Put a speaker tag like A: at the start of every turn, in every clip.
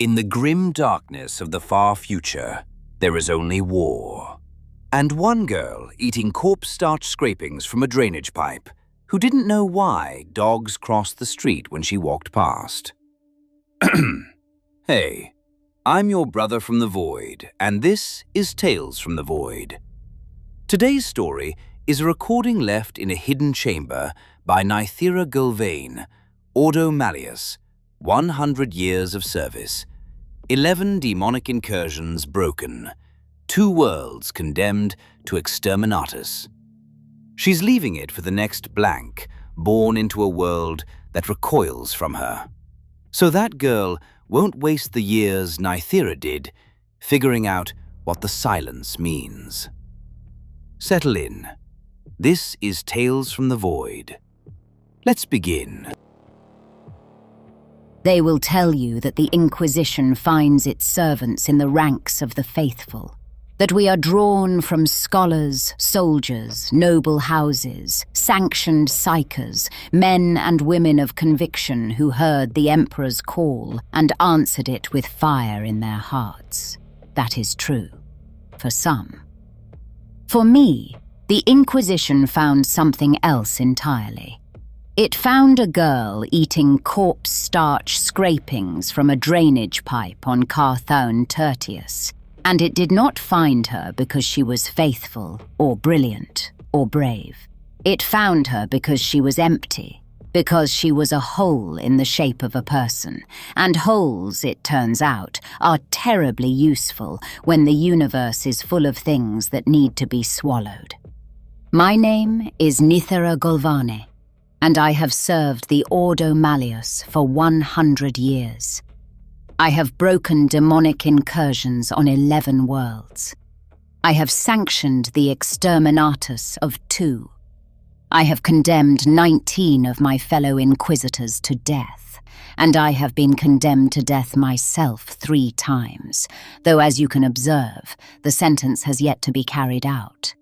A: In the grim darkness of the far future, there is only war. And one girl eating corpse starch scrapings from a drainage pipe who didn't know why dogs crossed the street when she walked past. Hey, I'm your brother from the Void, and this is Tales from the Void. Today's story is a recording left in a hidden chamber by Nythera Golvane, Ordo Malleus, 100 years of service, 11 daemonic incursions broken, 2 worlds condemned to Exterminatus. She's leaving it for the next blank, born into a world that recoils from her. So that girl won't waste the years Nythera did, figuring out what the silence means. Settle in. This is Tales from the Void. Let's begin.
B: They will tell you that the Inquisition finds its servants in the ranks of the faithful, that we are drawn from scholars, soldiers, noble houses, sanctioned psychers, men and women of conviction who heard the Emperor's call and answered it with fire in their hearts. That is true. For some. For me, the Inquisition found something else entirely. It found a girl eating corpse starch scrapings from a drainage pipe on Carthaun Tertius, and it did not find her because she was faithful or brilliant or brave. It found her because she was empty, because she was a hole in the shape of a person, and holes, it turns out, are terribly useful when the universe is full of things that need to be swallowed. My name is Nythera Golvane, and I have served the Ordo Malleus for 100 years. I have broken demonic incursions on 11 worlds. I have sanctioned the Exterminatus of 2. I have condemned 19 of my fellow Inquisitors to death, and I have been condemned to death myself 3 times, though as you can observe, the sentence has yet to be carried out.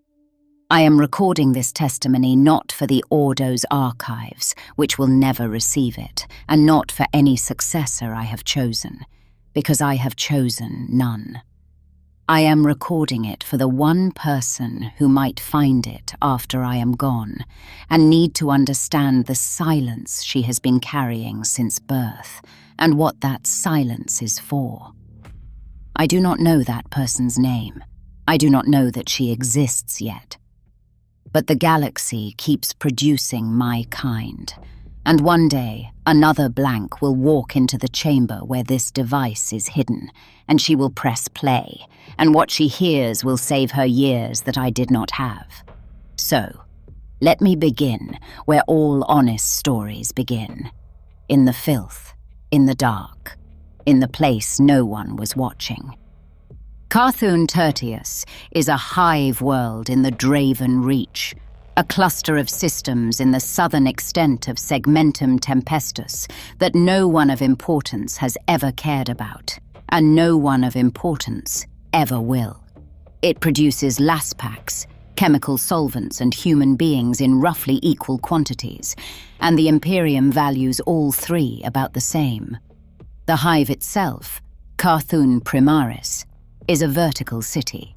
B: I am recording this testimony not for the Ordo's archives, which will never receive it, and not for any successor I have chosen, because I have chosen none. I am recording it for the one person who might find it after I am gone, and need to understand the silence she has been carrying since birth, and what that silence is for. I do not know that person's name. I do not know that she exists yet. But the galaxy keeps producing my kind, and one day another blank will walk into the chamber where this device is hidden, and she will press play, and what she hears will save her years that I did not have. So, let me begin where all honest stories begin. In the filth, in the dark, in the place no one was watching. Carthaun Tertius is a hive world in the Draven Reach, a cluster of systems in the southern extent of Segmentum Tempestus that no one of importance has ever cared about, and no one of importance ever will. It produces laspax, chemical solvents and human beings in roughly equal quantities, and the Imperium values all 3 about the same. The hive itself, Carthaun Primaris, is a vertical city.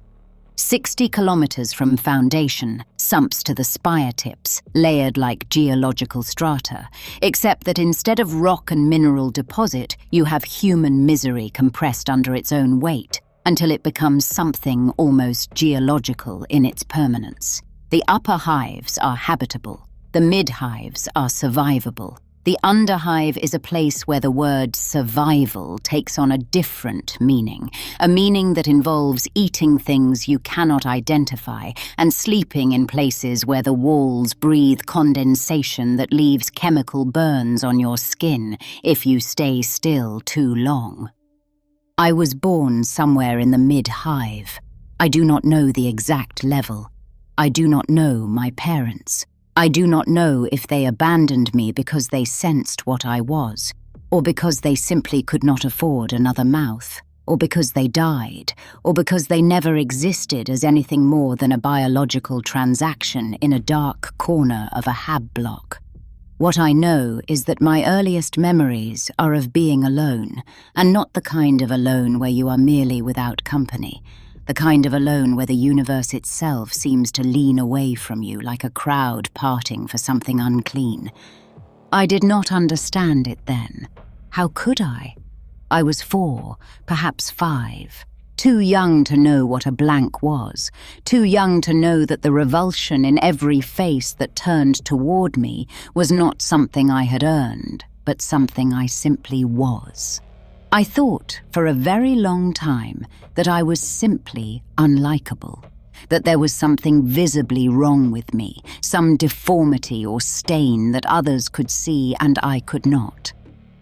B: 60 kilometers from foundation, sumps to the spire tips, layered like geological strata, except that instead of rock and mineral deposit, you have human misery compressed under its own weight, until it becomes something almost geological in its permanence. The upper hives are habitable, the mid-hives are survivable. The underhive is a place where the word survival takes on a different meaning, a meaning that involves eating things you cannot identify and sleeping in places where the walls breathe condensation that leaves chemical burns on your skin if you stay still too long. I was born somewhere in the mid-hive. I do not know the exact level. I do not know my parents. I do not know if they abandoned me because they sensed what I was, or because they simply could not afford another mouth, or because they died, or because they never existed as anything more than a biological transaction in a dark corner of a hab block. What I know is that my earliest memories are of being alone, and not the kind of alone where you are merely without company, the kind of alone where the universe itself seems to lean away from you like a crowd parting for something unclean. I did not understand it then. How could I? I was 4, perhaps 5. Too young to know what a blank was, too young to know that the revulsion in every face that turned toward me was not something I had earned, but something I simply was. I thought for a very long time that I was simply unlikable, that there was something visibly wrong with me, some deformity or stain that others could see and I could not.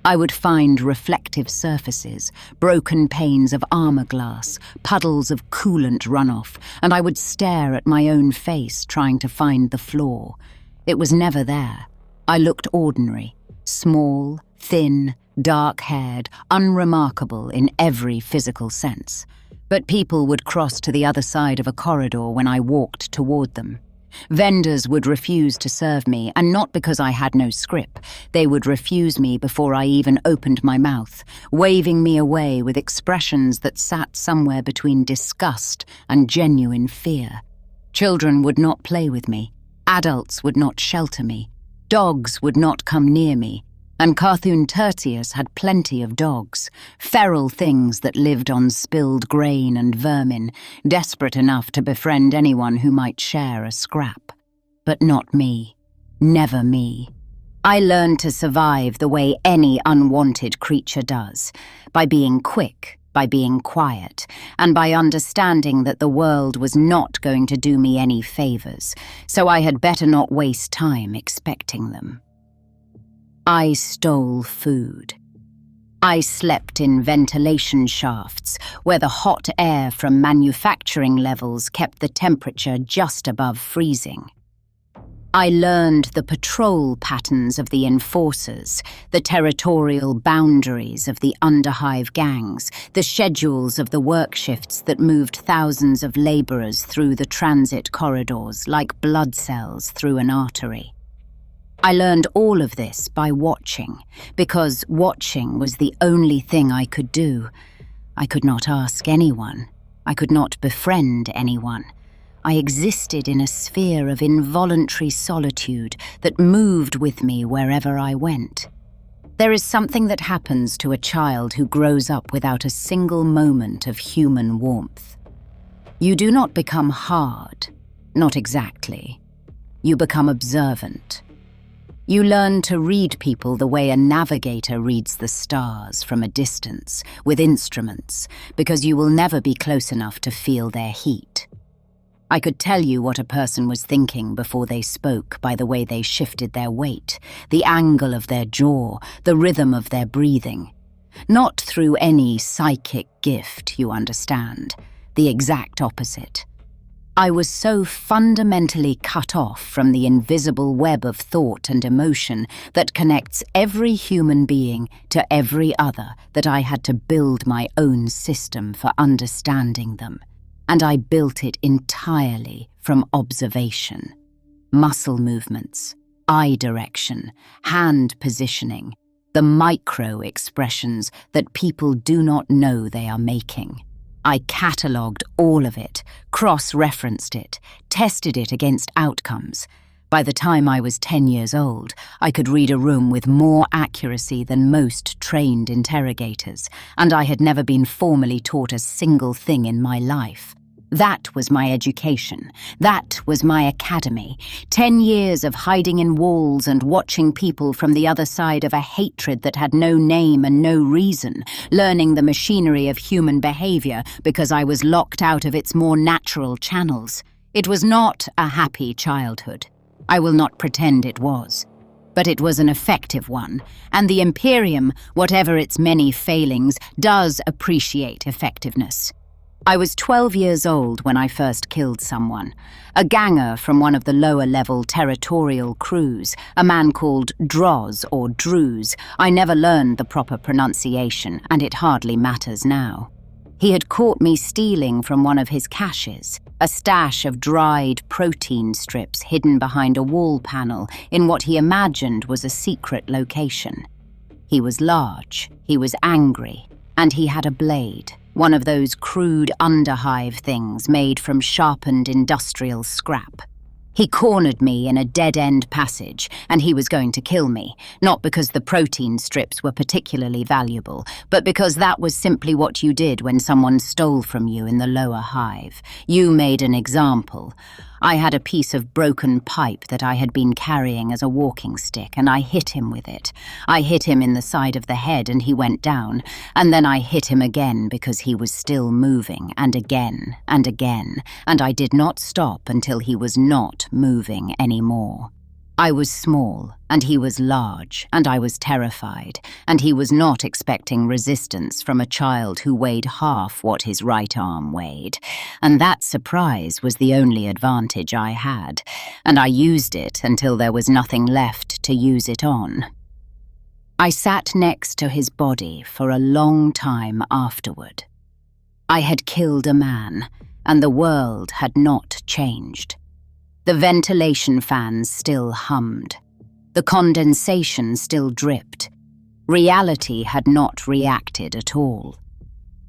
B: I would find reflective surfaces, broken panes of armor glass, puddles of coolant runoff, and I would stare at my own face trying to find the flaw. It was never there. I looked ordinary, small, thin, dark-haired, unremarkable in every physical sense. But people would cross to the other side of a corridor when I walked toward them. Vendors would refuse to serve me, and not because I had no scrip. They would refuse me before I even opened my mouth, waving me away with expressions that sat somewhere between disgust and genuine fear. Children would not play with me. Adults would not shelter me. Dogs would not come near me. And Carthune Tertius had plenty of dogs, feral things that lived on spilled grain and vermin, desperate enough to befriend anyone who might share a scrap. But not me. Never me. I learned to survive the way any unwanted creature does, by being quick, by being quiet, and by understanding that the world was not going to do me any favors, so I had better not waste time expecting them. I stole food. I slept in ventilation shafts where the hot air from manufacturing levels kept the temperature just above freezing. I learned the patrol patterns of the enforcers, the territorial boundaries of the underhive gangs, the schedules of the work shifts that moved thousands of laborers through the transit corridors like blood cells through an artery. I learned all of this by watching, because watching was the only thing I could do. I could not ask anyone. I could not befriend anyone. I existed in a sphere of involuntary solitude that moved with me wherever I went. There is something that happens to a child who grows up without a single moment of human warmth. You do not become hard, not exactly. You become observant. You learn to read people the way a navigator reads the stars from a distance, with instruments, because you will never be close enough to feel their heat. I could tell you what a person was thinking before they spoke by the way they shifted their weight, the angle of their jaw, the rhythm of their breathing. Not through any psychic gift, you understand, the exact opposite. I was so fundamentally cut off from the invisible web of thought and emotion that connects every human being to every other that I had to build my own system for understanding them. And I built it entirely from observation. Muscle movements, eye direction, hand positioning, the micro-expressions that people do not know they are making. I catalogued all of it, cross-referenced it, tested it against outcomes. By the time I was 10 years old, I could read a room with more accuracy than most trained interrogators, and I had never been formally taught a single thing in my life. That was my education. That was my academy. 10 years of hiding in walls and watching people from the other side of a hatred that had no name and no reason, learning the machinery of human behavior because I was locked out of its more natural channels. It was not a happy childhood. I will not pretend it was. But it was an effective one, and the Imperium, whatever its many failings, does appreciate effectiveness. I was 12 years old when I first killed someone. A ganger from one of the lower-level territorial crews, a man called Droz or Druz. I never learned the proper pronunciation, and it hardly matters now. He had caught me stealing from one of his caches, a stash of dried protein strips hidden behind a wall panel in what he imagined was a secret location. He was large, he was angry, and he had a blade, one of those crude underhive things made from sharpened industrial scrap. He cornered me in a dead-end passage, and he was going to kill me, not because the protein strips were particularly valuable, but because that was simply what you did when someone stole from you in the lower hive. You made an example. I had a piece of broken pipe that I had been carrying as a walking stick, and I hit him with it. I hit him in the side of the head and he went down, and then I hit him again because he was still moving, and again, and I did not stop until he was not moving anymore. I was small, and he was large, and I was terrified, and he was not expecting resistance from a child who weighed half what his right arm weighed, and that surprise was the only advantage I had, and I used it until there was nothing left to use it on. I sat next to his body for a long time afterward. I had killed a man, and the world had not changed. The ventilation fans still hummed. The condensation still dripped. Reality had not reacted at all.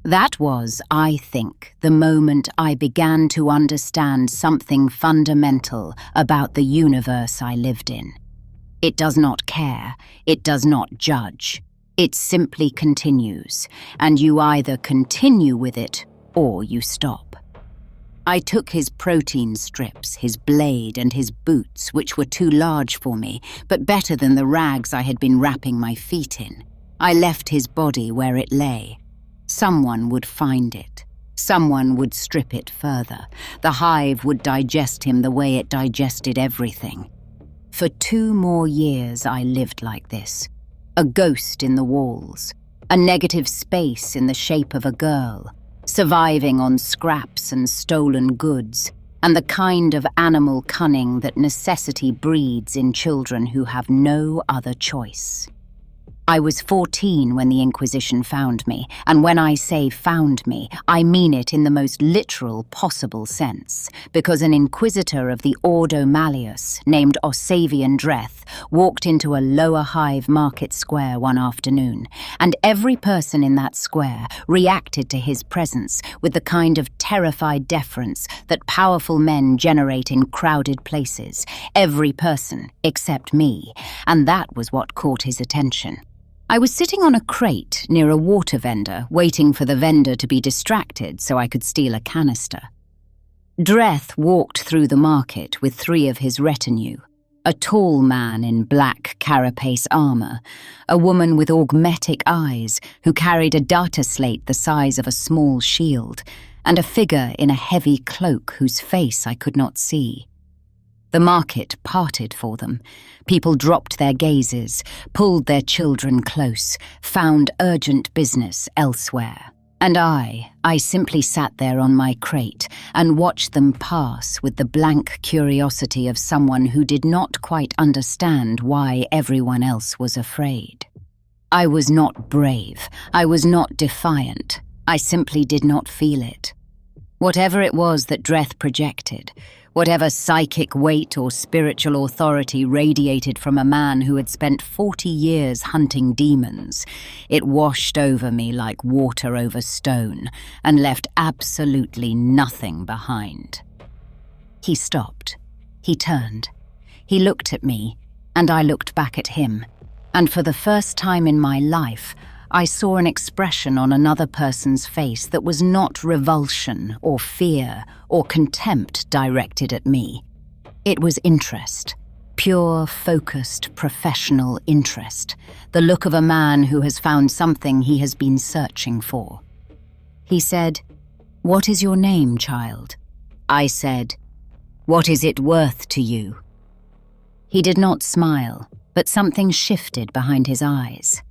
B: That was, I think, the moment I began to understand something fundamental about the universe I lived in. It does not care, it does not judge. It simply continues, and you either continue with it or you stop. I took his protein strips, his blade, and his boots, which were too large for me, but better than the rags I had been wrapping my feet in. I left his body where it lay. Someone would find it. Someone would strip it further. The hive would digest him the way it digested everything. For 2 more years I lived like this. A ghost in the walls. A negative space in the shape of a girl. Surviving on scraps and stolen goods, and the kind of animal cunning that necessity breeds in children who have no other choice. I was 14 when the Inquisition found me, and when I say found me, I mean it in the most literal possible sense, because an Inquisitor of the Ordo Malleus, named Ossavian Dreth, walked into a lower hive market square one afternoon, and every person in that square reacted to his presence with the kind of terrified deference that powerful men generate in crowded places, every person except me, and that was what caught his attention. I was sitting on a crate near a water vendor, waiting for the vendor to be distracted so I could steal a canister. Dreth walked through the market with 3 of his retinue, a tall man in black carapace armor, a woman with augmetic eyes who carried a data slate the size of a small shield, and a figure in a heavy cloak whose face I could not see. The market parted for them. People dropped their gazes, pulled their children close, found urgent business elsewhere. And I simply sat there on my crate and watched them pass with the blank curiosity of someone who did not quite understand why everyone else was afraid. I was not brave. I was not defiant. I simply did not feel it. Whatever it was that Dreth projected, whatever psychic weight or spiritual authority radiated from a man who had spent 40 years hunting demons, it washed over me like water over stone and left absolutely nothing behind. He stopped. He turned. He looked at me, and I looked back at him, and for the first time in my life, I saw an expression on another person's face that was not revulsion or fear or contempt directed at me. It was interest, pure, focused, professional interest, the look of a man who has found something he has been searching for. He said, "What is your name, child?" I said, "What is it worth to you?" He did not smile, but something shifted behind his eyes.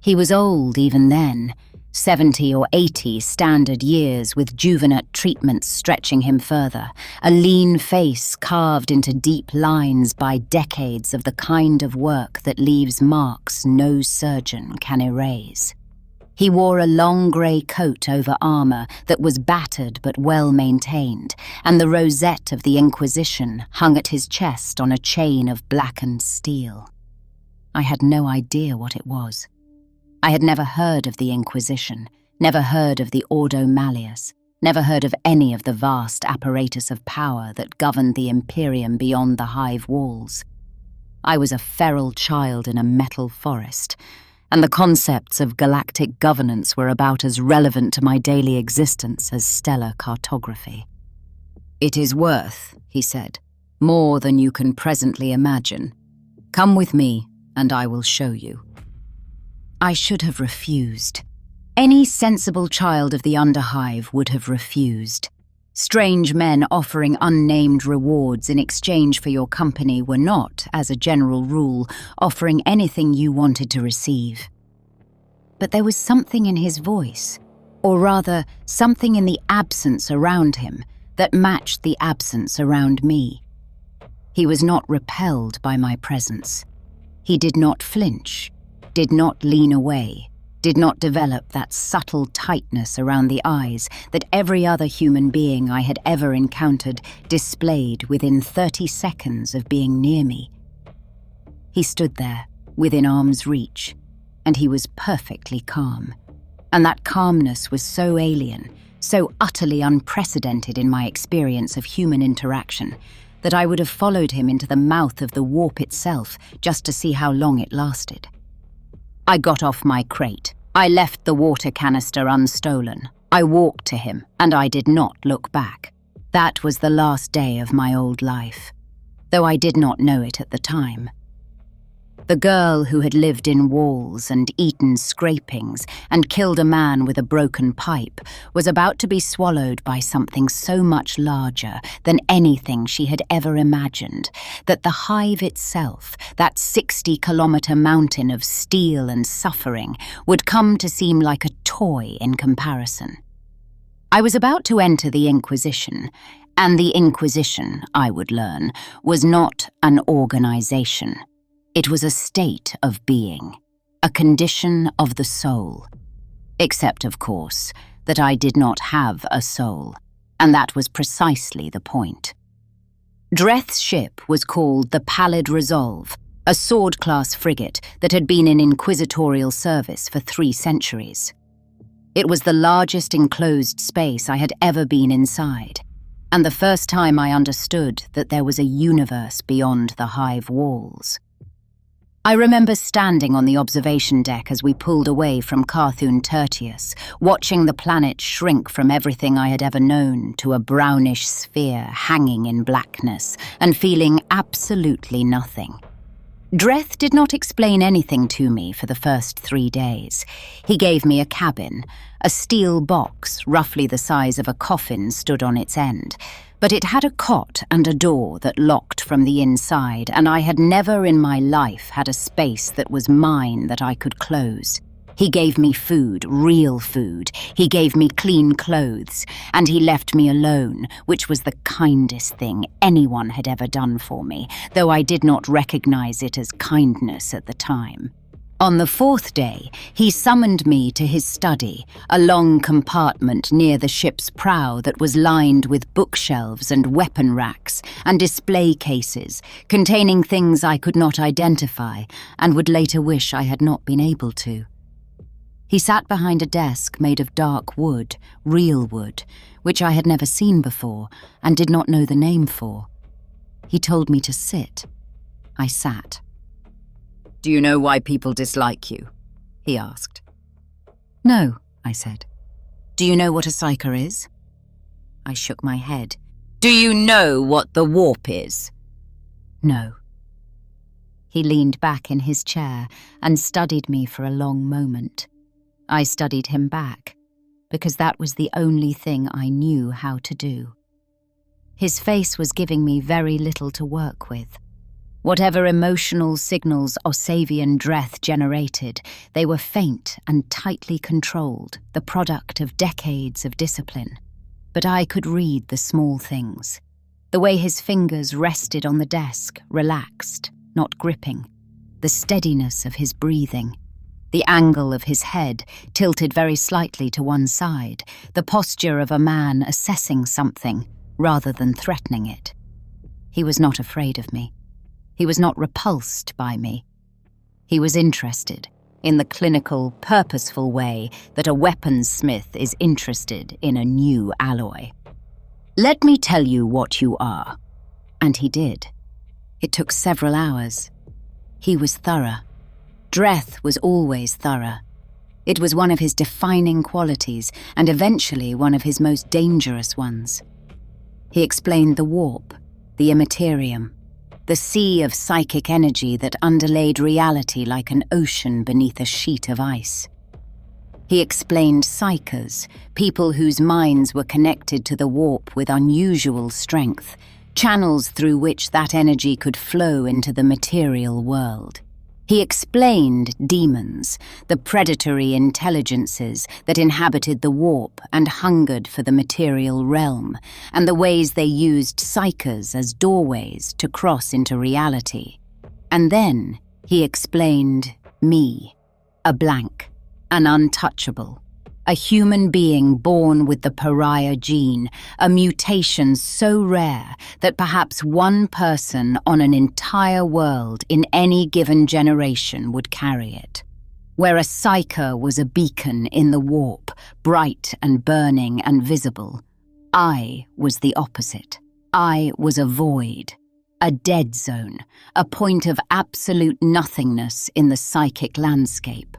B: He was old even then, 70 or 80 standard years with juvenate treatments stretching him further, a lean face carved into deep lines by decades of the kind of work that leaves marks no surgeon can erase. He wore a long grey coat over armour that was battered but well maintained, and the rosette of the Inquisition hung at his chest on a chain of blackened steel. I had no idea what it was. I had never heard of the Inquisition, never heard of the Ordo Malleus, never heard of any of the vast apparatus of power that governed the Imperium beyond the hive walls. I was a feral child in a metal forest, and the concepts of galactic governance were about as relevant to my daily existence as stellar cartography. "It is worth," he said, "more than you can presently imagine. Come with me, and I will show you." I should have refused. Any sensible child of the Underhive would have refused. Strange men offering unnamed rewards in exchange for your company were not, as a general rule, offering anything you wanted to receive. But there was something in his voice, or rather, something in the absence around him, that matched the absence around me. He was not repelled by my presence. He did not flinch, did not lean away, did not develop that subtle tightness around the eyes that every other human being I had ever encountered displayed within 30 seconds of being near me. He stood there, within arm's reach, and he was perfectly calm. And that calmness was so alien, so utterly unprecedented in my experience of human interaction, that I would have followed him into the mouth of the warp itself just to see how long it lasted. I got off my crate. I left the water canister unstolen. I walked to him, and I did not look back. That was the last day of my old life, though I did not know it at the time. The girl who had lived in walls and eaten scrapings and killed a man with a broken pipe was about to be swallowed by something so much larger than anything she had ever imagined that the hive itself, that 60-kilometre mountain of steel and suffering, would come to seem like a toy in comparison. I was about to enter the Inquisition, and the Inquisition, I would learn, was not an organisation. It was a state of being, a condition of the soul. Except, of course, that I did not have a soul, and that was precisely the point. Dreth's ship was called the Pallid Resolve, a sword-class frigate that had been in inquisitorial service for 3 centuries. It was the largest enclosed space I had ever been inside, and the first time I understood that there was a universe beyond the hive walls. I remember standing on the observation deck as we pulled away from Carthun Tertius, watching the planet shrink from everything I had ever known to a brownish sphere hanging in blackness, and feeling absolutely nothing. Dreth did not explain anything to me for the first 3 days. He gave me a cabin. A steel box, roughly the size of a coffin, stood on its end, but it had a cot and a door that locked from the inside, and I had never in my life had a space that was mine that I could close. He gave me food, real food. He gave me clean clothes, and he left me alone, which was the kindest thing anyone had ever done for me, though I did not recognize it as kindness at the time. On the 4th day, he summoned me to his study, a long compartment near the ship's prow that was lined with bookshelves and weapon racks and display cases containing things I could not identify and would later wish I had not been able to. He sat behind a desk made of dark wood, real wood, which I had never seen before and did not know the name for. He told me to sit. I sat. "Do you know why people dislike you?" he asked. "No," I said. "Do you know what a psyker is?" I shook my head. "Do you know what the warp is?" "No." He leaned back in his chair and studied me for a long moment. I studied him back, because that was the only thing I knew how to do. His face was giving me very little to work with. Whatever emotional signals Osavian Dreth generated, they were faint and tightly controlled, the product of decades of discipline. But I could read the small things. The way his fingers rested on the desk, relaxed, not gripping. The steadiness of his breathing. The angle of his head tilted very slightly to one side, the posture of a man assessing something rather than threatening it. He was not afraid of me. He was not repulsed by me. He was interested, in the clinical, purposeful way that a weaponsmith is interested in a new alloy. "Let me tell you what you are." And he did. It took several hours. He was thorough. Dreth was always thorough. It was one of his defining qualities, and eventually one of his most dangerous ones. He explained the warp, the immaterium, the sea of psychic energy that underlaid reality like an ocean beneath a sheet of ice. He explained psychers, people whose minds were connected to the warp with unusual strength, channels through which that energy could flow into the material world. He explained demons, the predatory intelligences that inhabited the warp and hungered for the material realm, and the ways they used psychers as doorways to cross into reality. And then he explained me, a blank, an untouchable, a human being born with the pariah gene, a mutation so rare that perhaps one person on an entire world in any given generation would carry it. Where a psyker was a beacon in the warp, bright and burning and visible, I was the opposite. I was a void, a dead zone, a point of absolute nothingness in the psychic landscape.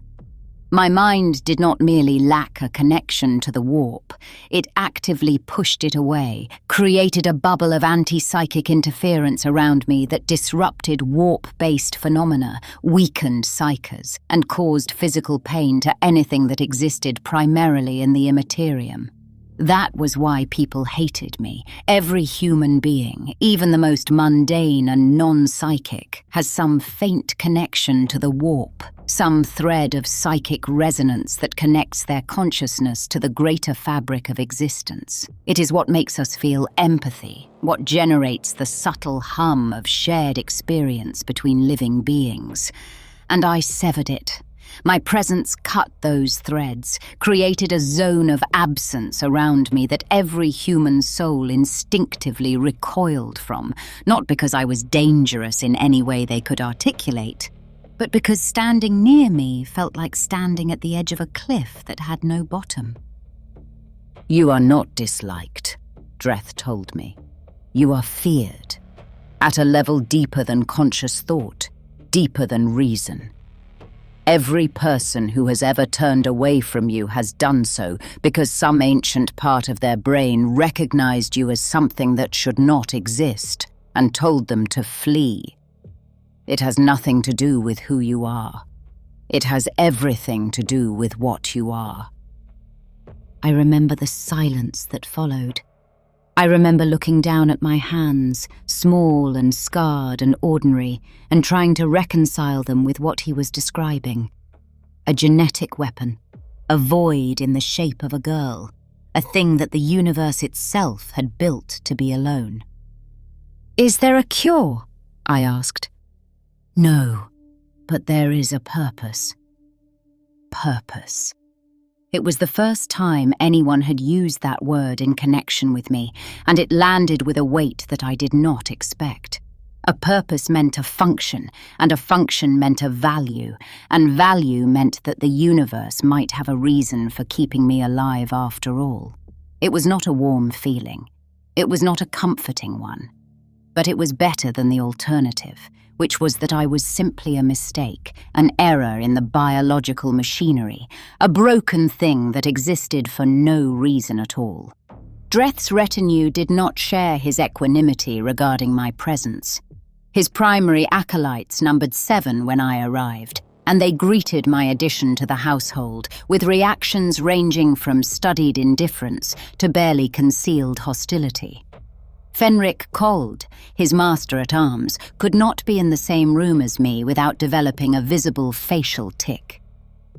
B: My mind did not merely lack a connection to the warp, it actively pushed it away, created a bubble of anti-psychic interference around me that disrupted warp-based phenomena, weakened psychers, and caused physical pain to anything that existed primarily in the immaterium. That was why people hated me. Every human being, even the most mundane and non-psychic, has some faint connection to the warp, some thread of psychic resonance that connects their consciousness to the greater fabric of existence. It is what makes us feel empathy, what generates the subtle hum of shared experience between living beings. And I severed it. My presence cut those threads, created a zone of absence around me that every human soul instinctively recoiled from, not because I was dangerous in any way they could articulate, but because standing near me felt like standing at the edge of a cliff that had no bottom. "You are not disliked," Dreth told me. "You are feared, at a level deeper than conscious thought, deeper than reason. Every person who has ever turned away from you has done so because some ancient part of their brain recognized you as something that should not exist and told them to flee. It has nothing to do with who you are. It has everything to do with what you are." I remember the silence that followed. I remember looking down at my hands, small and scarred and ordinary, and trying to reconcile them with what he was describing. A genetic weapon, a void in the shape of a girl, a thing that the universe itself had built to be alone. "Is there a cure?" I asked. "No, but there is a purpose." Purpose. It was the first time anyone had used that word in connection with me, and it landed with a weight that I did not expect. A purpose meant a function, and a function meant a value, and value meant that the universe might have a reason for keeping me alive after all. It was not a warm feeling. It was not a comforting one. But it was better than the alternative, which was that I was simply a mistake, an error in the biological machinery, a broken thing that existed for no reason at all. Dreth's retinue did not share his equanimity regarding my presence. His primary acolytes numbered 7 when I arrived, and they greeted my addition to the household with reactions ranging from studied indifference to barely concealed hostility. Fenric Kold, his master-at-arms, could not be in the same room as me without developing a visible facial tic.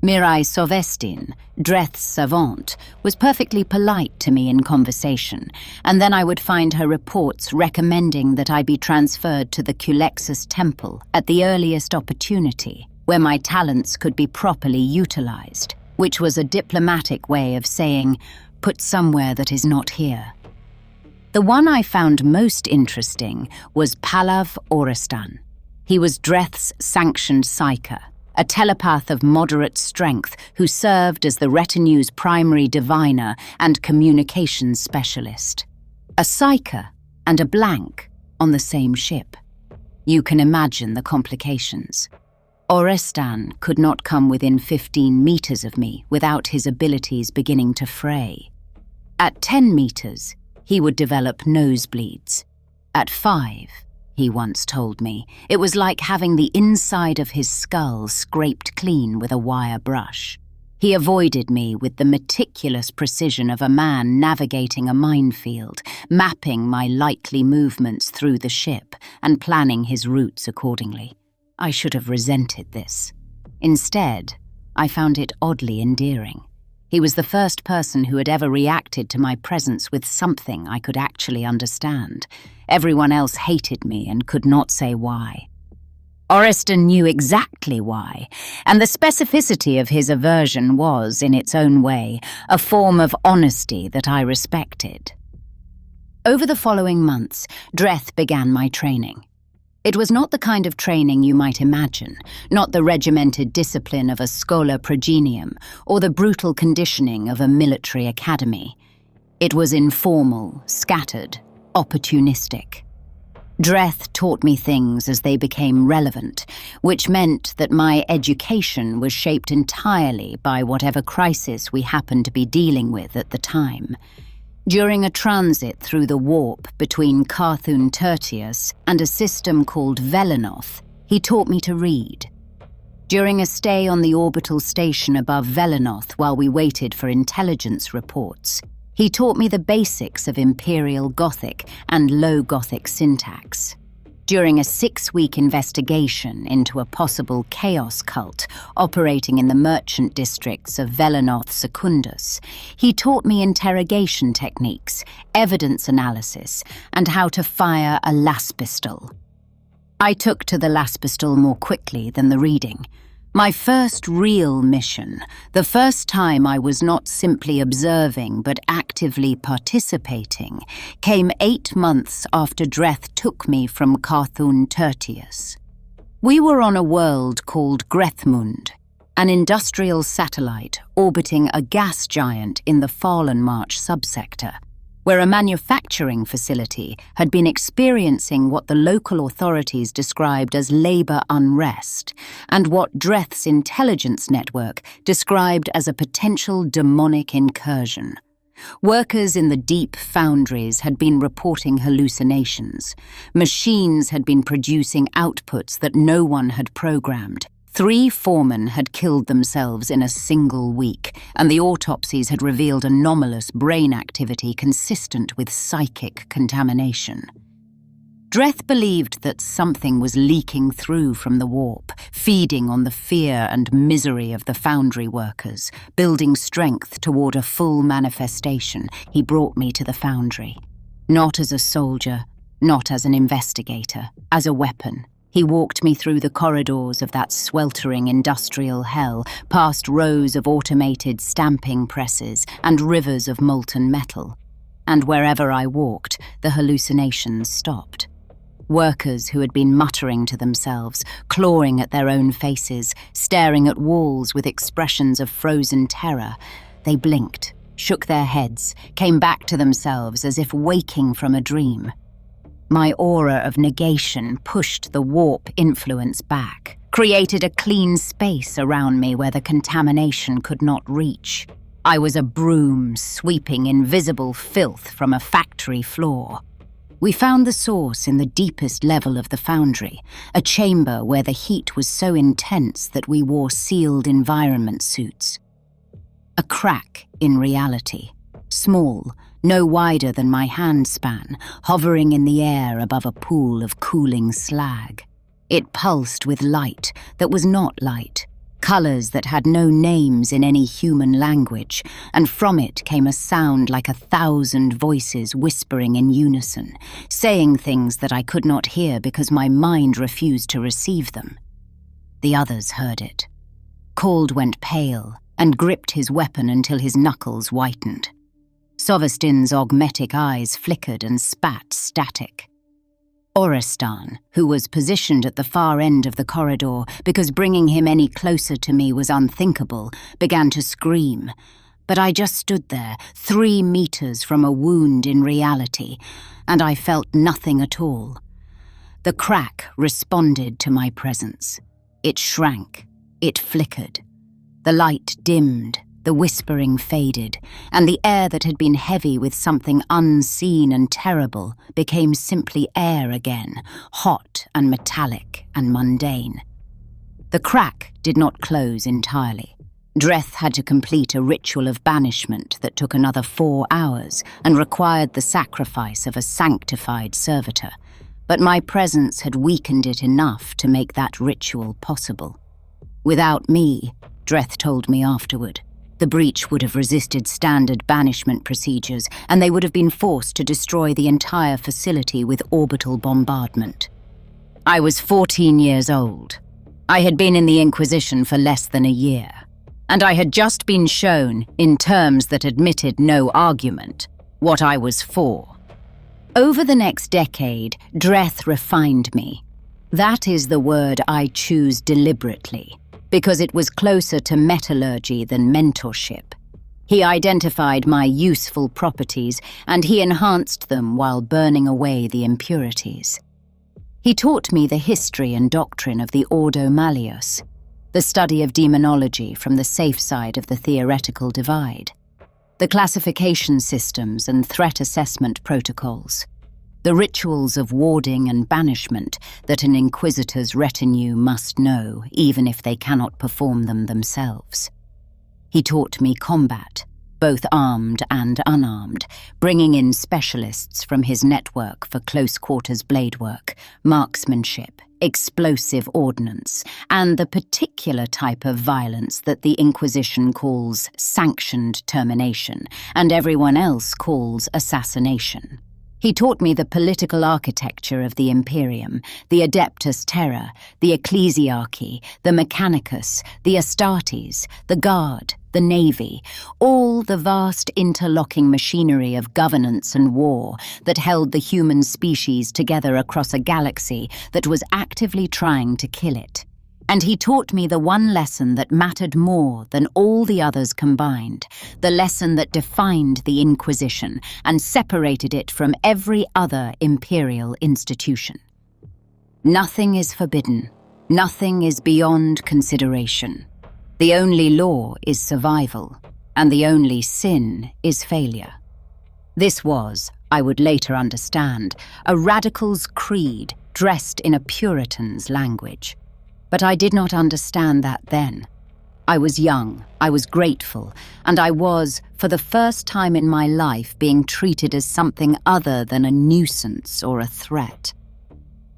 B: Mirai Sovestin, Dreth's savant, was perfectly polite to me in conversation, and then I would find her reports recommending that I be transferred to the Culexus Temple at the earliest opportunity, where my talents could be properly utilized, which was a diplomatic way of saying, put somewhere that is not here. The one I found most interesting was Pallid Resolve. He was Dreth's sanctioned psyker, a telepath of moderate strength who served as the retinue's primary diviner and communications specialist. A psyker and a blank on the same ship. You can imagine the complications. Orestan could not come within 15 meters of me without his abilities beginning to fray. At 10 meters, he would develop nosebleeds. At 5, he once told me, it was like having the inside of his skull scraped clean with a wire brush. He avoided me with the meticulous precision of a man navigating a minefield, mapping my likely movements through the ship and planning his routes accordingly. I should have resented this. Instead, I found it oddly endearing. He was the first person who had ever reacted to my presence with something I could actually understand. Everyone else hated me and could not say why. Orestan knew exactly why, and the specificity of his aversion was, in its own way, a form of honesty that I respected. Over the following months, Dreth began my training. It was not the kind of training you might imagine, not the regimented discipline of a schola progenium or the brutal conditioning of a military academy. It was informal, scattered, opportunistic. Dreth taught me things as they became relevant, which meant that my education was shaped entirely by whatever crisis we happened to be dealing with at the time. During a transit through the warp between Carthun Tertius and a system called Velenoth, he taught me to read. During a stay on the orbital station above Velenoth while we waited for intelligence reports, he taught me the basics of Imperial Gothic and Low Gothic syntax. During a 6-week investigation into a possible chaos cult operating in the merchant districts of Velenoth Secundus, he taught me interrogation techniques, evidence analysis, and how to fire a laspistol. I took to the laspistol more quickly than the reading. My first real mission, the first time I was not simply observing but actively participating, came 8 months after Dreth took me from Carthun Tertius. We were on a world called Grethmund, an industrial satellite orbiting a gas giant in the Fallenmarch subsector, where a manufacturing facility had been experiencing what the local authorities described as labor unrest, and what Dreth's intelligence network described as a potential daemonic incursion. Workers in the deep foundries had been reporting hallucinations. Machines had been producing outputs that no one had programmed. 3 foremen had killed themselves in a single week, and the autopsies had revealed anomalous brain activity consistent with psychic contamination. Dreth believed that something was leaking through from the warp, feeding on the fear and misery of the foundry workers. Building strength toward a full manifestation, he brought me to the foundry. Not as a soldier, not as an investigator, as a weapon. He walked me through the corridors of that sweltering industrial hell, past rows of automated stamping presses and rivers of molten metal. And wherever I walked, the hallucinations stopped. Workers who had been muttering to themselves, clawing at their own faces, staring at walls with expressions of frozen terror, they blinked, shook their heads, came back to themselves as if waking from a dream. My aura of negation pushed the warp influence back, created a clean space around me where the contamination could not reach. I was a broom sweeping invisible filth from a factory floor. We found the source in the deepest level of the foundry, a chamber where the heat was so intense that we wore sealed environment suits. A crack in reality, small, no wider than my handspan, hovering in the air above a pool of cooling slag. It pulsed with light that was not light, colors that had no names in any human language, and from it came a sound like 1,000 voices whispering in unison, saying things that I could not hear because my mind refused to receive them. The others heard it. Cald went pale and gripped his weapon until his knuckles whitened. Sovestin's augmetic eyes flickered and spat static. Orrestan, who was positioned at the far end of the corridor because bringing him any closer to me was unthinkable, began to scream. But I just stood there, 3 meters from a wound in reality, and I felt nothing at all. The crack responded to my presence. It shrank. It flickered. The light dimmed, the whispering faded, and the air that had been heavy with something unseen and terrible became simply air again, hot and metallic and mundane. The crack did not close entirely. Dreth had to complete a ritual of banishment that took another 4 hours and required the sacrifice of a sanctified servitor, but my presence had weakened it enough to make that ritual possible. Without me, Dreth told me afterward, the breach would have resisted standard banishment procedures, and they would have been forced to destroy the entire facility with orbital bombardment. I was 14 years old. I had been in the Inquisition for less than a year, and I had just been shown, in terms that admitted no argument, what I was for. Over the next decade, Dreth refined me. That is the word I choose deliberately, because it was closer to metallurgy than mentorship. He identified my useful properties, and he enhanced them while burning away the impurities. He taught me the history and doctrine of the Ordo Malleus, the study of demonology from the safe side of the theoretical divide, the classification systems and threat assessment protocols, the rituals of warding and banishment that an inquisitor's retinue must know, even if they cannot perform them themselves. He taught me combat, both armed and unarmed, bringing in specialists from his network for close-quarters blade work, marksmanship, explosive ordnance, and the particular type of violence that the Inquisition calls sanctioned termination, and everyone else calls assassination. He taught me the political architecture of the Imperium, the Adeptus Terra, the Ecclesiarchy, the Mechanicus, the Astartes, the Guard, the Navy, all the vast interlocking machinery of governance and war that held the human species together across a galaxy that was actively trying to kill it. And he taught me the one lesson that mattered more than all the others combined, the lesson that defined the Inquisition and separated it from every other imperial institution. Nothing is forbidden. Nothing is beyond consideration. The only law is survival, and the only sin is failure. This was, I would later understand, a radical's creed dressed in a Puritan's language. But I did not understand that then. I was young, I was grateful, and I was, for the first time in my life, being treated as something other than a nuisance or a threat.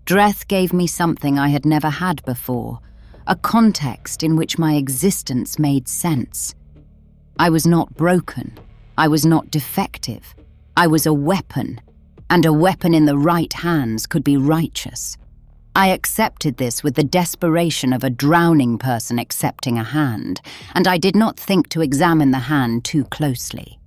B: Dreth gave me something I had never had before, a context in which my existence made sense. I was not broken. I was not defective. I was a weapon, and a weapon in the right hands could be righteous. I accepted this with the desperation of a drowning person accepting a hand, and I did not think to examine the hand too closely.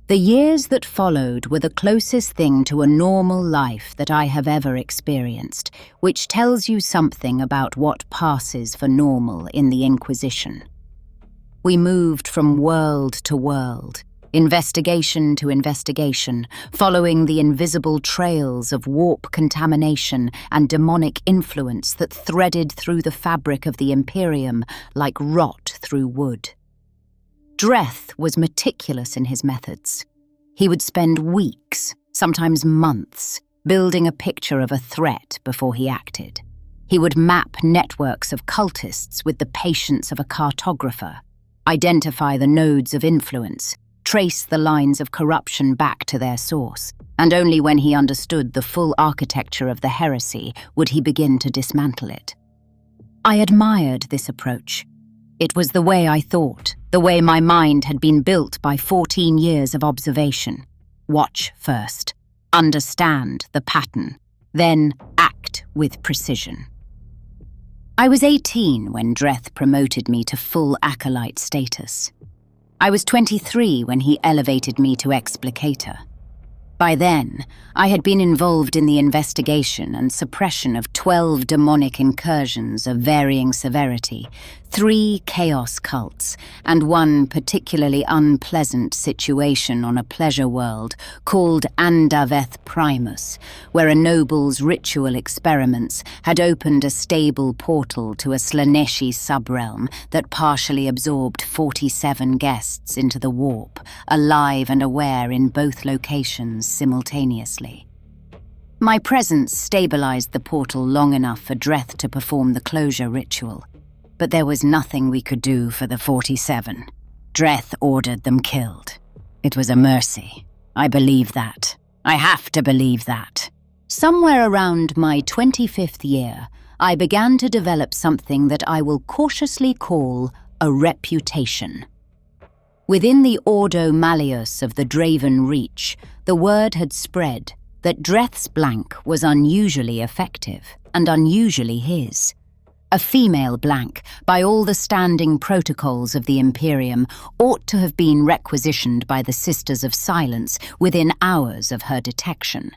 B: The years that followed were the closest thing to a normal life that I have ever experienced, which tells you something about what passes for normal in the Inquisition. We moved from world to world, investigation to investigation, following the invisible trails of warp contamination and demonic influence that threaded through the fabric of the Imperium like rot through wood. Dreth was meticulous in his methods. He would spend weeks, sometimes months, building a picture of a threat before he acted. He would map networks of cultists with the patience of a cartographer, identify the nodes of influence, trace the lines of corruption back to their source, and only when he understood the full architecture of the heresy would he begin to dismantle it. I admired this approach. It was the way I thought, the way my mind had been built by 14 years of observation. Watch first, understand the pattern, then act with precision. I was 18 when Dreth promoted me to full acolyte status. I was 23 when he elevated me to explicator. By then, I had been involved in the investigation and suppression of 12 demonic incursions of varying severity, 3 chaos cults, and one particularly unpleasant situation on a pleasure world called Andaveth Primus, where a noble's ritual experiments had opened a stable portal to a Slaneshi subrealm that partially absorbed 47 guests into the warp, alive and aware in both locations simultaneously. My presence stabilized the portal long enough for Dreth to perform the closure ritual, but there was nothing we could do for the 47. Dreth ordered them killed. It was a mercy. I believe that. I have to believe that. Somewhere around my 25th year, I began to develop something that I will cautiously call a reputation. Within the Ordo Malleus of the Draven Reach, the word had spread that Dreth's blank was unusually effective and unusually his. A female blank, by all the standing protocols of the Imperium, ought to have been requisitioned by the Sisters of Silence within hours of her detection.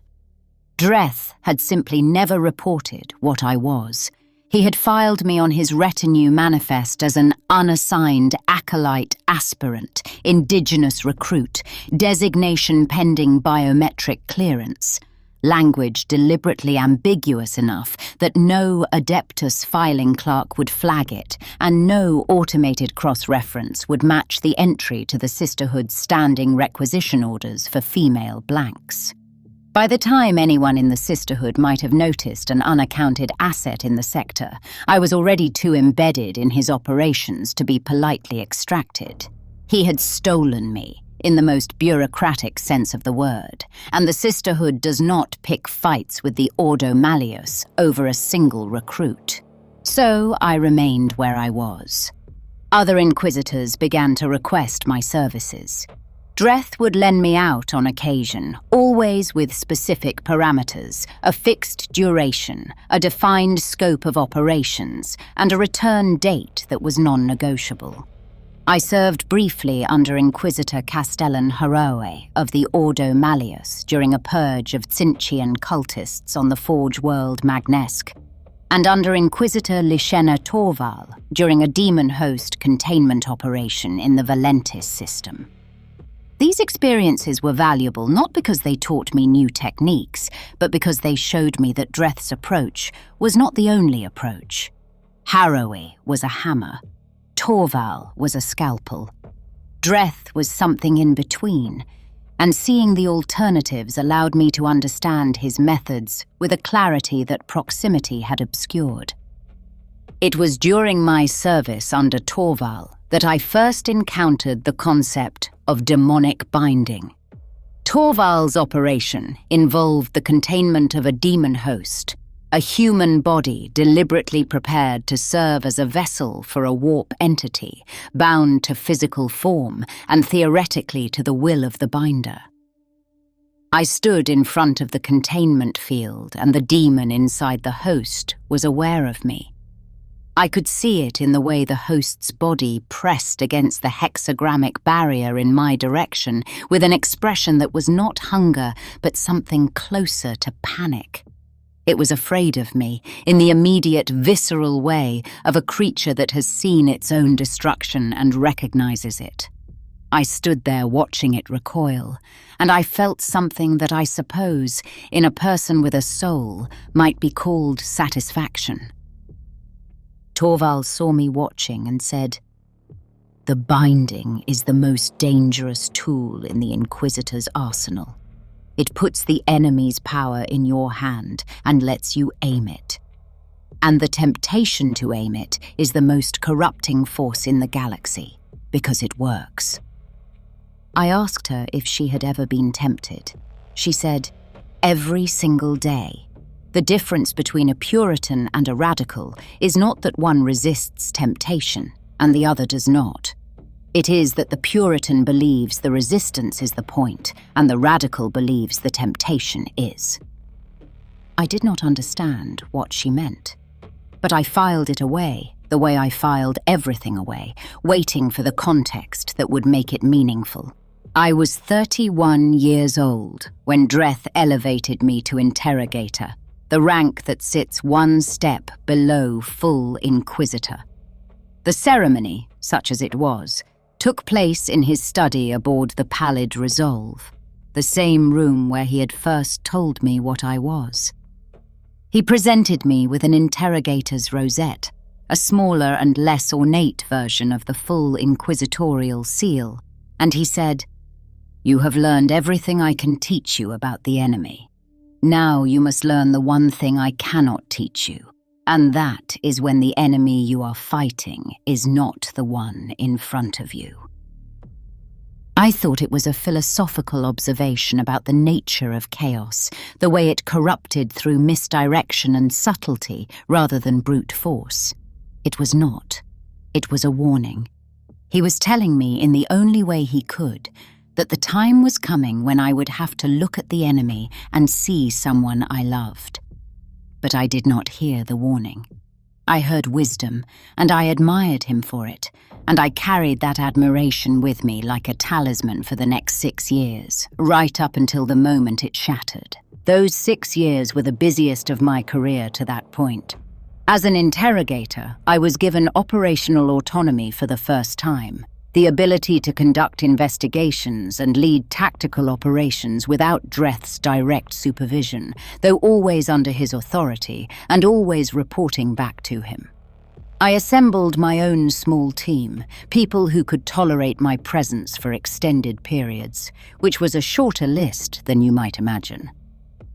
B: Dreth had simply never reported what I was. He had filed me on his retinue manifest as an unassigned acolyte aspirant, indigenous recruit, designation pending biometric clearance. Language deliberately ambiguous enough that no Adeptus filing clerk would flag it, and no automated cross-reference would match the entry to the Sisterhood's standing requisition orders for female blanks. By the time anyone in the Sisterhood might have noticed an unaccounted asset in the sector, I was already too embedded in his operations to be politely extracted. He had stolen me, in the most bureaucratic sense of the word, and the Sisterhood does not pick fights with the Ordo Malleus over a single recruit. So I remained where I was. Other Inquisitors began to request my services. Dreth would lend me out on occasion, always with specific parameters, a fixed duration, a defined scope of operations, and a return date that was non-negotiable. I served briefly under Inquisitor Castellan Heroe of the Ordo Malleus during a purge of Tsinchian cultists on the Forge world Magnesk, and under Inquisitor Lishena Torval during a demon host containment operation in the Valentis system. These experiences were valuable not because they taught me new techniques, but because they showed me that Dreth's approach was not the only approach. Harrowe was a hammer. Torval was a scalpel. Dreth was something in between, and seeing the alternatives allowed me to understand his methods with a clarity that proximity had obscured. It was during my service under Torval that I first encountered the concept of demonic binding. Torval's operation involved the containment of a demon host, a human body deliberately prepared to serve as a vessel for a warp entity, bound to physical form and theoretically to the will of the binder. I stood in front of the containment field, and the demon inside the host was aware of me. I could see it in the way the host's body pressed against the hexagrammic barrier in my direction with an expression that was not hunger, but something closer to panic. It was afraid of me, in the immediate, visceral way of a creature that has seen its own destruction and recognizes it. I stood there watching it recoil, and I felt something that I suppose, in a person with a soul, might be called satisfaction. Torval saw me watching and said, "The binding is the most dangerous tool in the Inquisitor's arsenal. It puts the enemy's power in your hand and lets you aim it. And the temptation to aim it is the most corrupting force in the galaxy, because it works." I asked her if she had ever been tempted. She said, "Every single day. The difference between a Puritan and a radical is not that one resists temptation and the other does not. It is that the Puritan believes the resistance is the point and the radical believes the temptation is." I did not understand what she meant. but I filed it away, the way I filed everything away, waiting for the context that would make it meaningful. I was 31 years old when Dreth elevated me to interrogator, the rank that sits one step below full Inquisitor. The ceremony, such as it was, took place in his study aboard the Pallid Resolve, the same room where he had first told me what I was. He presented me with an interrogator's rosette, a smaller and less ornate version of the full inquisitorial seal, and he said, "You have learned everything I can teach you about the enemy. Now you must learn the one thing I cannot teach you, and that is when the enemy you are fighting is not the one in front of you." I thought it was a philosophical observation about the nature of chaos, the way it corrupted through misdirection and subtlety rather than brute force. It was not. It was a warning. He was telling me in the only way he could that the time was coming when I would have to look at the enemy and see someone I loved. But I did not hear the warning. I heard wisdom, and I admired him for it, and I carried that admiration with me like a talisman for the next 6 years, right up until the moment it shattered. Those 6 years were the busiest of my career to that point. As an interrogator, I was given operational autonomy for the first time, the ability to conduct investigations and lead tactical operations without Dreth's direct supervision, though always under his authority and always reporting back to him. I assembled my own small team, people who could tolerate my presence for extended periods, which was a shorter list than you might imagine.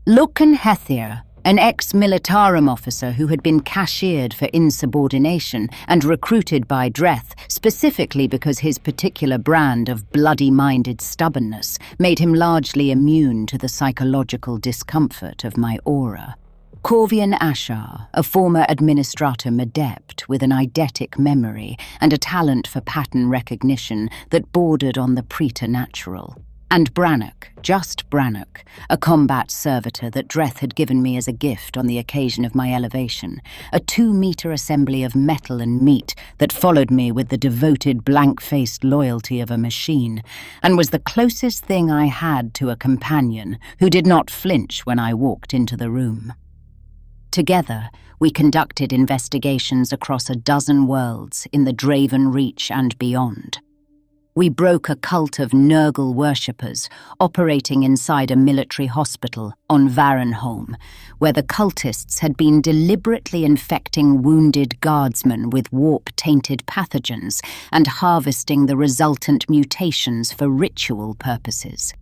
B: Lucan Hethier, an ex-militarum officer who had been cashiered for insubordination and recruited by Dreth specifically because his particular brand of bloody-minded stubbornness made him largely immune to the psychological discomfort of my aura. Corvian Ashar, a former administratum adept with an eidetic memory and a talent for pattern recognition that bordered on the preternatural. And Brannock, just Brannock, a combat servitor that Dreth had given me as a gift on the occasion of my elevation, a 2-meter assembly of metal and meat that followed me with the devoted blank-faced loyalty of a machine, and was the closest thing I had to a companion who did not flinch when I walked into the room. Together, we conducted investigations across a dozen worlds in the Draven Reach and beyond. We broke a cult of Nurgle worshippers operating inside a military hospital on Vorenthas, where the cultists had been deliberately infecting wounded guardsmen with warp-tainted pathogens and harvesting the resultant mutations for ritual purposes.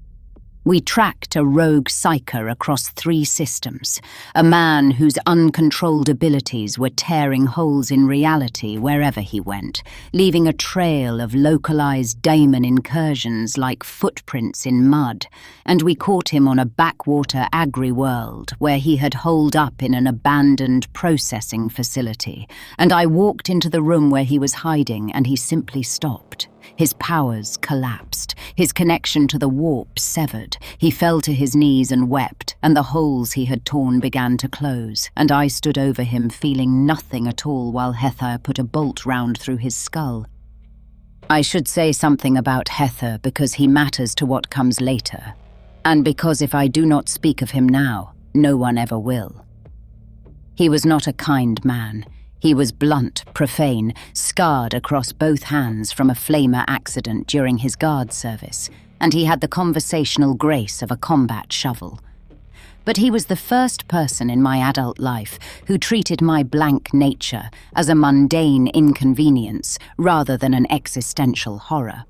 B: We tracked a rogue psyker across 3 systems, a man whose uncontrolled abilities were tearing holes in reality wherever he went, leaving a trail of localized daemon incursions like footprints in mud, and we caught him on a backwater agri-world where he had holed up in an abandoned processing facility, and I walked into the room where he was hiding and he simply stopped. His powers collapsed, his connection to the warp severed. He fell to his knees and wept, and the holes he had torn began to close, and I stood over him feeling nothing at all while Hether put a bolt round through his skull. I should say something about Hether because he matters to what comes later, and because if I do not speak of him now, no one ever will. He was not a kind man. He was blunt, profane, scarred across both hands from a flamer accident during his guard service, and he had the conversational grace of a combat shovel. But he was the first person in my adult life who treated my blank nature as a mundane inconvenience rather than an existential horror.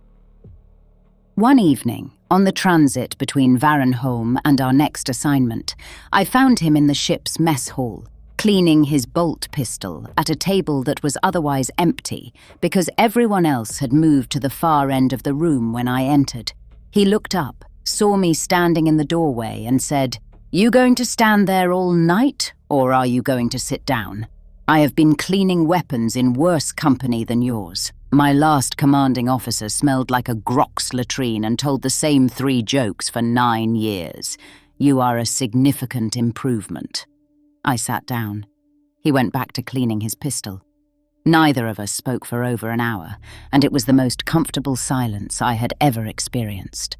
B: One evening, on the transit between Vorenthas and our next assignment, I found him in the ship's mess hall, cleaning his bolt pistol at a table that was otherwise empty because everyone else had moved to the far end of the room when I entered. He looked up, saw me standing in the doorway and said, "You going to stand there all night, or are you going to sit down? I have been cleaning weapons in worse company than yours. My last commanding officer smelled like a Grox latrine and told the same 3 jokes for 9 years. You are a significant improvement." I sat down. He went back to cleaning his pistol. Neither of us spoke for over an hour, and it was the most comfortable silence I had ever experienced.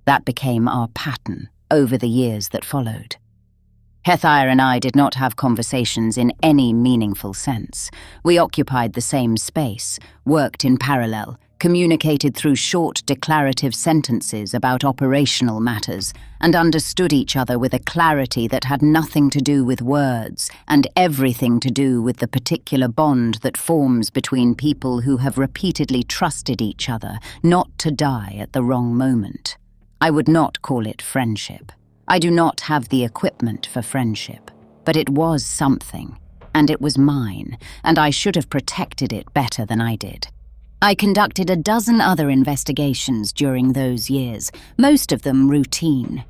B: That became our pattern over the years that followed. Nythera and I did not have conversations in any meaningful sense. We occupied the same space, worked in parallel, communicated through short declarative sentences about operational matters, and understood each other with a clarity that had nothing to do with words and everything to do with the particular bond that forms between people who have repeatedly trusted each other not to die at the wrong moment. I would not call it friendship. I do not have the equipment for friendship, but it was something, and it was mine, and I should have protected it better than I did. I conducted a dozen other investigations during those years, most of them routine.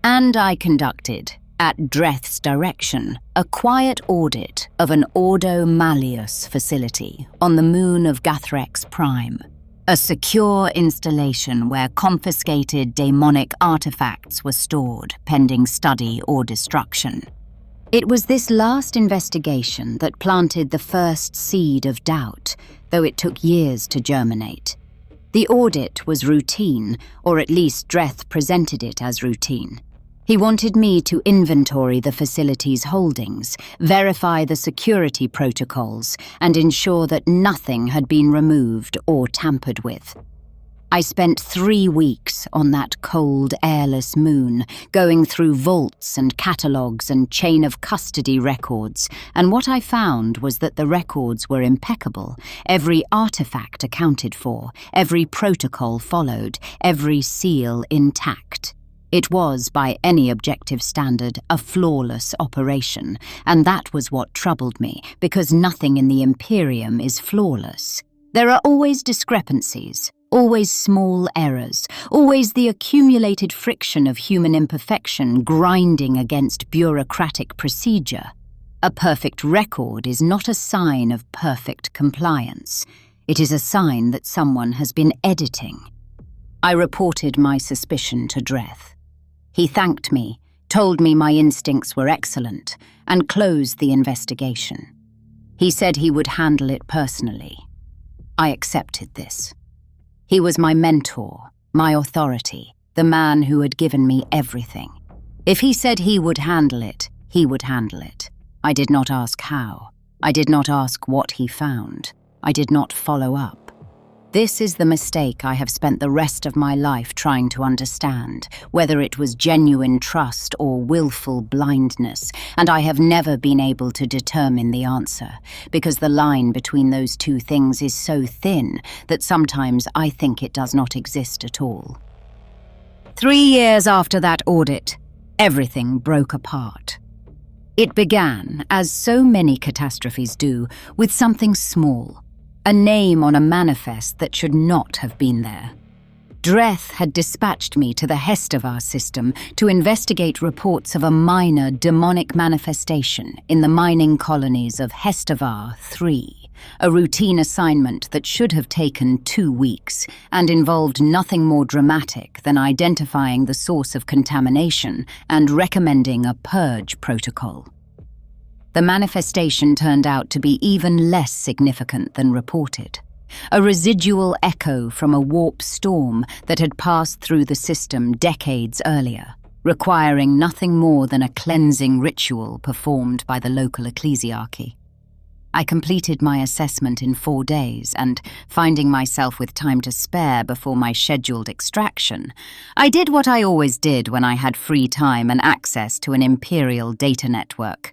B: And I conducted, at Dreth's direction, a quiet audit of an Ordo Malleus facility on the moon of Gathrex Prime, a secure installation where confiscated daemonic artefacts were stored pending study or destruction. It was this last investigation that planted the first seed of doubt, though it took years to germinate. The audit was routine, or at least Dreth presented it as routine. He wanted me to inventory the facility's holdings, verify the security protocols, and ensure that nothing had been removed or tampered with. I spent 3 weeks on that cold, airless moon, going through vaults and catalogues and chain of custody records, and what I found was that the records were impeccable, every artifact accounted for, every protocol followed, every seal intact. It was, by any objective standard, a flawless operation, and that was what troubled me, because nothing in the Imperium is flawless. There are always discrepancies, always small errors, always the accumulated friction of human imperfection grinding against bureaucratic procedure. A perfect record is not a sign of perfect compliance. It is a sign that someone has been editing. I reported my suspicion to Dreth. He thanked me, told me my instincts were excellent, and closed the investigation. He said he would handle it personally. I accepted this. He was my mentor, my authority, the man who had given me everything. If he said he would handle it, he would handle it. I did not ask how. I did not ask what he found. I did not follow up. This is the mistake I have spent the rest of my life trying to understand, whether it was genuine trust or willful blindness, and I have never been able to determine the answer, because the line between those two things is so thin that sometimes I think it does not exist at all. 3 years after that audit, everything broke apart. It began, as so many catastrophes do, with something small. A name on a manifest that should not have been there. Dreth had dispatched me to the Hestavar system to investigate reports of a minor demonic manifestation in the mining colonies of Hestavar 3, a routine assignment that should have taken 2 weeks and involved nothing more dramatic than identifying the source of contamination and recommending a purge protocol. The manifestation turned out to be even less significant than reported. A residual echo from a warp storm that had passed through the system decades earlier, requiring nothing more than a cleansing ritual performed by the local ecclesiarchy. I completed my assessment in 4 days, and, finding myself with time to spare before my scheduled extraction, I did what I always did when I had free time and access to an Imperial data network.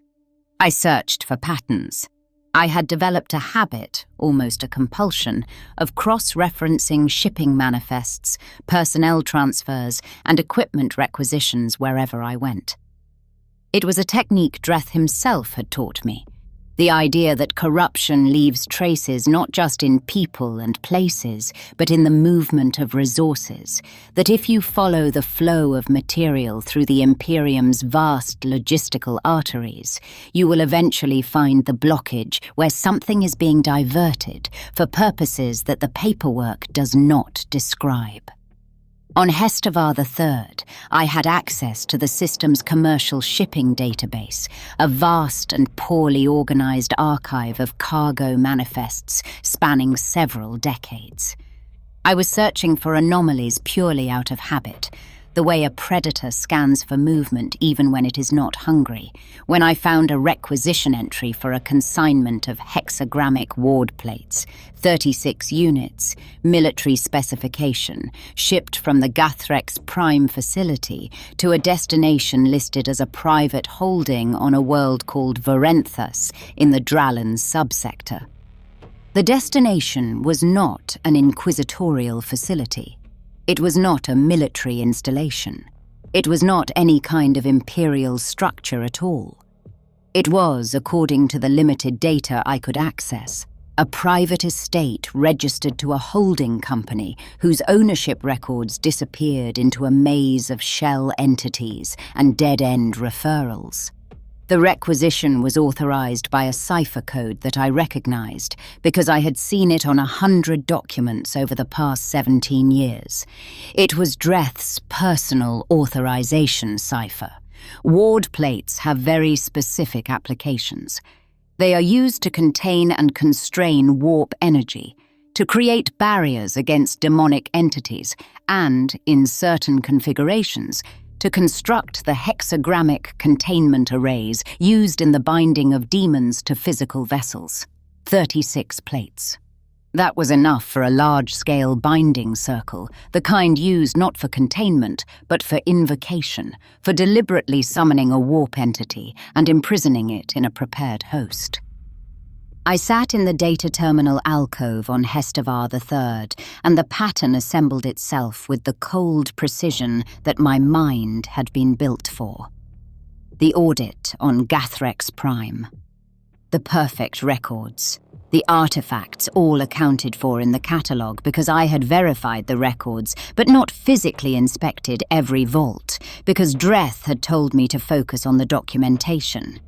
B: I searched for patterns. I had developed a habit, almost a compulsion, of cross-referencing shipping manifests, personnel transfers, and equipment requisitions wherever I went. It was a technique Dreth himself had taught me. The idea that corruption leaves traces not just in people and places, but in the movement of resources, that if you follow the flow of material through the Imperium's vast logistical arteries, you will eventually find the blockage where something is being diverted for purposes that the paperwork does not describe. On Hestevar III, I had access to the system's commercial shipping database, a vast and poorly organized archive of cargo manifests spanning several decades. I was searching for anomalies purely out of habit, the way a predator scans for movement even when it is not hungry, when I found a requisition entry for a consignment of hexagrammic ward plates, 36 units, military specification, shipped from the Gathrex Prime facility to a destination listed as a private holding on a world called Vorenthas in the Drallan subsector. The destination was not an inquisitorial facility. It was not a military installation. It was not any kind of imperial structure at all. It was, according to the limited data I could access, a private estate registered to a holding company whose ownership records disappeared into a maze of shell entities and dead-end referrals. The requisition was authorized by a cipher code that I recognized because I had seen it on 100 documents over the past 17 years. It was Dreth's personal authorization cipher. Ward plates have very specific applications. They are used to contain and constrain warp energy, to create barriers against demonic entities, and, in certain configurations, to construct the hexagrammic containment arrays used in the binding of demons to physical vessels. 36 plates. That was enough for a large-scale binding circle, the kind used not for containment, but for invocation, for deliberately summoning a warp entity and imprisoning it in a prepared host. I sat in the data terminal alcove on Hestevar III, and the pattern assembled itself with the cold precision that my mind had been built for. The audit on Gathrex Prime. The perfect records. The artefacts all accounted for in the catalogue because I had verified the records, but not physically inspected every vault, because Dreth had told me to focus on the documentation.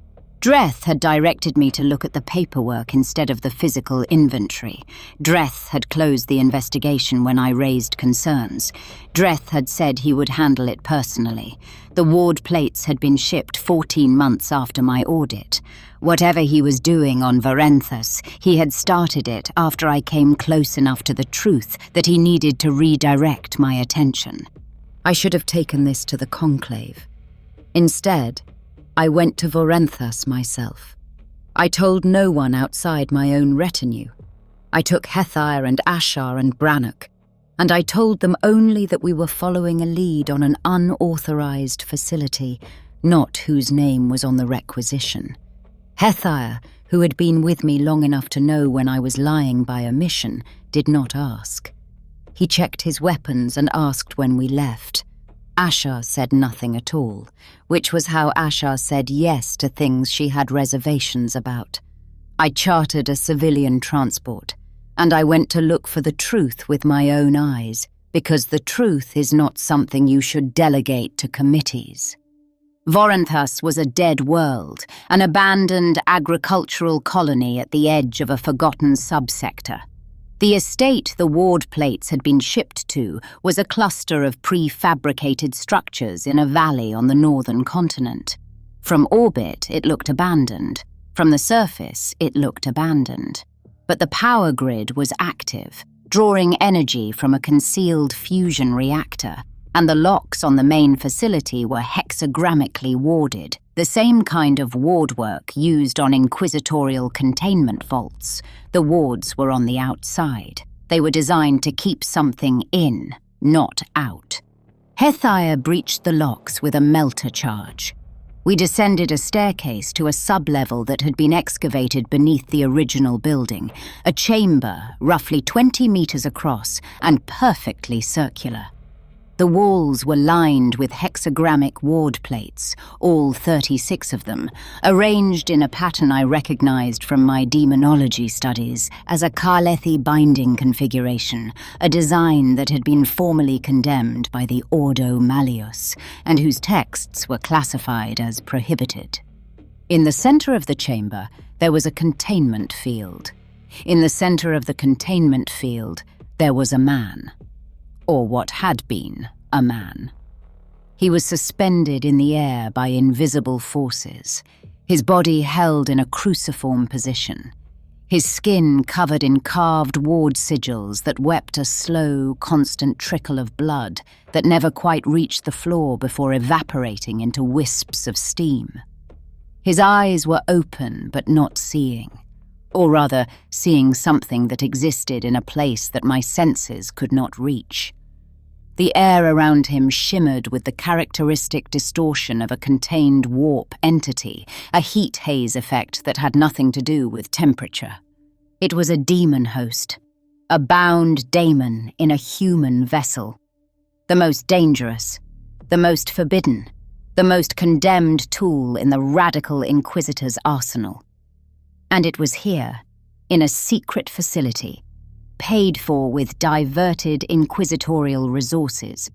B: Dreth had directed me to look at the paperwork instead of the physical inventory. Dreth had closed the investigation when I raised concerns. Dreth had said he would handle it personally. The ward plates had been shipped 14 months after my audit. Whatever he was doing on Vorenthas, he had started it after I came close enough to the truth that he needed to redirect my attention. I should have taken this to the Conclave. Instead, I went to Vorenthas myself. I told no one outside my own retinue. I took Hethire and Ashar and Brannock, and I told them only that we were following a lead on an unauthorized facility, not whose name was on the requisition. Hethire, who had been with me long enough to know when I was lying by omission, did not ask. He checked his weapons and asked when we left. Ashar said nothing at all, which was how Ashar said yes to things she had reservations about. I chartered a civilian transport, and I went to look for the truth with my own eyes, because the truth is not something you should delegate to committees. Vorenthas was a dead world, an abandoned agricultural colony at the edge of a forgotten subsector. The estate the ward plates had been shipped to was a cluster of prefabricated structures in a valley on the northern continent. From orbit, it looked abandoned. From the surface, it looked abandoned. But the power grid was active, drawing energy from a concealed fusion reactor, and the locks on the main facility were hexagrammically warded, the same kind of ward work used on inquisitorial containment vaults. The wards were on the outside. They were designed to keep something in, not out. Hethire breached the locks with a melter charge. We descended a staircase to a sub-level that had been excavated beneath the original building, a chamber roughly 20 meters across and perfectly circular. The walls were lined with hexagrammic ward plates, all 36 of them, arranged in a pattern I recognized from my demonology studies as a Kalethi binding configuration, a design that had been formally condemned by the Ordo Malleus, and whose texts were classified as prohibited. In the center of the chamber, there was a containment field. In the center of the containment field, there was a man. or what had been, a man. He was suspended in the air by invisible forces, his body held in a cruciform position, his skin covered in carved ward sigils that wept a slow, constant trickle of blood that never quite reached the floor before evaporating into wisps of steam. His eyes were open but not seeing, or rather seeing something that existed in a place that my senses could not reach. The air around him shimmered with the characteristic distortion of a contained warp entity, a heat haze effect that had nothing to do with temperature. It was a demon host, a bound daemon in a human vessel. The most dangerous, the most forbidden, the most condemned tool in the radical Inquisitor's arsenal. And it was here, in a secret facility, paid for with diverted inquisitorial resources,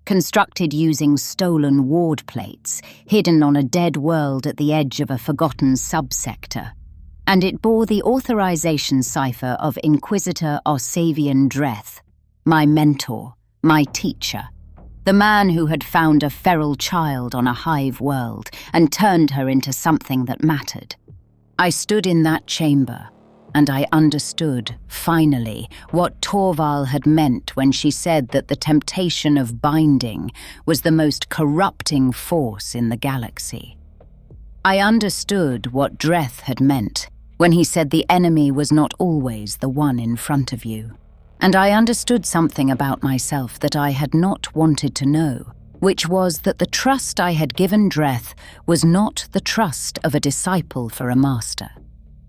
B: constructed using stolen ward plates, hidden on a dead world at the edge of a forgotten subsector, and it bore the authorization cipher of Inquisitor Ossavian Dreth, my mentor, my teacher, the man who had found a feral child on a hive world and turned her into something that mattered. I stood in that chamber, and I understood, finally, what Torval had meant when she said that the temptation of binding was the most corrupting force in the galaxy. I understood what Dreth had meant when he said the enemy was not always the one in front of you. And I understood something about myself that I had not wanted to know, which was that the trust I had given Dreth was not the trust of a disciple for a master.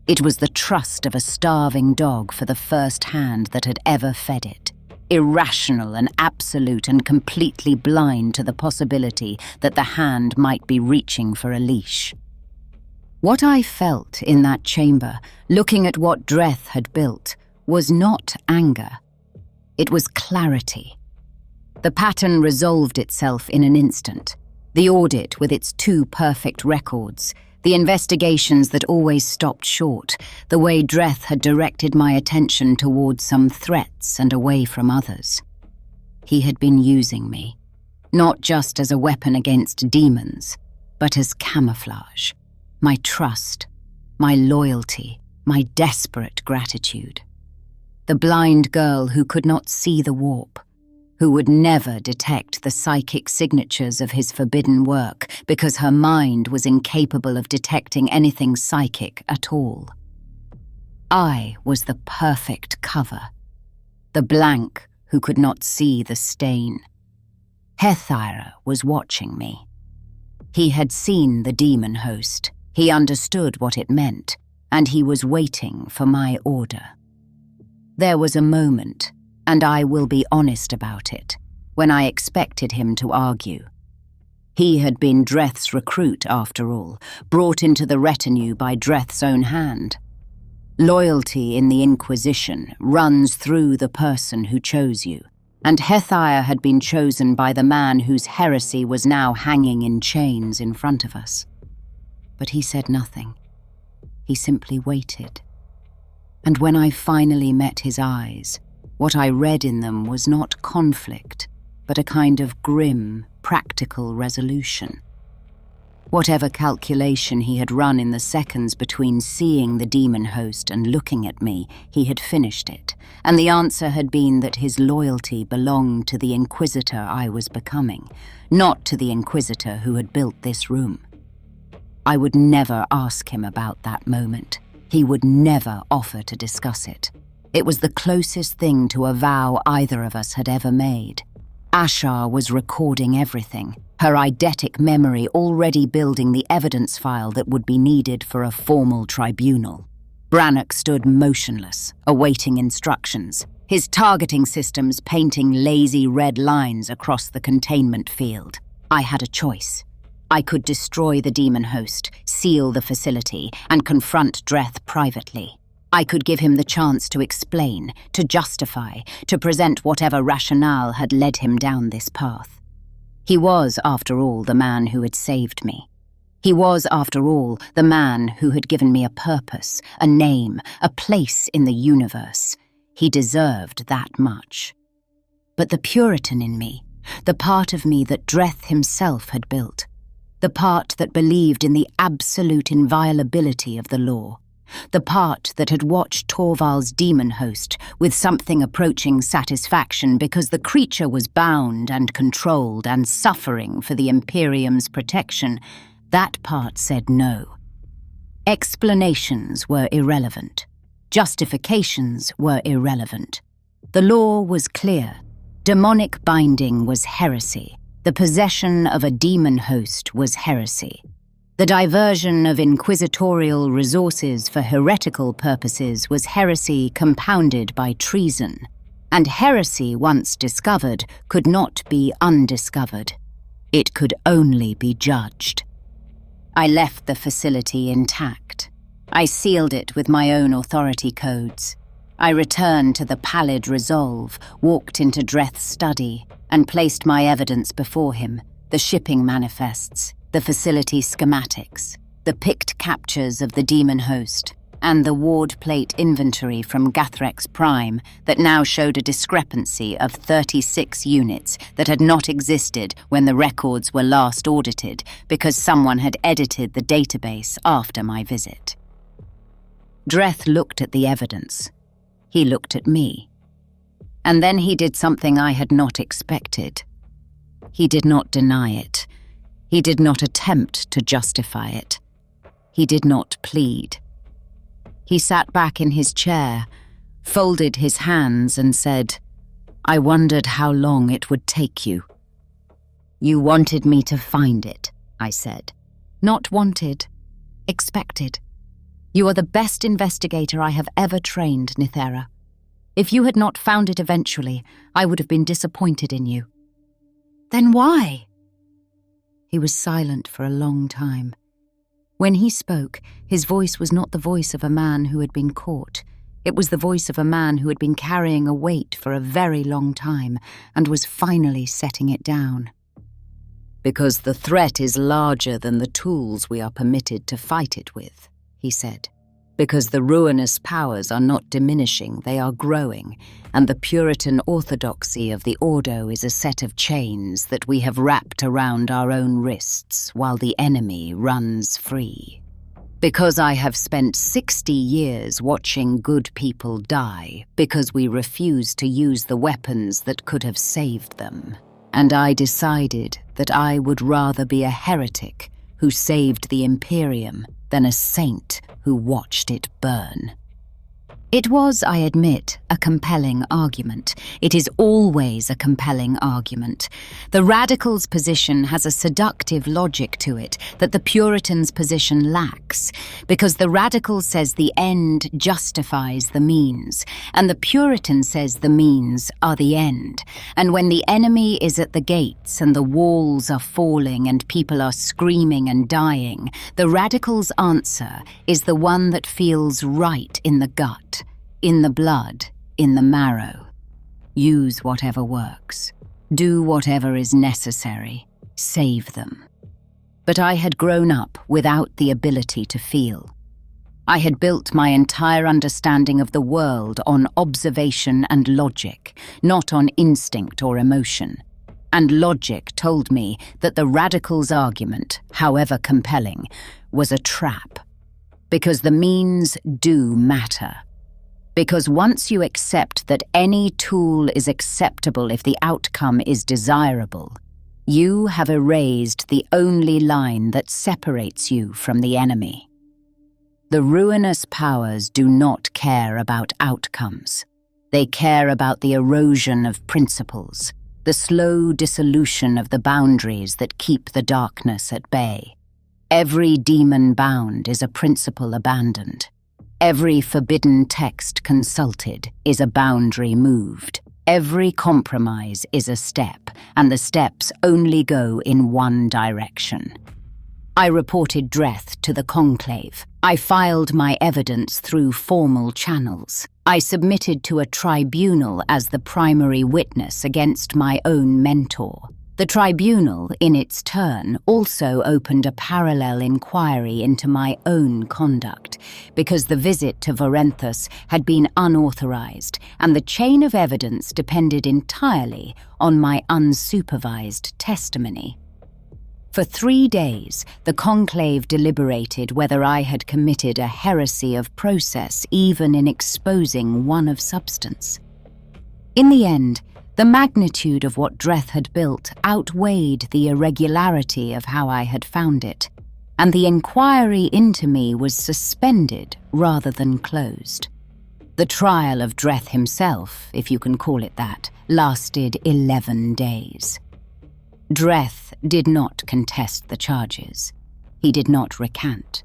B: It was the trust of a starving dog for the first hand that had ever fed it, irrational and absolute and completely blind to the possibility that the hand might be reaching for a leash. What I felt in that chamber, looking at what Dreth had built, was not anger. It was clarity. The pattern resolved itself in an instant. The audit with its 2 perfect records, the investigations that always stopped short, the way Dreth had directed my attention towards some threats and away from others. He had been using me, not just as a weapon against demons, but as camouflage, my trust, my loyalty, my desperate gratitude. The blind girl who could not see the warp, who would never detect the psychic signatures of his forbidden work because her mind was incapable of detecting anything psychic at all. I was the perfect cover, the blank who could not see the stain. Nythera was watching me. He had seen the demon host, he understood what it meant, and he was waiting for my order. There was a moment, and I will be honest about it, when I expected him to argue. He had been Dreth's recruit, after all, brought into the retinue by Dreth's own hand. Loyalty in the Inquisition runs through the person who chose you, and Nythera had been chosen by the man whose heresy was now hanging in chains in front of us. But he said nothing. He simply waited. And when I finally met his eyes, what I read in them was not conflict, but a kind of grim, practical resolution. Whatever calculation he had run in the seconds between seeing the demon host and looking at me, he had finished it, and the answer had been that his loyalty belonged to the Inquisitor I was becoming, not to the Inquisitor who had built this room. I would never ask him about that moment. He would never offer to discuss it. It was the closest thing to a vow either of us had ever made. Ashar was recording everything, her eidetic memory already building the evidence file that would be needed for a formal tribunal. Brannock stood motionless, awaiting instructions, his targeting systems painting lazy red lines across the containment field. I had a choice. I could destroy the demon host, seal the facility, and confront Dreth privately. I could give him the chance to explain, to justify, to present whatever rationale had led him down this path. He was, after all, the man who had saved me. He was, after all, the man who had given me a purpose, a name, a place in the universe. He deserved that much. but the Puritan in me, the part of me that Dreth himself had built, the part that believed in the absolute inviolability of the law, the part that had watched Torval's demon host with something approaching satisfaction because the creature was bound and controlled and suffering for the Imperium's protection, that part said no. Explanations were irrelevant. Justifications were irrelevant. The law was clear. Demonic binding was heresy. The possession of a demon host was heresy. The diversion of inquisitorial resources for heretical purposes was heresy compounded by treason. And heresy, once discovered, could not be undiscovered. It could only be judged. I left the facility intact. I sealed it with my own authority codes. I returned to the Pallid Resolve, walked into Dreth's study, and placed my evidence before him, the shipping manifests, the facility schematics, the picked captures of the demon host, and the ward plate inventory from Gathrex Prime that now showed a discrepancy of 36 units that had not existed when the records were last audited because someone had edited the database after my visit. Dreth looked at the evidence. He looked at me. And then he did something I had not expected. He did not deny it. He did not attempt to justify it. He did not plead. He sat back in his chair, folded his hands and said, "I wondered how long it would take you." "You wanted me to find it," I said. "Not wanted, expected. You are the best investigator I have ever trained, Nythera. If you had not found it eventually, I would have been disappointed in you." "Then why?" He was silent for a long time. When he spoke, his voice was not the voice of a man who had been caught. It was the voice of a man who had been carrying a weight for a very long time and was finally setting it down. "Because the threat is larger than the tools we are permitted to fight it with," he said. "Because the ruinous powers are not diminishing, they are growing, and the Puritan orthodoxy of the Ordo is a set of chains that we have wrapped around our own wrists while the enemy runs free. Because I have spent 60 years watching good people die because we refused to use the weapons that could have saved them. And I decided that I would rather be a heretic who saved the Imperium than a saint who watched it burn." It was, I admit, a compelling argument. It is always a compelling argument. The radicals' position has a seductive logic to it that the Puritans' position lacks, because the radical says the end justifies the means, and the Puritan says the means are the end. And when the enemy is at the gates and the walls are falling and people are screaming and dying, the radicals' answer is the one that feels right in the gut, in the blood, in the marrow. Use whatever works. Do whatever is necessary. Save them. But I had grown up without the ability to feel. I had built my entire understanding of the world on observation and logic, not on instinct or emotion. And logic told me that the radicals' argument, however compelling, was a trap. Because the means do matter. Because once you accept that any tool is acceptable if the outcome is desirable, you have erased the only line that separates you from the enemy. The ruinous powers do not care about outcomes. They care about the erosion of principles, the slow dissolution of the boundaries that keep the darkness at bay. Every demon bound is a principle abandoned. Every forbidden text consulted is a boundary moved. Every compromise is a step, and the steps only go in one direction. I reported Dreth to the Conclave. I filed my evidence through formal channels. I submitted to a tribunal as the primary witness against my own mentor. The tribunal, in its turn, also opened a parallel inquiry into my own conduct, because the visit to Vorenthas had been unauthorized, and the chain of evidence depended entirely on my unsupervised testimony. For 3 days, the Conclave deliberated whether I had committed a heresy of process even in exposing one of substance. In the end, the magnitude of what Dreth had built outweighed the irregularity of how I had found it, and the inquiry into me was suspended rather than closed. The trial of Dreth himself, if you can call it that, lasted 11 days. Dreth did not contest the charges. He did not recant.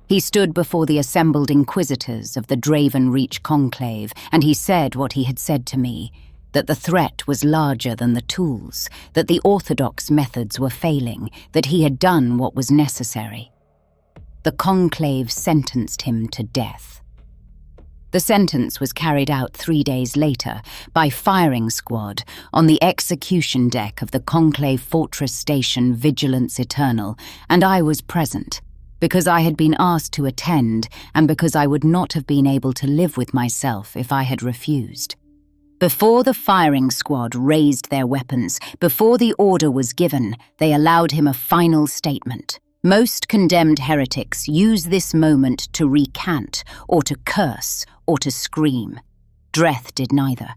B: He stood before the assembled inquisitors of the Draven Conclave, and he said what he had said to me, that the threat was larger than the tools, that the orthodox methods were failing, that he had done what was necessary. The Conclave sentenced him to death. The sentence was carried out 3 days later by firing squad on the execution deck of the Conclave Fortress Station Vigilance Eternal, and I was present, because I had been asked to attend and because I would not have been able to live with myself if I had refused. Before the firing squad raised their weapons, before the order was given, they allowed him a final statement. Most condemned heretics use this moment to recant, or to curse, or to scream. Dreth did neither.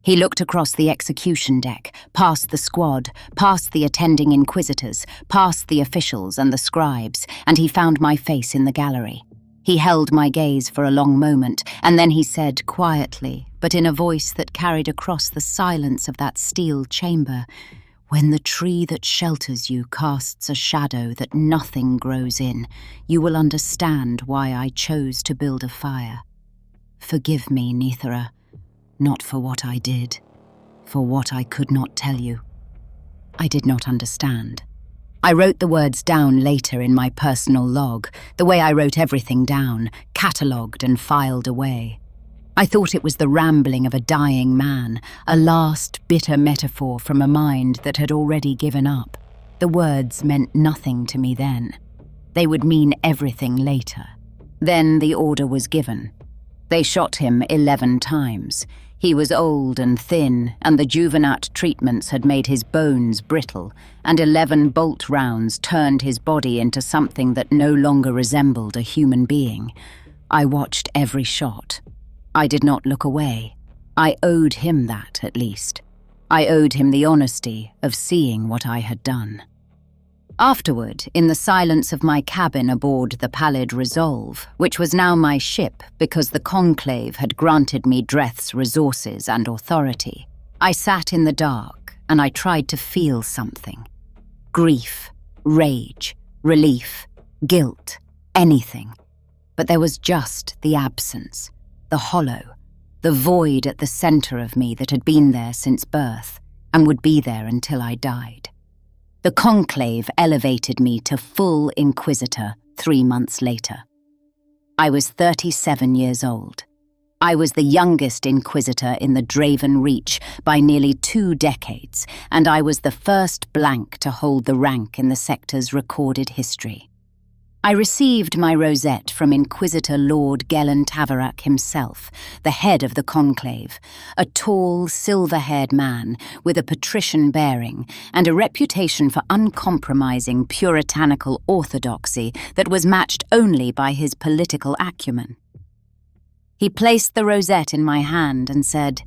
B: He looked across the execution deck, past the squad, past the attending inquisitors, past the officials and the scribes, and he found my face in the gallery. He held my gaze for a long moment, and then he said quietly, but in a voice that carried across the silence of that steel chamber, "When the tree that shelters you casts a shadow that nothing grows in, you will understand why I chose to build a fire. Forgive me, Nythera, not for what I did, for what I could not tell you." I did not understand. I wrote the words down later in my personal log, the way I wrote everything down, catalogued and filed away. I thought it was the rambling of a dying man, a last bitter metaphor from a mind that had already given up. The words meant nothing to me then. They would mean everything later. Then the order was given. They shot him 11 times. He was old and thin, and the Juvenat treatments had made his bones brittle, and 11 bolt rounds turned his body into something that no longer resembled a human being. I watched every shot. I did not look away. I owed him that, at least. I owed him the honesty of seeing what I had done. Afterward, in the silence of my cabin aboard the Pallid Resolve, which was now my ship because the Conclave had granted me Dreth's resources and authority, I sat in the dark and I tried to feel something. Grief, rage, relief, guilt, anything. But there was just the absence, the hollow, the void at the center of me that had been there since birth and would be there until I died. The Conclave elevated me to full Inquisitor 3 months later. I was 37 years old. I was the youngest Inquisitor in the Draven Reach by nearly 2 decades, and I was the first blank to hold the rank in the sector's recorded history. I received my rosette from Inquisitor Lord Gelen Tavarak himself, the head of the Conclave, a tall, silver-haired man with a patrician bearing and a reputation for uncompromising puritanical orthodoxy that was matched only by his political acumen. He placed the rosette in my hand and said,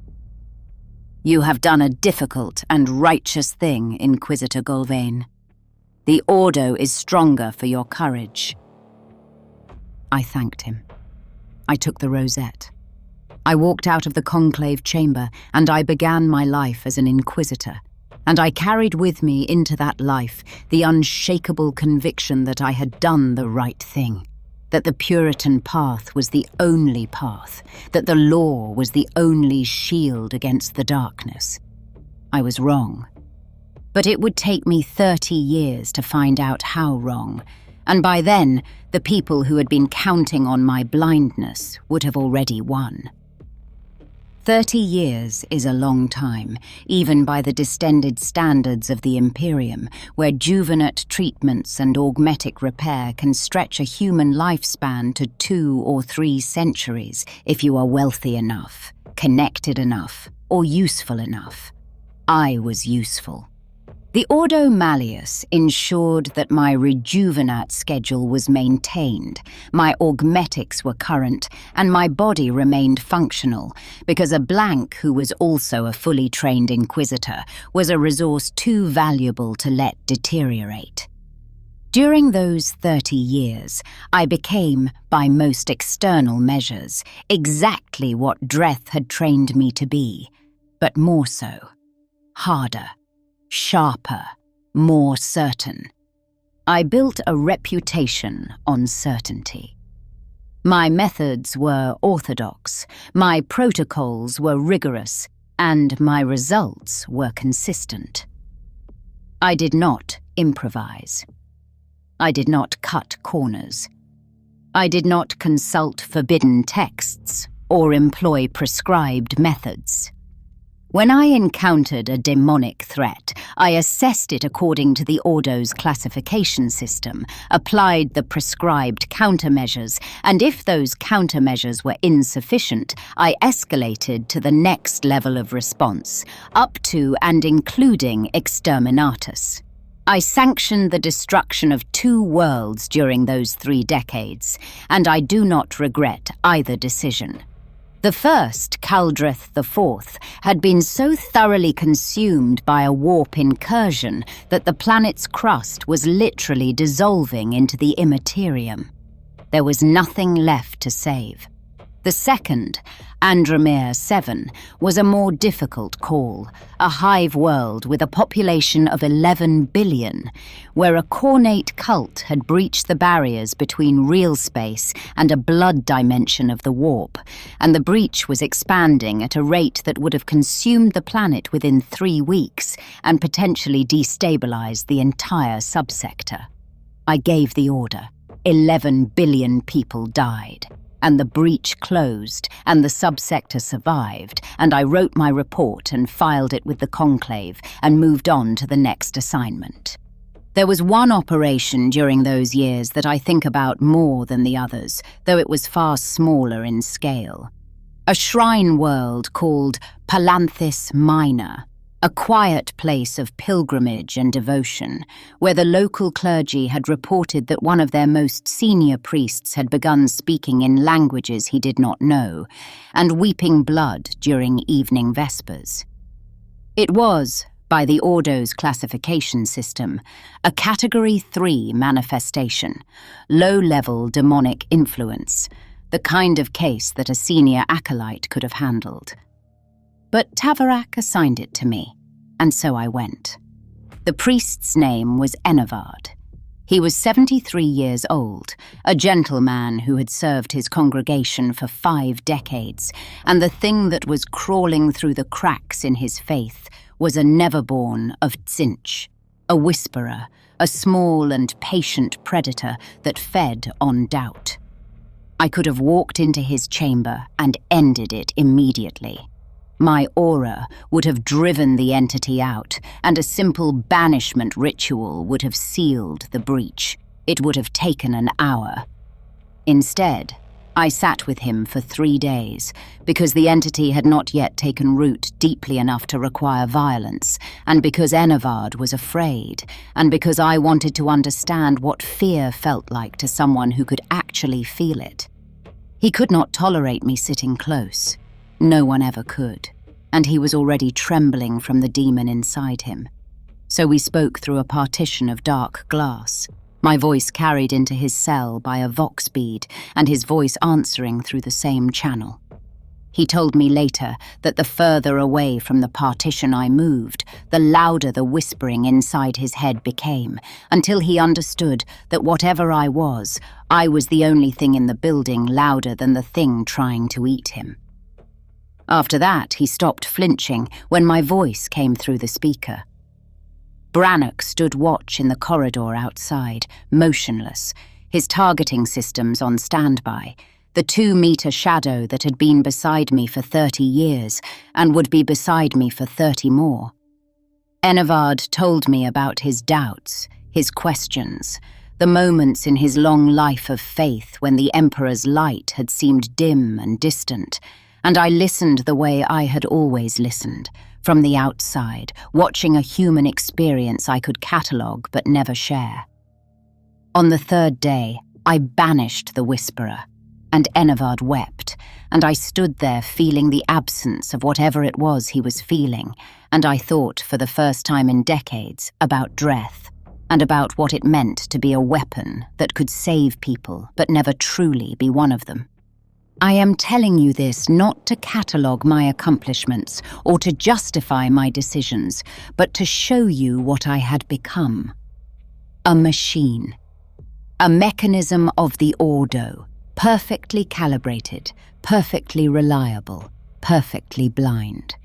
B: "You have done a difficult and righteous thing, Inquisitor Golvane. The Ordo is stronger for your courage." I thanked him. I took the rosette. I walked out of the Conclave chamber, and I began my life as an Inquisitor, and I carried with me into that life the unshakable conviction that I had done the right thing, that the Puritan path was the only path, that the law was the only shield against the darkness. I was wrong. But it would take me 30 years to find out how wrong, and by then, the people who had been counting on my blindness would have already won. 30 years is a long time, even by the distended standards of the Imperium, where juvenate treatments and augmetic repair can stretch a human lifespan to 2 or 3 centuries if you are wealthy enough, connected enough, or useful enough. I was useful. The Ordo Malleus ensured that my rejuvenate schedule was maintained, my augmetics were current, and my body remained functional, because a blank who was also a fully trained Inquisitor was a resource too valuable to let deteriorate. During those 30 years, I became, by most external measures, exactly what Dreth had trained me to be, but more so, harder. Sharper, more certain. I built a reputation on certainty. My methods were orthodox, my protocols were rigorous, and my results were consistent. I did not improvise. I did not cut corners. I did not consult forbidden texts or employ prescribed methods. When I encountered a demonic threat, I assessed it according to the Ordo's classification system, applied the prescribed countermeasures, and if those countermeasures were insufficient, I escalated to the next level of response, up to and including Exterminatus. I sanctioned the destruction of 2 worlds during those 3 decades, and I do not regret either decision. The first, Kaldreth IV, had been so thoroughly consumed by a warp incursion that the planet's crust was literally dissolving into the immaterium. There was nothing left to save. The second, Andromeda VII, was a more difficult call, a hive world with a population of 11 billion, where a cornate cult had breached the barriers between real space and a blood dimension of the warp, and the breach was expanding at a rate that would have consumed the planet within 3 weeks and potentially destabilized the entire subsector. I gave the order. 11 billion people died. And the breach closed, and the subsector survived, and I wrote my report and filed it with the Conclave and moved on to the next assignment. There was one operation during those years that I think about more than the others, though it was far smaller in scale. A shrine world called Palanthis Minor, a quiet place of pilgrimage and devotion, where the local clergy had reported that one of their most senior priests had begun speaking in languages he did not know, and weeping blood during evening vespers. It was, by the Ordo's classification system, a Category 3 manifestation, low-level demonic influence, the kind of case that a senior acolyte could have handled. But Tavarak assigned it to me, and so I went. The priest's name was Enavard. He was 73 years old, a gentleman who had served his congregation for 5 decades, and the thing that was crawling through the cracks in his faith was a never-born of Tzinch, a whisperer, a small and patient predator that fed on doubt. I could have walked into his chamber and ended it immediately. My aura would have driven the entity out, and a simple banishment ritual would have sealed the breach. It would have taken an hour. Instead, I sat with him for 3 days, because the entity had not yet taken root deeply enough to require violence, and because Enavard was afraid, and because I wanted to understand what fear felt like to someone who could actually feel it. He could not tolerate me sitting close. No one ever could, and he was already trembling from the demon inside him. So we spoke through a partition of dark glass, my voice carried into his cell by a vox bead, and his voice answering through the same channel. He told me later that the further away from the partition I moved, the louder the whispering inside his head became, until he understood that whatever I was the only thing in the building louder than the thing trying to eat him. After that, he stopped flinching when my voice came through the speaker. Brannock stood watch in the corridor outside, motionless, his targeting systems on standby, the 2-meter shadow that had been beside me for 30 years and would be beside me for 30 more. Enevard told me about his doubts, his questions, the moments in his long life of faith when the Emperor's light had seemed dim and distant, and I listened the way I had always listened, from the outside, watching a human experience I could catalogue but never share. On the 3rd day, I banished the Whisperer, and Enevard wept, and I stood there feeling the absence of whatever it was he was feeling, and I thought for the first time in decades about Dreth, and about what it meant to be a weapon that could save people but never truly be one of them. I am telling you this not to catalogue my accomplishments or to justify my decisions, but to show you what I had become. A machine. A mechanism of the Ordo, perfectly calibrated, perfectly reliable, perfectly blind.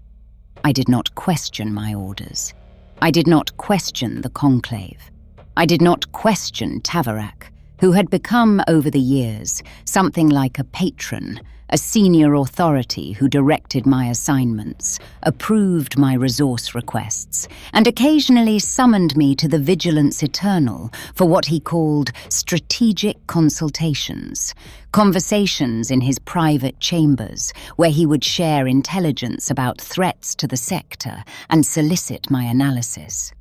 B: I did not question my orders. I did not question the Conclave. I did not question Tavarak, who had become, over the years, something like a patron, a senior authority who directed my assignments, approved my resource requests, and occasionally summoned me to the Vigilance Eternal for what he called strategic consultations, conversations in his private chambers where he would share intelligence about threats to the sector and solicit my analysis.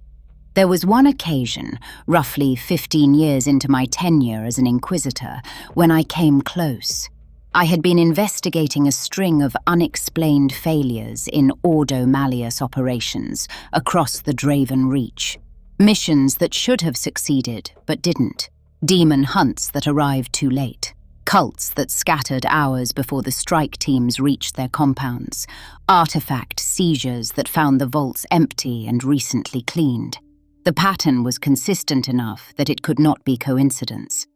B: There was one occasion, roughly 15 years into my tenure as an Inquisitor, when I came close. I had been investigating a string of unexplained failures in Ordo Malleus operations across the Draven Reach. Missions that should have succeeded, but didn't. Demon hunts that arrived too late. Cults that scattered hours before the strike teams reached their compounds. Artifact seizures that found the vaults empty and recently cleaned. The pattern was consistent enough that it could not be coincidence.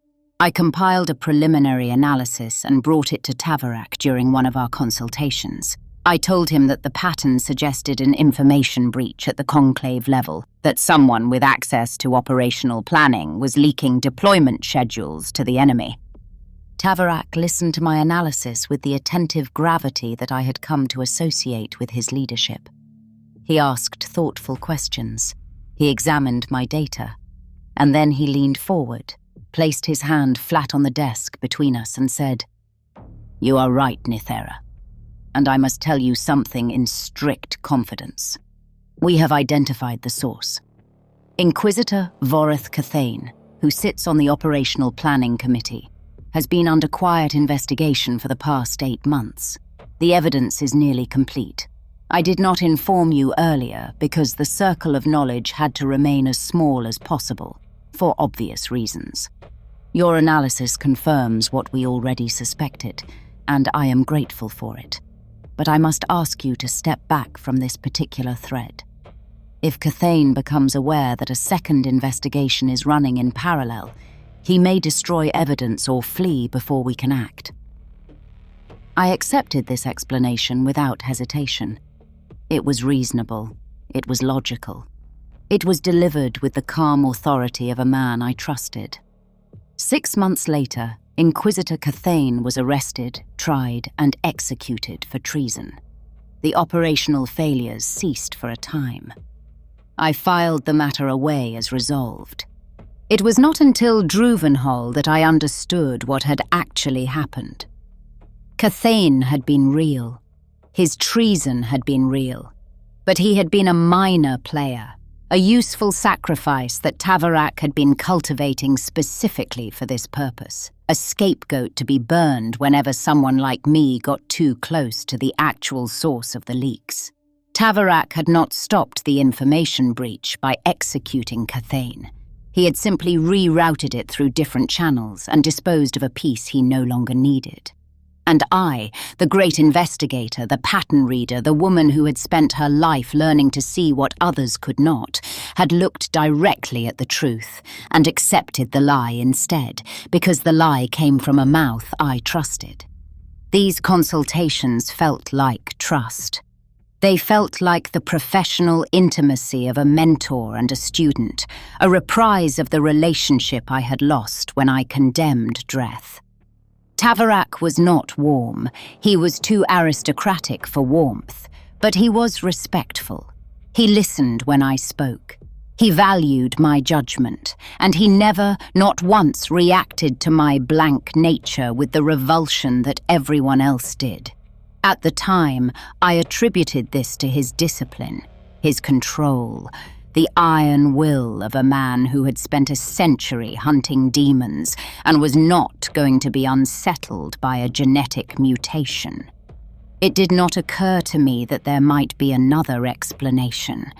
B: I compiled a preliminary analysis and brought it to Tavarak during one of our consultations. I told him that the pattern suggested an information breach at the Conclave level, that someone with access to operational planning was leaking deployment schedules to the enemy. Tavarak listened to my analysis with the attentive gravity that I had come to associate with his leadership. He asked thoughtful questions. He examined my data, and then he leaned forward, placed his hand flat on the desk between us and said, "You are right, Nythera, and I must tell you something in strict confidence. We have identified the source. Inquisitor Vorenthas, who sits on the Operational Planning Committee, has been under quiet investigation for the past 8 months. The evidence is nearly complete. I did not inform you earlier because the circle of knowledge had to remain as small as possible, for obvious reasons. Your analysis confirms what we already suspected, and I am grateful for it. But I must ask you to step back from this particular thread. If Cathane becomes aware that a second investigation is running in parallel, he may destroy evidence or flee before we can act." I accepted this explanation without hesitation. It was reasonable. It was logical. It was delivered with the calm authority of a man I trusted. 6 months later, Inquisitor Cathane was arrested, tried, and executed for treason. The operational failures ceased for a time. I filed the matter away as resolved. It was not until Druvenhal that I understood what had actually happened. Cathane had been real. His treason had been real, but he had been a minor player, a useful sacrifice that Tavarak had been cultivating specifically for this purpose, a scapegoat to be burned whenever someone like me got too close to the actual source of the leaks. Tavarak had not stopped the information breach by executing Cathane. He had simply rerouted it through different channels and disposed of a piece he no longer needed. And I, the great investigator, the pattern reader, the woman who had spent her life learning to see what others could not, had looked directly at the truth and accepted the lie instead, because the lie came from a mouth I trusted. These consultations felt like trust. They felt like the professional intimacy of a mentor and a student, a reprise of the relationship I had lost when I condemned Dreth. Tavarak was not warm. He was too aristocratic for warmth, but he was respectful. He listened when I spoke. He valued my judgment, and he never, not once, reacted to my blank nature with the revulsion that everyone else did. At the time, I attributed this to his discipline, his control, the iron will of a man who had spent a century hunting demons and was not going to be unsettled by a genetic mutation. It did not occur to me that there might be another explanation.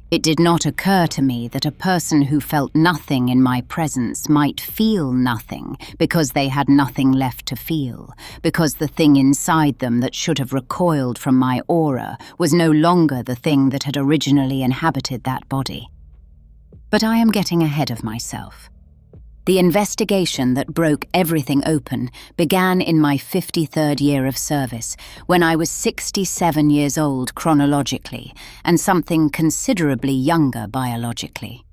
B: It did not occur to me that a person who felt nothing in my presence might feel nothing because they had nothing left to feel, because the thing inside them that should have recoiled from my aura was no longer the thing that had originally inhabited that body. But I am getting ahead of myself. The investigation that broke everything open began in my 53rd year of service, when I was 67 years old chronologically, and something considerably younger biologically.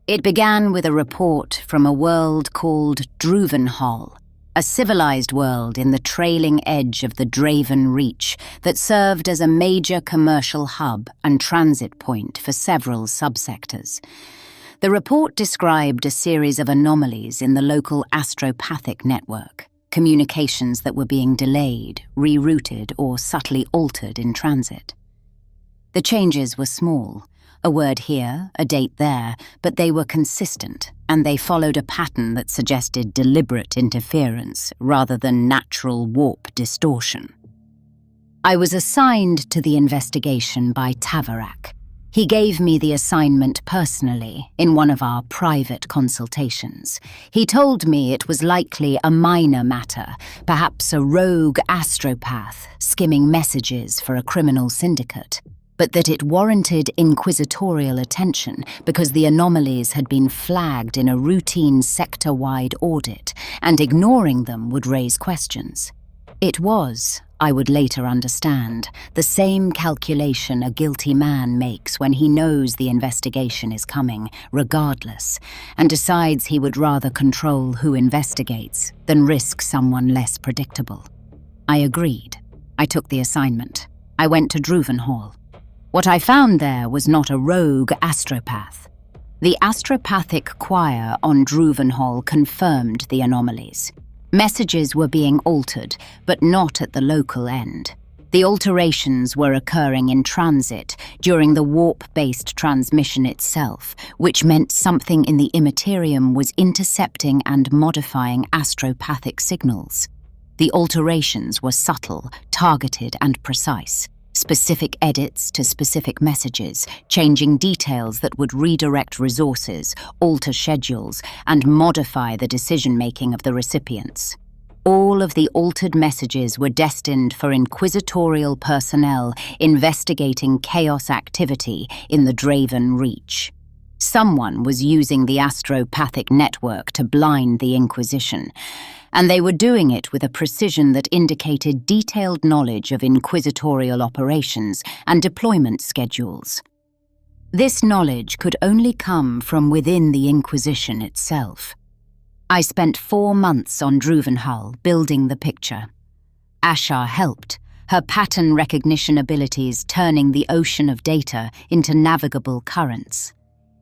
B: It began with a report from a world called Druvenhal, a civilized world in the trailing edge of the Draven Reach that served as a major commercial hub and transit point for several subsectors. The report described a series of anomalies in the local astropathic network, communications that were being delayed, rerouted, or subtly altered in transit. The changes were small, a word here, a date there, but they were consistent, and they followed a pattern that suggested deliberate interference rather than natural warp distortion. I was assigned to the investigation by Tavarak. He gave me the assignment personally in one of our private consultations. He told me it was likely a minor matter, perhaps a rogue astropath skimming messages for a criminal syndicate, but that it warranted inquisitorial attention because the anomalies had been flagged in a routine sector-wide audit, and ignoring them would raise questions. It was, I would later understand, the same calculation a guilty man makes when he knows the investigation is coming, regardless, and decides he would rather control who investigates than risk someone less predictable. I agreed. I took the assignment. I went to Druvenhal. What I found there was not a rogue astropath. The astropathic choir on Druvenhal confirmed the anomalies. Messages were being altered, but not at the local end. The alterations were occurring in transit during the warp-based transmission itself, which meant something in the immaterium was intercepting and modifying astropathic signals. The alterations were subtle, targeted, and precise. Specific edits to specific messages, changing details that would redirect resources, alter schedules, and modify the decision-making of the recipients. All of the altered messages were destined for inquisitorial personnel investigating chaos activity in the Draven Reach. Someone was using the astropathic network to blind the Inquisition, and they were doing it with a precision that indicated detailed knowledge of inquisitorial operations and deployment schedules. This knowledge could only come from within the Inquisition itself. I spent 4 months on Druvenhal building the picture. Ashar helped, her pattern recognition abilities turning the ocean of data into navigable currents.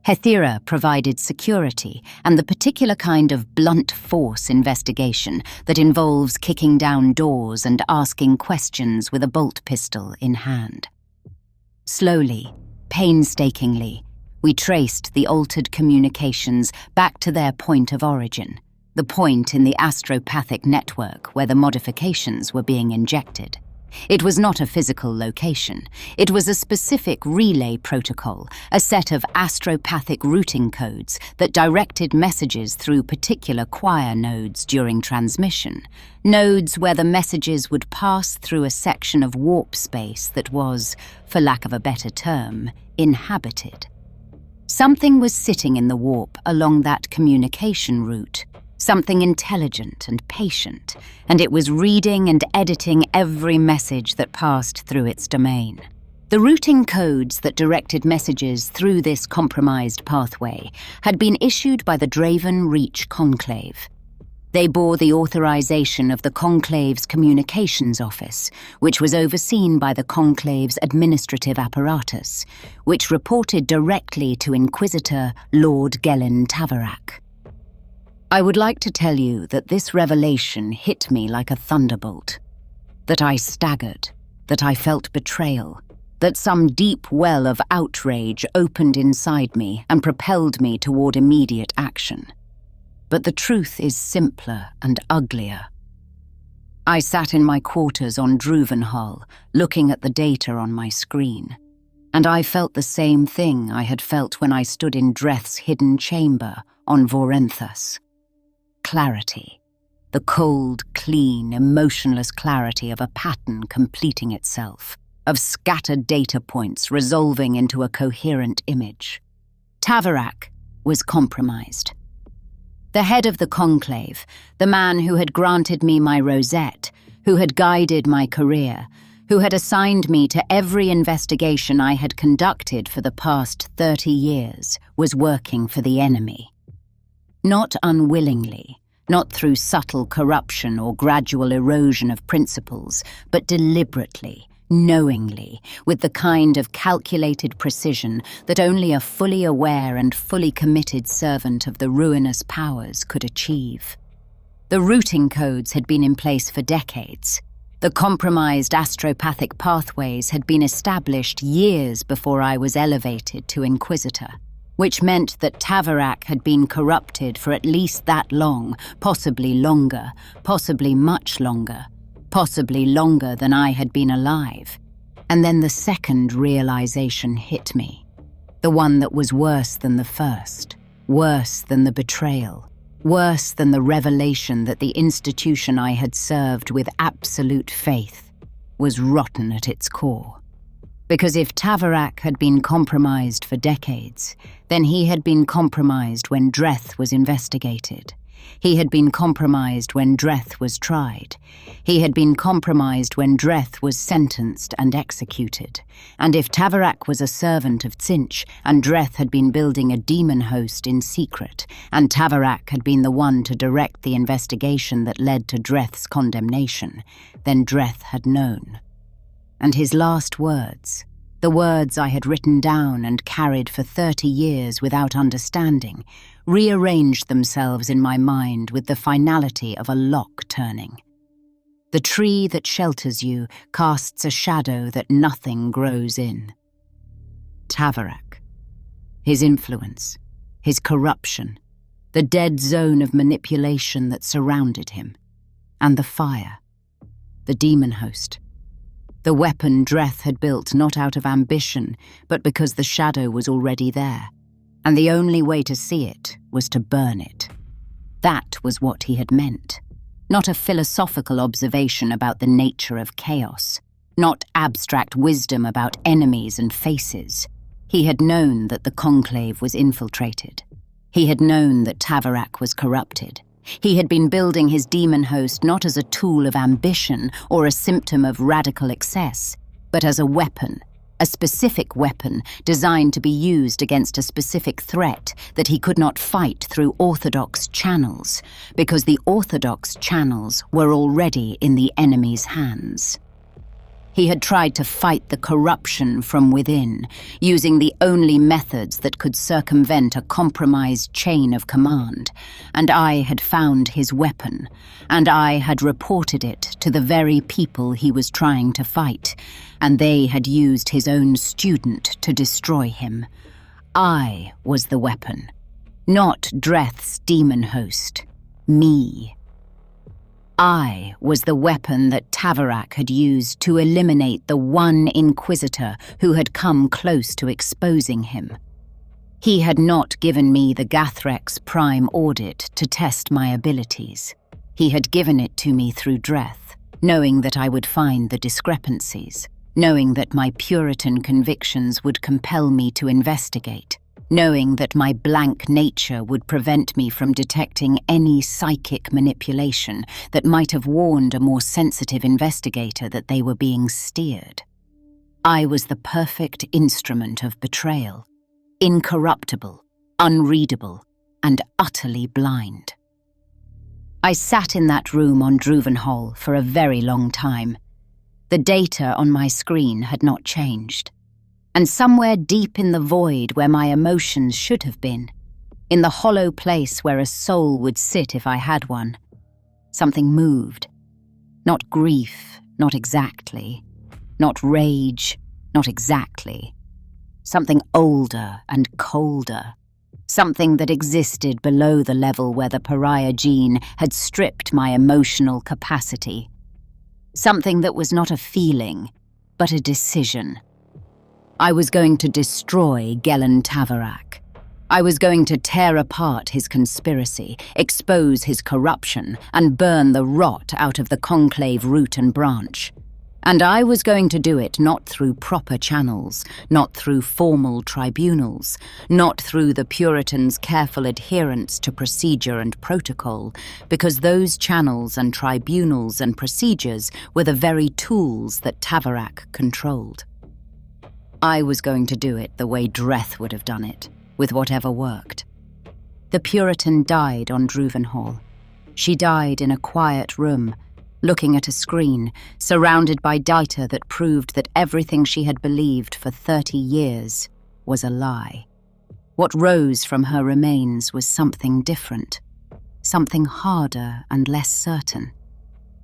B: Nythera provided security and the particular kind of blunt force investigation that involves kicking down doors and asking questions with a bolt pistol in hand. Slowly, painstakingly, we traced the altered communications back to their point of origin, the point in the astropathic network where the modifications were being injected. It was not a physical location. It was a specific relay protocol, a set of astropathic routing codes that directed messages through particular choir nodes during transmission, nodes where the messages would pass through a section of warp space that was, for lack of a better term, inhabited. Something was sitting in the warp along that communication route, something intelligent and patient, and it was reading and editing every message that passed through its domain. The routing codes that directed messages through this compromised pathway had been issued by the Draven Reach Conclave. They bore the authorization of the Conclave's communications office, which was overseen by the Conclave's administrative apparatus, which reported directly to Inquisitor Lord Gelin Tavarak. I would like to tell you that this revelation hit me like a thunderbolt, that I staggered, that I felt betrayal, that some deep well of outrage opened inside me and propelled me toward immediate action. But the truth is simpler and uglier. I sat in my quarters on Druvenhal, looking at the data on my screen, and I felt the same thing I had felt when I stood in Dreth's hidden chamber on Vorenthas. Clarity. The cold, clean, emotionless clarity of a pattern completing itself, of scattered data points resolving into a coherent image. Tavarak was compromised. The head of the Conclave, the man who had granted me my rosette, who had guided my career, who had assigned me to every investigation I had conducted for the past 30 years, was working for the enemy. Not unwillingly, not through subtle corruption or gradual erosion of principles, but deliberately, knowingly, with the kind of calculated precision that only a fully aware and fully committed servant of the ruinous powers could achieve. The routing codes had been in place for decades. The compromised astropathic pathways had been established years before I was elevated to Inquisitor, which meant that Tavarak had been corrupted for at least that long, possibly longer, possibly much longer, possibly longer than I had been alive. And then the second realization hit me. The one that was worse than the first, worse than the betrayal, worse than the revelation that the institution I had served with absolute faith was rotten at its core. Because if Tavarak had been compromised for decades, then he had been compromised when Dreth was investigated. He had been compromised when Dreth was tried. He had been compromised when Dreth was sentenced and executed. And if Tavarak was a servant of Tzinch, and Dreth had been building a demon host in secret, and Tavarak had been the one to direct the investigation that led to Dreth's condemnation, then Dreth had known. And his last words, the words I had written down and carried for 30 years without understanding, rearranged themselves in my mind with the finality of a lock turning. The tree that shelters you casts a shadow that nothing grows in. Tavarak. His influence, his corruption, the dead zone of manipulation that surrounded him, and the fire, the demon host. The weapon Dreth had built not out of ambition, but because the shadow was already there, and the only way to see it was to burn it. That was what he had meant. Not a philosophical observation about the nature of chaos, not abstract wisdom about enemies and faces. He had known that the Conclave was infiltrated. He had known that Tavarak was corrupted. He had been building his demon host not as a tool of ambition or a symptom of radical excess, but as a weapon, a specific weapon designed to be used against a specific threat that he could not fight through orthodox channels, because the orthodox channels were already in the enemy's hands. He had tried to fight the corruption from within, using the only methods that could circumvent a compromised chain of command, and I had found his weapon, and I had reported it to the very people he was trying to fight, and they had used his own student to destroy him. I was the weapon, not Dreth's demon host, me. I was the weapon that Tavarak had used to eliminate the one Inquisitor who had come close to exposing him. He had not given me the Gathrex Prime Audit to test my abilities. He had given it to me through Dreth, knowing that I would find the discrepancies, knowing that my Puritan convictions would compel me to investigate, knowing that my blank nature would prevent me from detecting any psychic manipulation that might have warned a more sensitive investigator that they were being steered. I was the perfect instrument of betrayal, incorruptible, unreadable, and utterly blind. I sat in that room on Druvenhal for a very long time. The data on my screen had not changed. And somewhere deep in the void where my emotions should have been, in the hollow place where a soul would sit if I had one, something moved. Not grief, not exactly. Not rage, not exactly. Something older and colder. Something that existed below the level where the pariah gene had stripped my emotional capacity. Something that was not a feeling, but a decision. I was going to destroy Gelen Tavarak. I was going to tear apart his conspiracy, expose his corruption, and burn the rot out of the Conclave root and branch. And I was going to do it not through proper channels, not through formal tribunals, not through the Puritans' careful adherence to procedure and protocol, because those channels and tribunals and procedures were the very tools that Tavarak controlled. I was going to do it the way Dreth would have done it, with whatever worked. The Puritan died on Druvenhal. She died in a quiet room, looking at a screen, surrounded by data that proved that everything she had believed for 30 years was a lie. What rose from her remains was something different, something harder and less certain,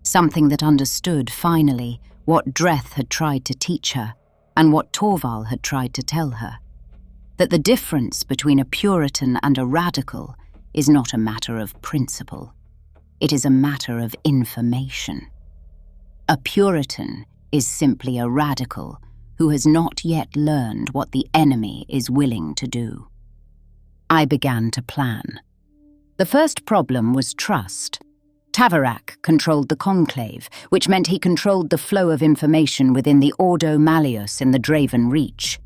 B: something that understood, finally, what Dreth had tried to teach her and what Torvald had tried to tell her. That the difference between a Puritan and a radical is not a matter of principle. It is a matter of information. A Puritan is simply a radical who has not yet learned what the enemy is willing to do. I began to plan. The first problem was trust. Tavarak controlled the Conclave, which meant he controlled the flow of information within the Ordo Malleus in the Draven Reach.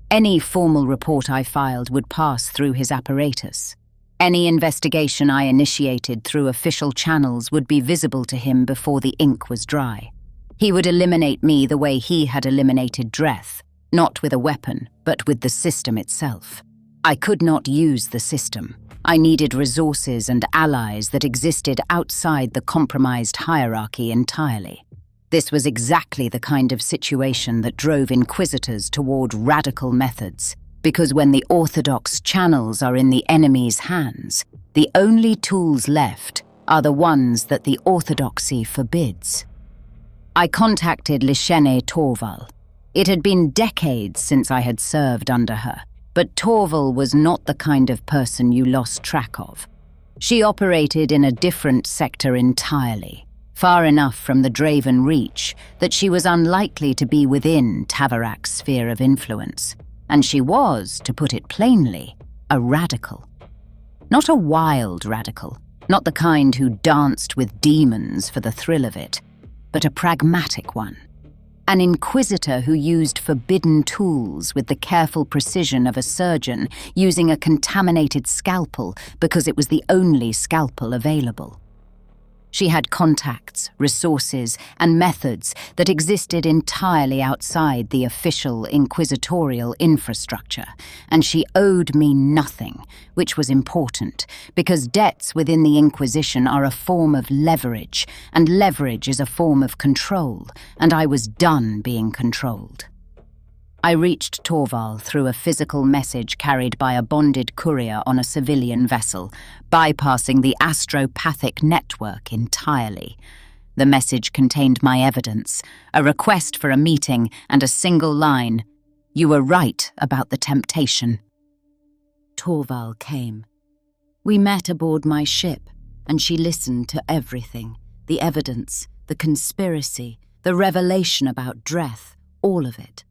B: Any formal report I filed would pass through his apparatus. Any investigation I initiated through official channels would be visible to him before the ink was dry. He would eliminate me the way he had eliminated Dreth, not with a weapon, but with the system itself. I could not use the system. I needed resources and allies that existed outside the compromised hierarchy entirely. This was exactly the kind of situation that drove Inquisitors toward radical methods. Because when the orthodox channels are in the enemy's hands, the only tools left are the ones that the orthodoxy forbids. I contacted Lishene Torvald. It had been decades since I had served under her, but Torvald was not the kind of person you lost track of. She operated in a different sector entirely, far enough from the Draven Reach that she was unlikely to be within Tavarak's sphere of influence. And she was, to put it plainly, a radical. Not a wild radical, not the kind who danced with demons for the thrill of it, but a pragmatic one. An inquisitor who used forbidden tools with the careful precision of a surgeon using a contaminated scalpel because it was the only scalpel available. She had contacts, resources, and methods that existed entirely outside the official inquisitorial infrastructure, and she owed me nothing, which was important, because debts within the Inquisition are a form of leverage, and leverage is a form of control, and I was done being controlled. I reached Torvald through a physical message carried by a bonded courier on a civilian vessel, bypassing the astropathic network entirely. The message contained my evidence, a request for a meeting, and a single line: "You were right about the temptation." Torvald came. We met aboard my ship, and she listened to everything: the evidence, the conspiracy, the revelation about Dreth, all of it.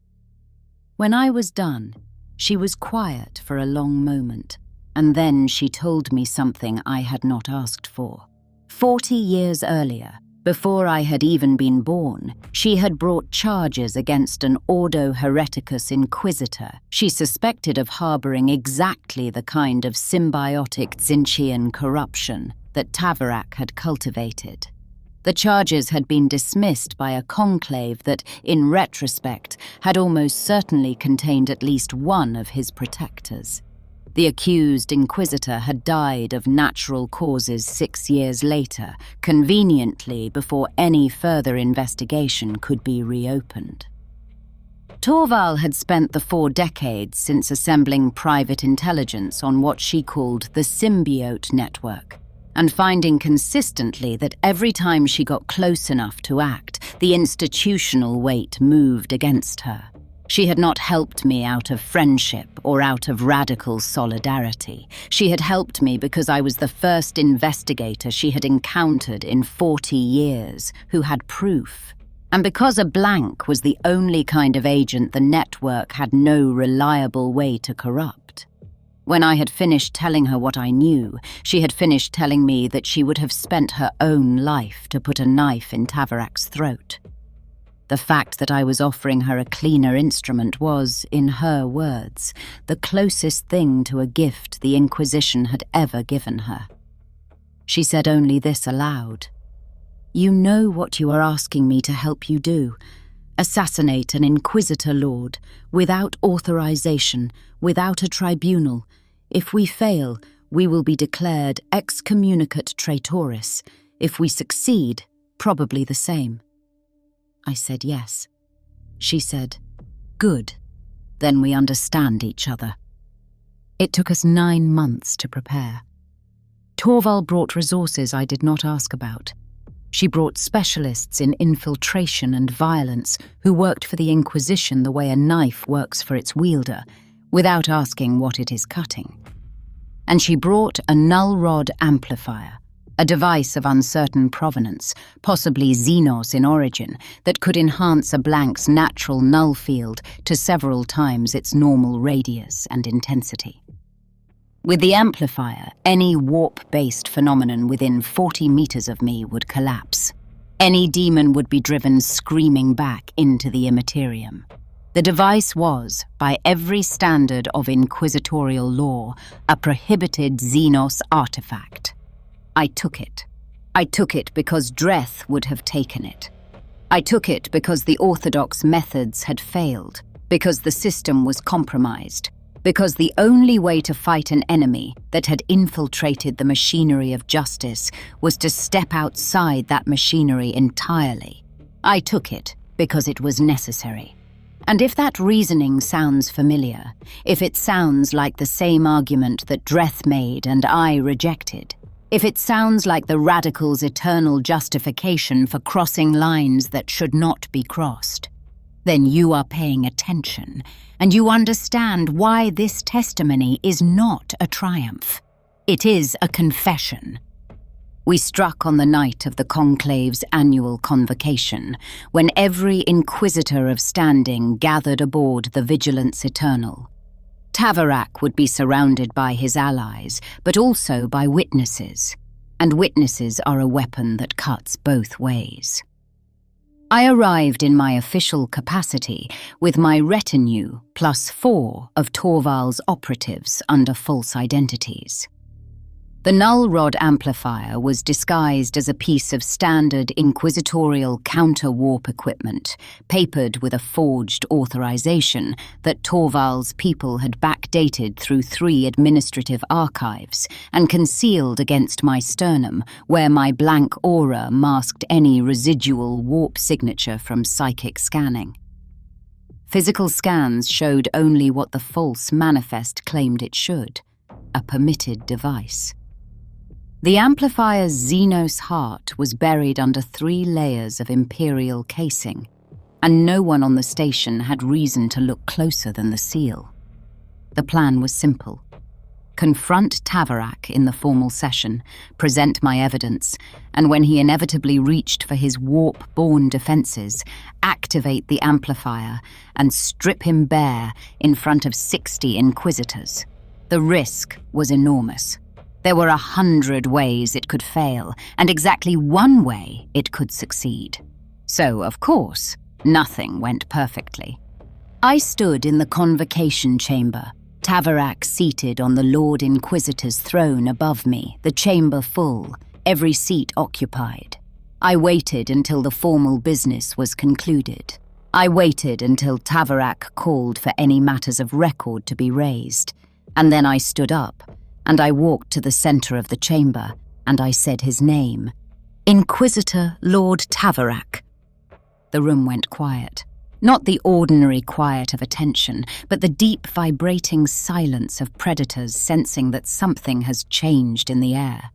B: When I was done, she was quiet for a long moment, and then she told me something I had not asked for. 40 years earlier, before I had even been born, she had brought charges against an Ordo Hereticus Inquisitor she suspected of harboring exactly the kind of symbiotic Tzeentchian corruption that Tavarak had cultivated. The charges had been dismissed by a conclave that, in retrospect, had almost certainly contained at least one of his protectors. The accused Inquisitor had died of natural causes 6 years later, conveniently before any further investigation could be reopened. Torvald had spent the 4 decades since assembling private intelligence on what she called the symbiote network, and finding consistently that every time she got close enough to act, the institutional weight moved against her. She had not helped me out of friendship or out of radical solidarity. She had helped me because I was the first investigator she had encountered in 40 years who had proof. And because a blank was the only kind of agent the network had no reliable way to corrupt. When I had finished telling her what I knew, she had finished telling me that she would have spent her own life to put a knife in Tavarak's throat. The fact that I was offering her a cleaner instrument was, in her words, the closest thing to a gift the Inquisition had ever given her. She said only this aloud. "You know what you are asking me to help you do. Assassinate an Inquisitor Lord, without authorization, without a tribunal. If we fail, we will be declared excommunicate traitoris. If we succeed, probably the same." I said yes. She said, "Good. Then we understand each other." It took us 9 months to prepare. Torvald brought resources I did not ask about. She brought specialists in infiltration and violence who worked for the Inquisition the way a knife works for its wielder, without asking what it is cutting. And she brought a null rod amplifier, a device of uncertain provenance, possibly Xenos in origin, that could enhance a blank's natural null field to several times its normal radius and intensity. With the amplifier, any warp-based phenomenon within 40 meters of me would collapse. Any demon would be driven screaming back into the immaterium. The device was, by every standard of inquisitorial law, a prohibited Xenos artifact. I took it. I took it because Dreth would have taken it. I took it because the orthodox methods had failed, because the system was compromised, because the only way to fight an enemy that had infiltrated the machinery of justice was to step outside that machinery entirely. I took it because it was necessary. And if that reasoning sounds familiar, if it sounds like the same argument that Dreth made and I rejected, if it sounds like the radical's eternal justification for crossing lines that should not be crossed, then you are paying attention, and you understand why this testimony is not a triumph. It is a confession. We struck on the night of the Conclave's annual convocation, when every Inquisitor of standing gathered aboard the Vigilance Eternal. Tavarak would be surrounded by his allies, but also by witnesses, and witnesses are a weapon that cuts both ways. I arrived in my official capacity with my retinue plus 4 of Torvald's operatives under false identities. The null rod amplifier was disguised as a piece of standard inquisitorial counter-warp equipment, papered with a forged authorization that Torvald's people had backdated through 3 administrative archives and concealed against my sternum, where my blank aura masked any residual warp signature from psychic scanning. Physical scans showed only what the false manifest claimed it should, a permitted device. The amplifier's Xenos heart was buried under 3 layers of Imperial casing, and no one on the station had reason to look closer than the seal. The plan was simple. Confront Tavarak in the formal session, present my evidence, and when he inevitably reached for his warp-born defenses, activate the amplifier and strip him bare in front of 60 Inquisitors. The risk was enormous. There were 100 ways it could fail, and exactly 1 way it could succeed. So, of course, nothing went perfectly. I stood in the convocation chamber, Tavarak seated on the Lord Inquisitor's throne above me, the chamber full, every seat occupied. I waited until the formal business was concluded. I waited until Tavarak called for any matters of record to be raised. And then I stood up, and I walked to the center of the chamber, and I said his name. Inquisitor Lord Tavarak. The room went quiet. Not the ordinary quiet of attention, but the deep vibrating silence of predators sensing that something has changed in the air.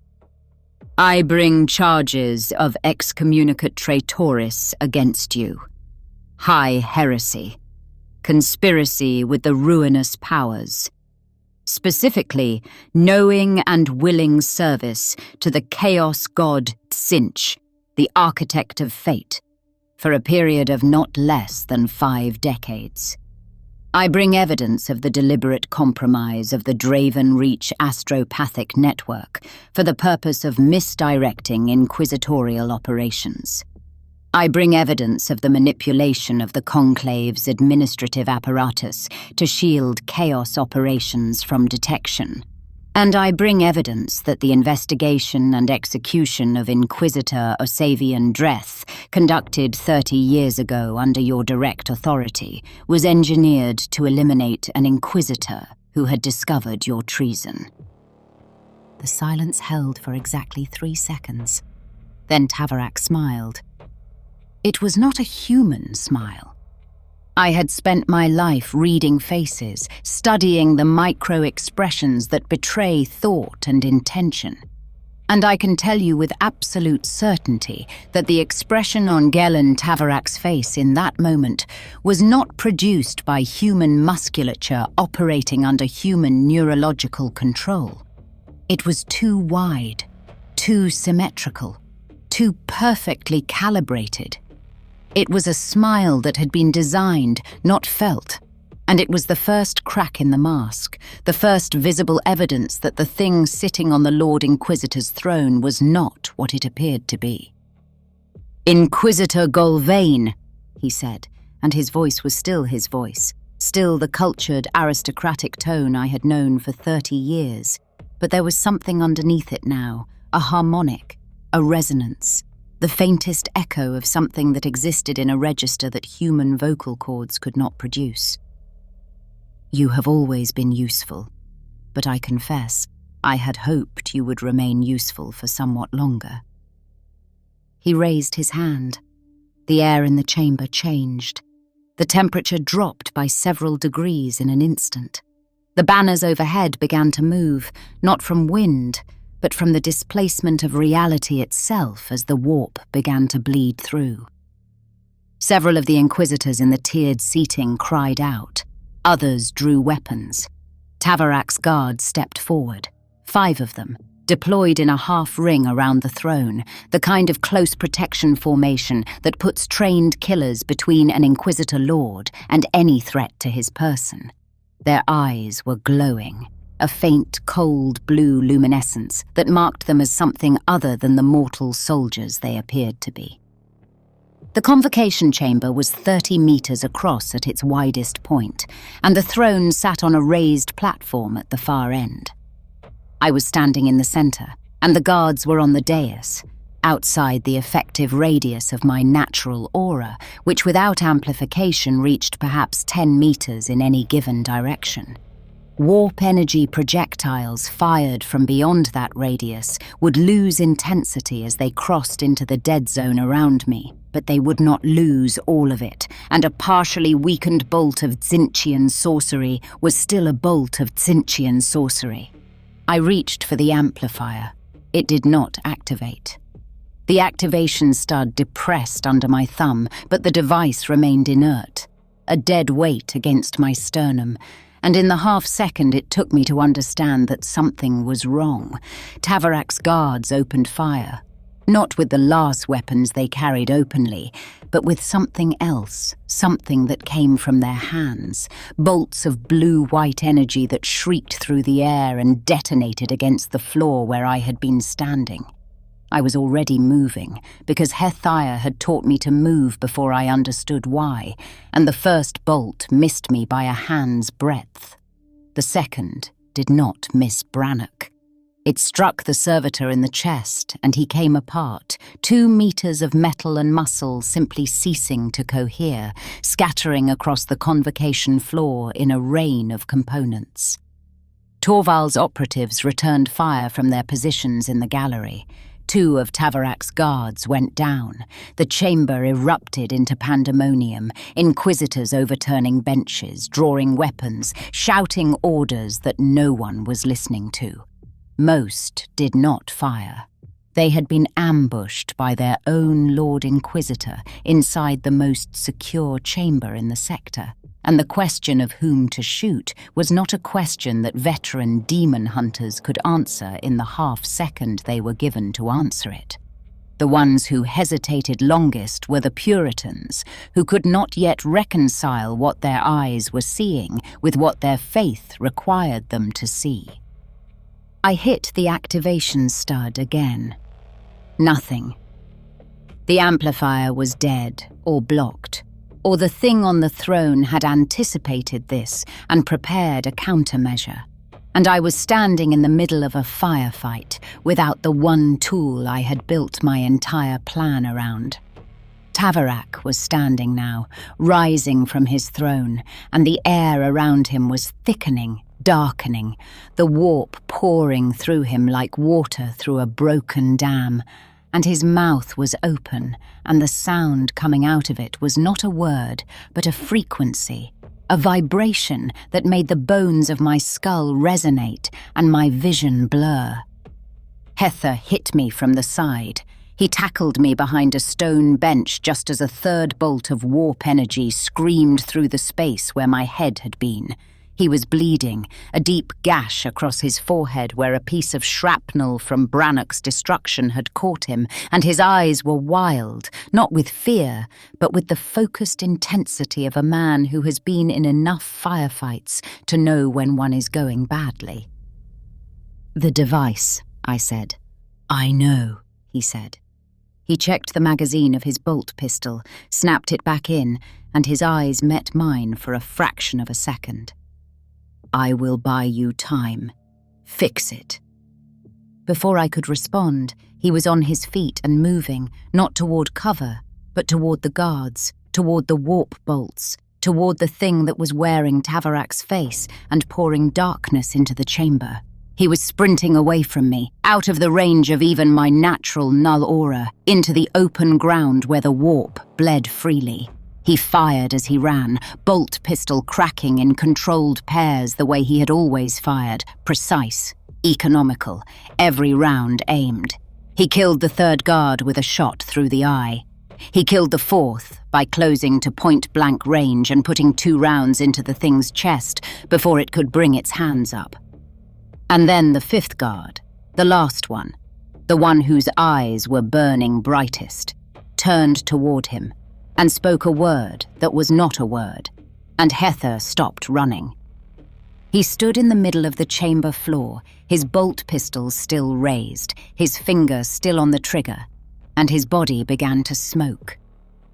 B: I bring charges of excommunicate traitoris against you. High heresy. Conspiracy with the ruinous powers. Specifically, knowing and willing service to the chaos god Tzeentch, the architect of fate, for a period of not less than 5 decades. I bring evidence of the deliberate compromise of the Draven Reach astropathic network for the purpose of misdirecting inquisitorial operations. I bring evidence of the manipulation of the Conclave's administrative apparatus to shield chaos operations from detection. And I bring evidence that the investigation and execution of Inquisitor Osavian Dreth, conducted 30 years ago under your direct authority, was engineered to eliminate an Inquisitor who had discovered your treason. The silence held for exactly 3 seconds. Then Tavarak smiled. It was not a human smile. I had spent my life reading faces, studying the micro-expressions that betray thought and intention. And I can tell you with absolute certainty that the expression on Gelen Tavarak's face in that moment was not produced by human musculature operating under human neurological control. It was too wide, too symmetrical, too perfectly calibrated. It was a smile that had been designed, not felt, and it was the first crack in the mask, the first visible evidence that the thing sitting on the Lord Inquisitor's throne was not what it appeared to be. "Inquisitor Golvane," he said, and his voice was still his voice, still the cultured, aristocratic tone I had known for 30 years, but there was something underneath it now, a harmonic, a resonance. The faintest echo of something that existed in a register that human vocal cords could not produce. You have always been useful, but I confess, I had hoped you would remain useful for somewhat longer. He raised his hand. The air in the chamber changed. The temperature dropped by several degrees in an instant. The banners overhead began to move, not from wind, but from the displacement of reality itself as the warp began to bleed through. Several of the Inquisitors in the tiered seating cried out. Others drew weapons. Tavarak's guards stepped forward, 5 of them, deployed in a half-ring around the throne, the kind of close protection formation that puts trained killers between an Inquisitor Lord and any threat to his person. Their eyes were glowing, a faint, cold blue luminescence that marked them as something other than the mortal soldiers they appeared to be. The convocation chamber was 30 meters across at its widest point, and the throne sat on a raised platform at the far end. I was standing in the center, and the guards were on the dais, outside the effective radius of my natural aura, which without amplification reached perhaps 10 meters in any given direction. Warp energy projectiles fired from beyond that radius would lose intensity as they crossed into the dead zone around me, but they would not lose all of it, and a partially weakened bolt of Tzeentchian sorcery was still a bolt of Tzeentchian sorcery. I reached for the amplifier. It did not activate. The activation stud depressed under my thumb, but the device remained inert, a dead weight against my sternum, and in the half-second it took me to understand that something was wrong. Tavarak's guards opened fire, not with the last weapons they carried openly, but with something else, something that came from their hands, bolts of blue-white energy that shrieked through the air and detonated against the floor where I had been standing. I was already moving, because Hethiah had taught me to move before I understood why, and the first bolt missed me by a hand's breadth. The second did not miss Brannock. It struck the servitor in the chest, and he came apart, 2 meters of metal and muscle simply ceasing to cohere, scattering across the convocation floor in a rain of components. Torvald's operatives returned fire from their positions in the gallery. 2 of Tavarac's guards went down. The chamber erupted into pandemonium, inquisitors overturning benches, drawing weapons, shouting orders that no one was listening to. Most did not fire. They had been ambushed by their own Lord Inquisitor inside the most secure chamber in the sector, and the question of whom to shoot was not a question that veteran demon hunters could answer in the half-second they were given to answer it. The ones who hesitated longest were the Puritans, who could not yet reconcile what their eyes were seeing with what their faith required them to see. I hit the activation stud again. Nothing. The amplifier was dead or blocked, or the thing on the throne had anticipated this and prepared a countermeasure, and I was standing in the middle of a firefight without the one tool I had built my entire plan around. Tavarac was standing now, rising from his throne, and the air around him was thickening, darkening, the warp pouring through him like water through a broken dam, and his mouth was open, and the sound coming out of it was not a word, but a frequency, a vibration that made the bones of my skull resonate and my vision blur. Hether hit me from the side. He tackled me behind a stone bench just as a third bolt of warp energy screamed through the space where my head had been. He was bleeding, a deep gash across his forehead where a piece of shrapnel from Brannock's destruction had caught him, and his eyes were wild, not with fear, but with the focused intensity of a man who has been in enough firefights to know when one is going badly. "The device," I said. "I know," he said. He checked the magazine of his bolt pistol, snapped it back in, and his eyes met mine for a fraction of a second. "I will buy you time. Fix it." Before I could respond, he was on his feet and moving, not toward cover, but toward the guards, toward the warp bolts, toward the thing that was wearing Tavarac's face and pouring darkness into the chamber. He was sprinting away from me, out of the range of even my natural null aura, into the open ground where the warp bled freely. He fired as he ran, bolt pistol cracking in controlled pairs the way he had always fired, precise, economical, every round aimed. He killed the third guard with a shot through the eye. He killed the fourth by closing to point-blank range and putting 2 rounds into the thing's chest before it could bring its hands up. And then the 5th guard, the last one, the one whose eyes were burning brightest, turned toward him and spoke a word that was not a word, and Hether stopped running. He stood in the middle of the chamber floor, his bolt pistol still raised, his finger still on the trigger, and his body began to smoke.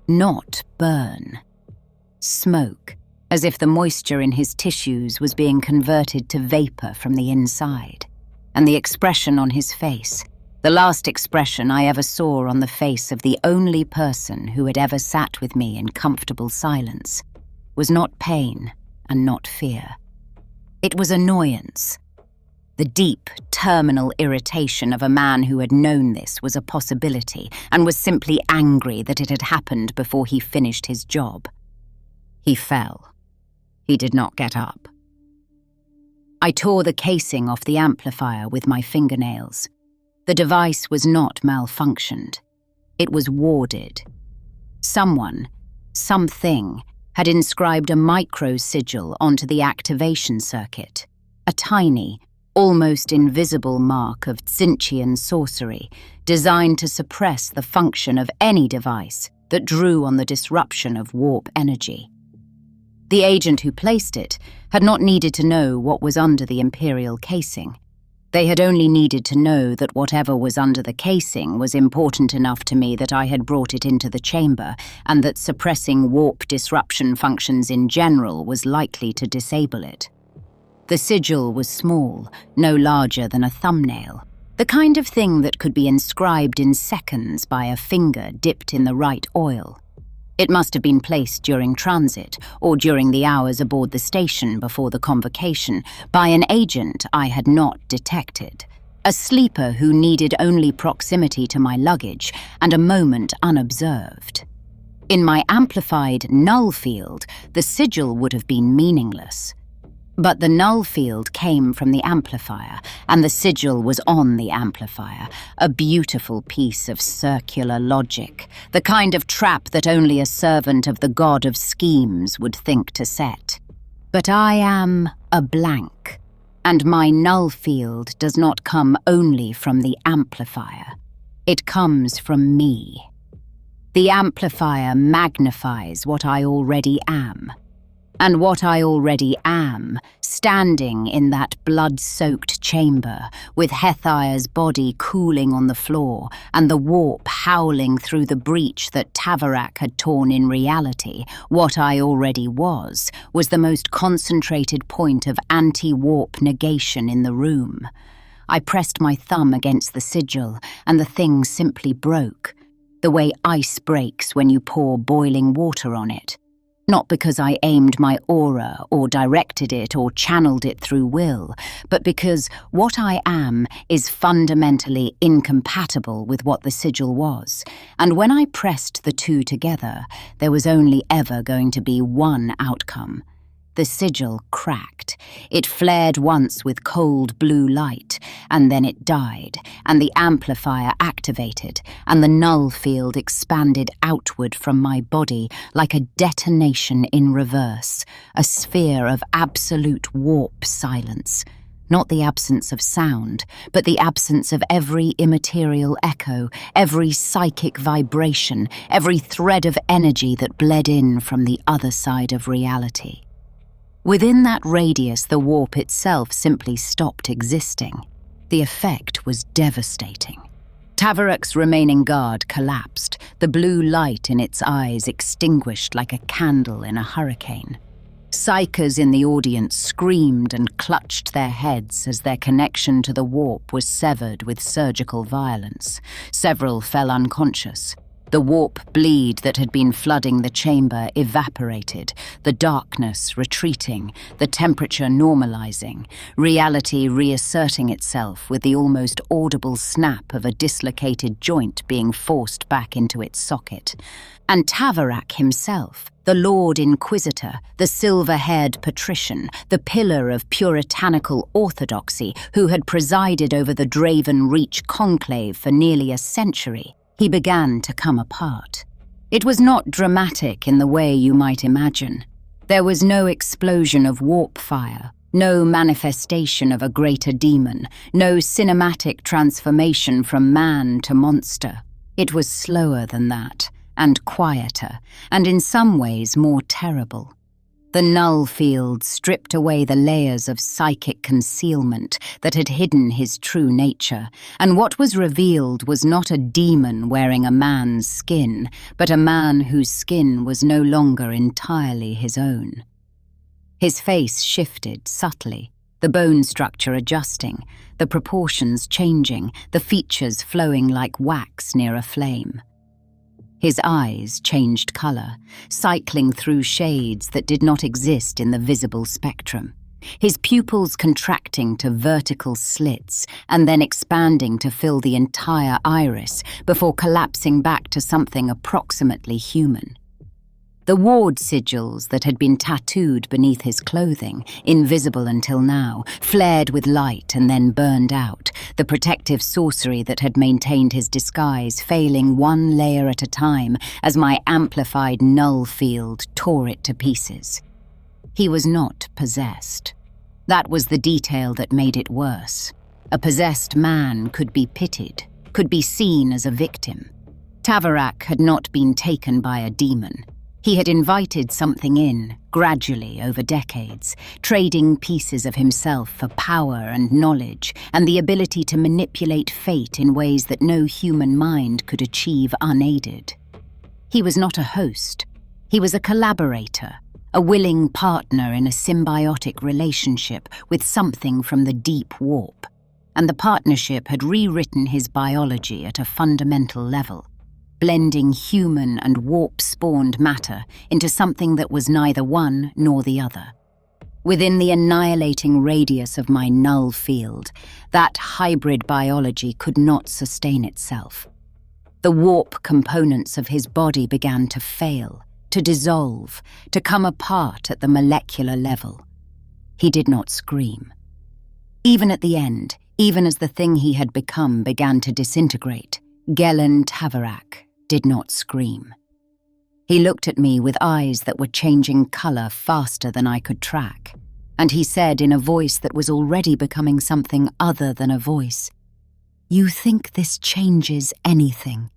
B: Not burn. Smoke, as if the moisture in his tissues was being converted to vapor from the inside. And the expression on his face, the last expression I ever saw on the face of the only person who had ever sat with me in comfortable silence, was not pain and not fear. It was annoyance. The deep, terminal irritation of a man who had known this was a possibility and was simply angry that it had happened before he finished his job. He fell. He did not get up. I tore the casing off the amplifier with my fingernails. The device was not malfunctioned. It was warded. Someone, something, had inscribed a micro-sigil onto the activation circuit, a tiny, almost invisible mark of Tzeentchian sorcery designed to suppress the function of any device that drew on the disruption of warp energy. The agent who placed it had not needed to know what was under the Imperial casing. They had only needed to know that whatever was under the casing was important enough to me that I had brought it into the chamber, and that suppressing warp disruption functions in general was likely to disable it. The sigil was small, no larger than a thumbnail, the kind of thing that could be inscribed in seconds by a finger dipped in the right oil. It must have been placed during transit, or during the hours aboard the station before the convocation, by an agent I had not detected. A sleeper who needed only proximity to my luggage and a moment unobserved. In my amplified null field, the sigil would have been meaningless. But the null field came from the amplifier, and the sigil was on the amplifier, a beautiful piece of circular logic, the kind of trap that only a servant of the god of schemes would think to set. But I am a blank, and my null field does not come only from the amplifier. It comes from me. The amplifier magnifies what I already am. And what I already am, standing in that blood-soaked chamber, with Hethire's body cooling on the floor and the warp howling through the breach that Tavarak had torn in reality, what I already was the most concentrated point of anti-warp negation in the room. I pressed my thumb against the sigil, and the thing simply broke, the way ice breaks when you pour boiling water on it. Not because I aimed my aura or directed it or channeled it through will, but because what I am is fundamentally incompatible with what the sigil was. And when I pressed the two together, there was only ever going to be one outcome. The sigil cracked. It flared once with cold blue light, and then it died, and the amplifier activated, and the null field expanded outward from my body like a detonation in reverse, a sphere of absolute warp silence. Not the absence of sound, but the absence of every immaterial echo, every psychic vibration, every thread of energy that bled in from the other side of reality. Within that radius, the warp itself simply stopped existing. The effect was devastating. Tavarak's remaining guard collapsed, the blue light in its eyes extinguished like a candle in a hurricane. Psychers in the audience screamed and clutched their heads as their connection to the warp was severed with surgical violence. Several fell unconscious. The warp bleed that had been flooding the chamber evaporated, the darkness retreating, the temperature normalizing, reality reasserting itself with the almost audible snap of a dislocated joint being forced back into its socket. And Tavarak himself, the Lord Inquisitor, the silver-haired patrician, the pillar of puritanical orthodoxy who had presided over the Draven Reach Conclave for nearly a century, he began to come apart. It was not dramatic in the way you might imagine. There was no explosion of warp fire, no manifestation of a greater demon, no cinematic transformation from man to monster. It was slower than that, and quieter, and in some ways more terrible. The null field stripped away the layers of psychic concealment that had hidden his true nature, and what was revealed was not a demon wearing a man's skin, but a man whose skin was no longer entirely his own. His face shifted subtly, the bone structure adjusting, the proportions changing, the features flowing like wax near a flame. His eyes changed color, cycling through shades that did not exist in the visible spectrum. His pupils contracting to vertical slits and then expanding to fill the entire iris before collapsing back to something approximately human. The ward sigils that had been tattooed beneath his clothing, invisible until now, flared with light and then burned out, the protective sorcery that had maintained his disguise failing one layer at a time as my amplified null field tore it to pieces. He was not possessed. That was the detail that made it worse. A possessed man could be pitied, could be seen as a victim. Tavarak had not been taken by a demon. He had invited something in, gradually over decades, trading pieces of himself for power and knowledge and the ability to manipulate fate in ways that no human mind could achieve unaided. He was not a host. He was a collaborator, a willing partner in a symbiotic relationship with something from the deep warp. And the partnership had rewritten his biology at a fundamental level. blending human and warp-spawned matter into something that was neither one nor the other. Within the annihilating radius of my null field, that hybrid biology could not sustain itself. The warp components of his body began to fail, to dissolve, to come apart at the molecular level. He did not scream. Even at the end, even as the thing he had become began to disintegrate, Gelen Tavarak did not scream. He looked at me with eyes that were changing color faster than I could track, and he said in a voice that was already becoming something other than a voice, "You think this changes anything.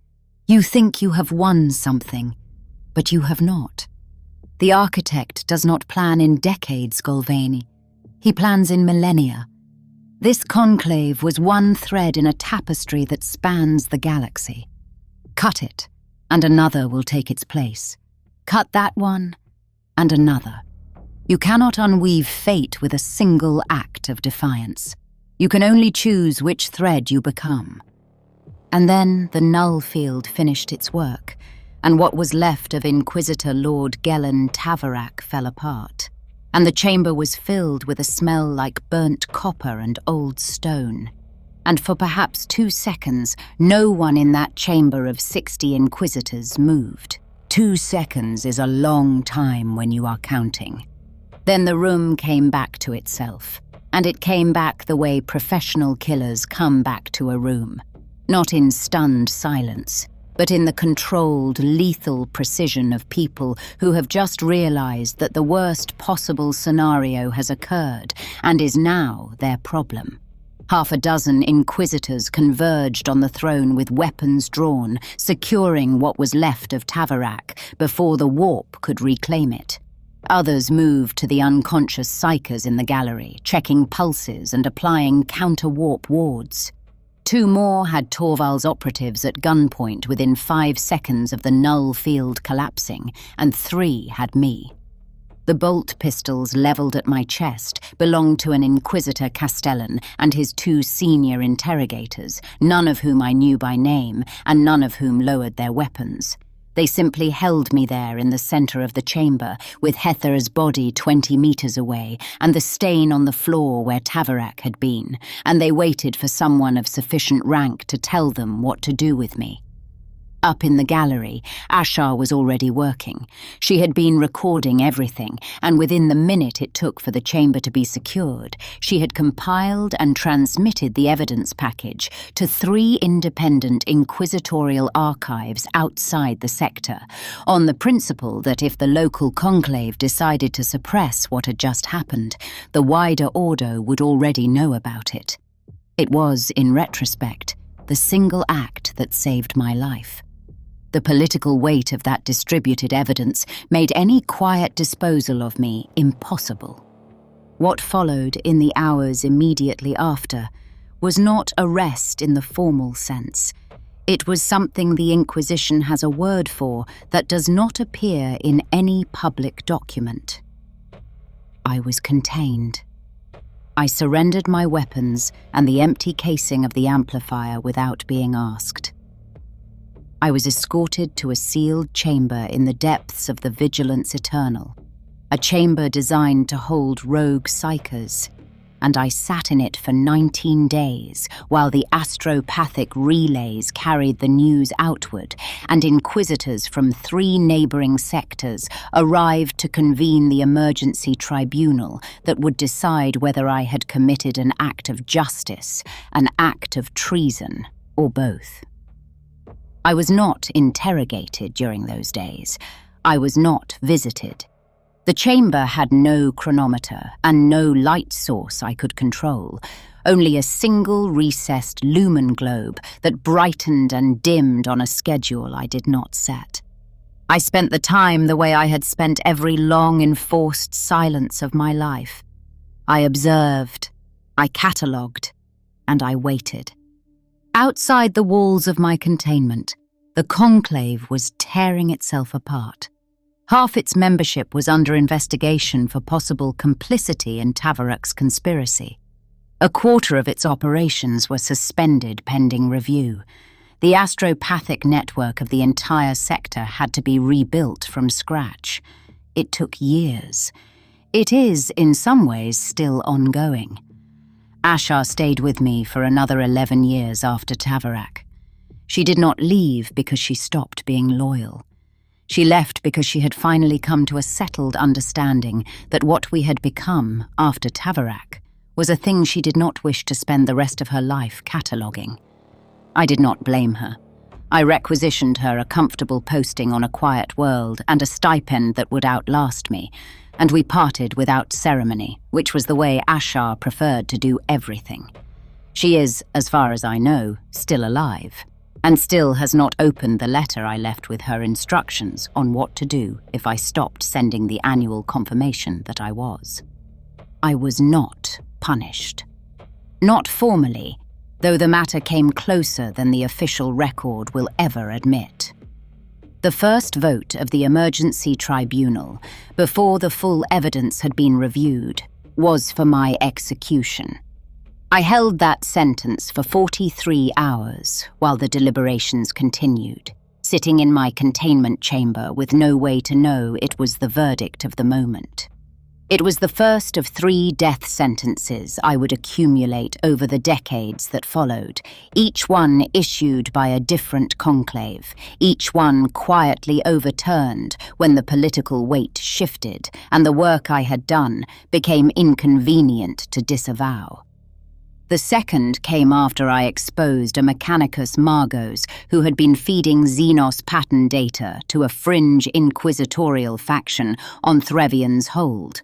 B: You think you have won something, but you have not. The architect does not plan in decades, Golvane. He plans in millennia. This conclave was one thread in a tapestry that spans the galaxy. Cut it, and another will take its place. Cut that one, and another. You cannot unweave fate with a single act of defiance. You can only choose which thread you become." And then the null field finished its work, and what was left of Inquisitor Lord Gelen Tavarak fell apart, and the chamber was filled with a smell like burnt copper and old stone. And for perhaps 2 seconds, no one in that chamber of 60 Inquisitors moved. 2 seconds is a long time when you are counting. Then the room came back to itself, and it came back the way professional killers come back to a room. Not in stunned silence, but in the controlled, lethal precision of people who have just realized that the worst possible scenario has occurred and is now their problem. 6 Inquisitors converged on the throne with weapons drawn, securing what was left of Tavarak before the warp could reclaim it. Others moved to the unconscious psychers in the gallery, checking pulses and applying counter-warp wards. 2 more had Torval's operatives at gunpoint within 5 seconds of the null field collapsing, and 3 had me. The bolt pistols levelled at my chest belonged to an Inquisitor Castellan and his 2 senior interrogators, none of whom I knew by name and none of whom lowered their weapons. They simply held me there in the centre of the chamber, with Hethera's body 20 meters away and the stain on the floor where Tavarak had been, and they waited for someone of sufficient rank to tell them what to do with me. Up in the gallery, Ashar was already working. She had been recording everything, and within the minute it took for the chamber to be secured, she had compiled and transmitted the evidence package to 3 independent inquisitorial archives outside the sector, on the principle that if the local conclave decided to suppress what had just happened, the wider Ordo would already know about it. It was, in retrospect, the single act that saved my life. The political weight of that distributed evidence made any quiet disposal of me impossible. What followed in the hours immediately after was not arrest in the formal sense. It was something the Inquisition has a word for that does not appear in any public document. I was contained. I surrendered my weapons and the empty casing of the amplifier without being asked. I was escorted to a sealed chamber in the depths of the Vigilance Eternal, a chamber designed to hold rogue psychers, and I sat in it for 19 days while the astropathic relays carried the news outward and Inquisitors from 3 neighbouring sectors arrived to convene the emergency tribunal that would decide whether I had committed an act of justice, an act of treason, or both. I was not interrogated during those days. I was not visited. The chamber had no chronometer and no light source I could control, only a single recessed lumen globe that brightened and dimmed on a schedule I did not set. I spent the time the way I had spent every long enforced silence of my life. I observed, I catalogued, and I waited. Outside the walls of my containment, the Conclave was tearing itself apart. Half its membership was under investigation for possible complicity in Tavarak's conspiracy. A quarter of its operations were suspended pending review. The astropathic network of the entire sector had to be rebuilt from scratch. It took years. It is, in some ways, still ongoing. Ashar stayed with me for another 11 years after Tavarak. She did not leave because she stopped being loyal. She left because she had finally come to a settled understanding that what we had become after Tavarak was a thing she did not wish to spend the rest of her life cataloguing. I did not blame her. I requisitioned her a comfortable posting on a quiet world and a stipend that would outlast me, and we parted without ceremony, which was the way Ashar preferred to do everything. She is, as far as I know, still alive, and still has not opened the letter I left with her instructions on what to do if I stopped sending the annual confirmation that I was. I was not punished. Not formally, though the matter came closer than the official record will ever admit. The first vote of the emergency tribunal, before the full evidence had been reviewed, was for my execution. I held that sentence for 43 hours while the deliberations continued, sitting in my containment chamber with no way to know it was the verdict of the moment. It was the first of 3 death sentences I would accumulate over the decades that followed, each one issued by a different conclave, each one quietly overturned when the political weight shifted and the work I had done became inconvenient to disavow. The second came after I exposed a Mechanicus Magos who had been feeding Xenos pattern data to a fringe inquisitorial faction on Threvian's hold.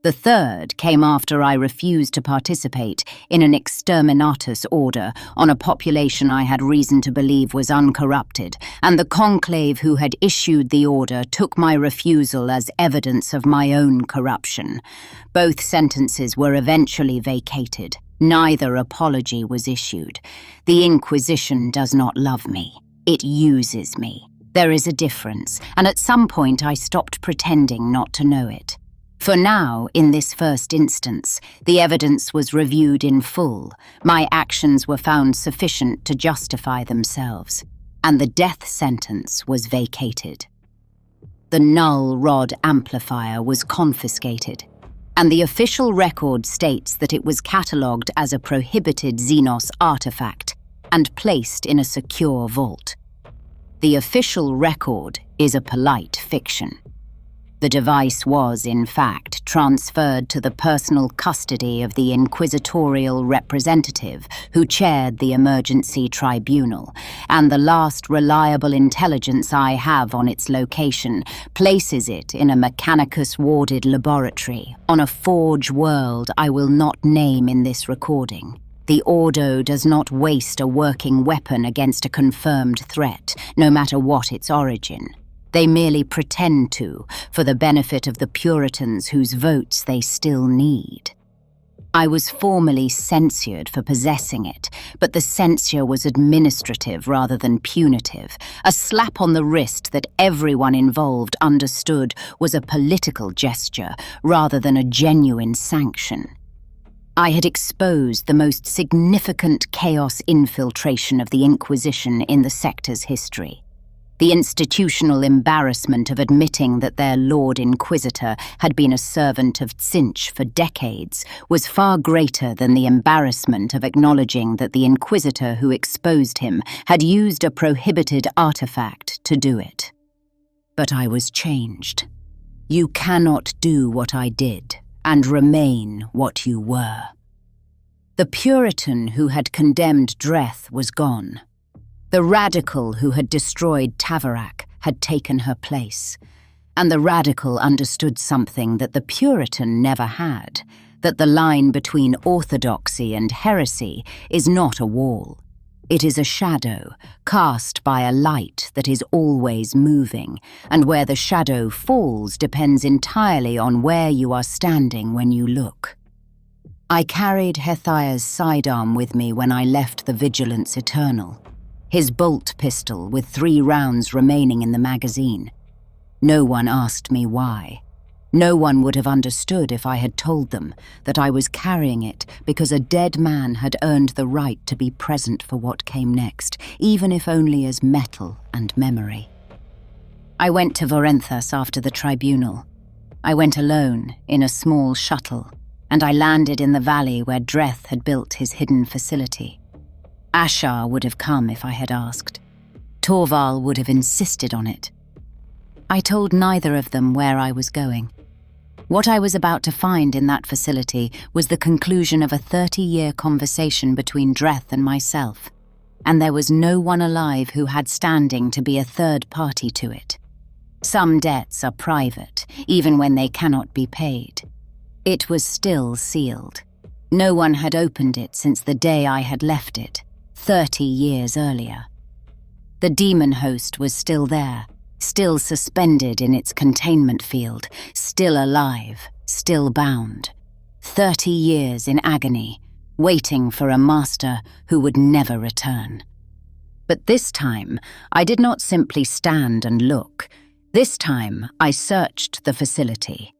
B: The third came after I refused to participate in an Exterminatus order on a population I had reason to believe was uncorrupted, and the conclave who had issued the order took my refusal as evidence of my own corruption. Both sentences were eventually vacated. Neither apology was issued. The Inquisition does not love me. It uses me. There is a difference, and at some point I stopped pretending not to know it. For now, in this first instance, the evidence was reviewed in full, my actions were found sufficient to justify themselves, and the death sentence was vacated. The null rod amplifier was confiscated, and the official record states that it was catalogued as a prohibited Xenos artifact and placed in a secure vault. The official record is a polite fiction. The device was, in fact, transferred to the personal custody of the inquisitorial representative who chaired the emergency tribunal, and the last reliable intelligence I have on its location places it in a Mechanicus-warded laboratory on a forge world I will not name in this recording. The Ordo does not waste a working weapon against a confirmed threat, no matter what its origin. They merely pretend to, for the benefit of the Puritans whose votes they still need. I was formally censured for possessing it, but the censure was administrative rather than punitive, a slap on the wrist that everyone involved understood was a political gesture rather than a genuine sanction. I had exposed the most significant chaos infiltration of the Inquisition in the sector's history. The institutional embarrassment of admitting that their Lord Inquisitor had been a servant of Tzinch for decades was far greater than the embarrassment of acknowledging that the Inquisitor who exposed him had used a prohibited artifact to do it. But I was changed. You cannot do what I did and remain what you were. The Puritan who had condemned Dreth was gone. The radical who had destroyed Tavarak had taken her place, and the radical understood something that the Puritan never had, that the line between orthodoxy and heresy is not a wall. It is a shadow, cast by a light that is always moving, and where the shadow falls depends entirely on where you are standing when you look. I carried Hethiah's sidearm with me when I left the Vigilance Eternal. His bolt pistol with 3 rounds remaining in the magazine. No one asked me why. No one would have understood if I had told them that I was carrying it because a dead man had earned the right to be present for what came next, even if only as metal and memory. I went to Vorenthas after the tribunal. I went alone in a small shuttle, and I landed in the valley where Dreth had built his hidden facility. Ashar would have come if I had asked. Torval would have insisted on it. I told neither of them where I was going. What I was about to find in that facility was the conclusion of a 30-year conversation between Dreth and myself, and there was no one alive who had standing to be a third party to it. Some debts are private, even when they cannot be paid. It was still sealed. No one had opened it since the day I had left it, 30 years earlier. The demon host was still there, still suspended in its containment field, still alive, still bound. 30 years in agony, waiting for a master who would never return. But this time, I did not simply stand and look. This time, I searched the facility.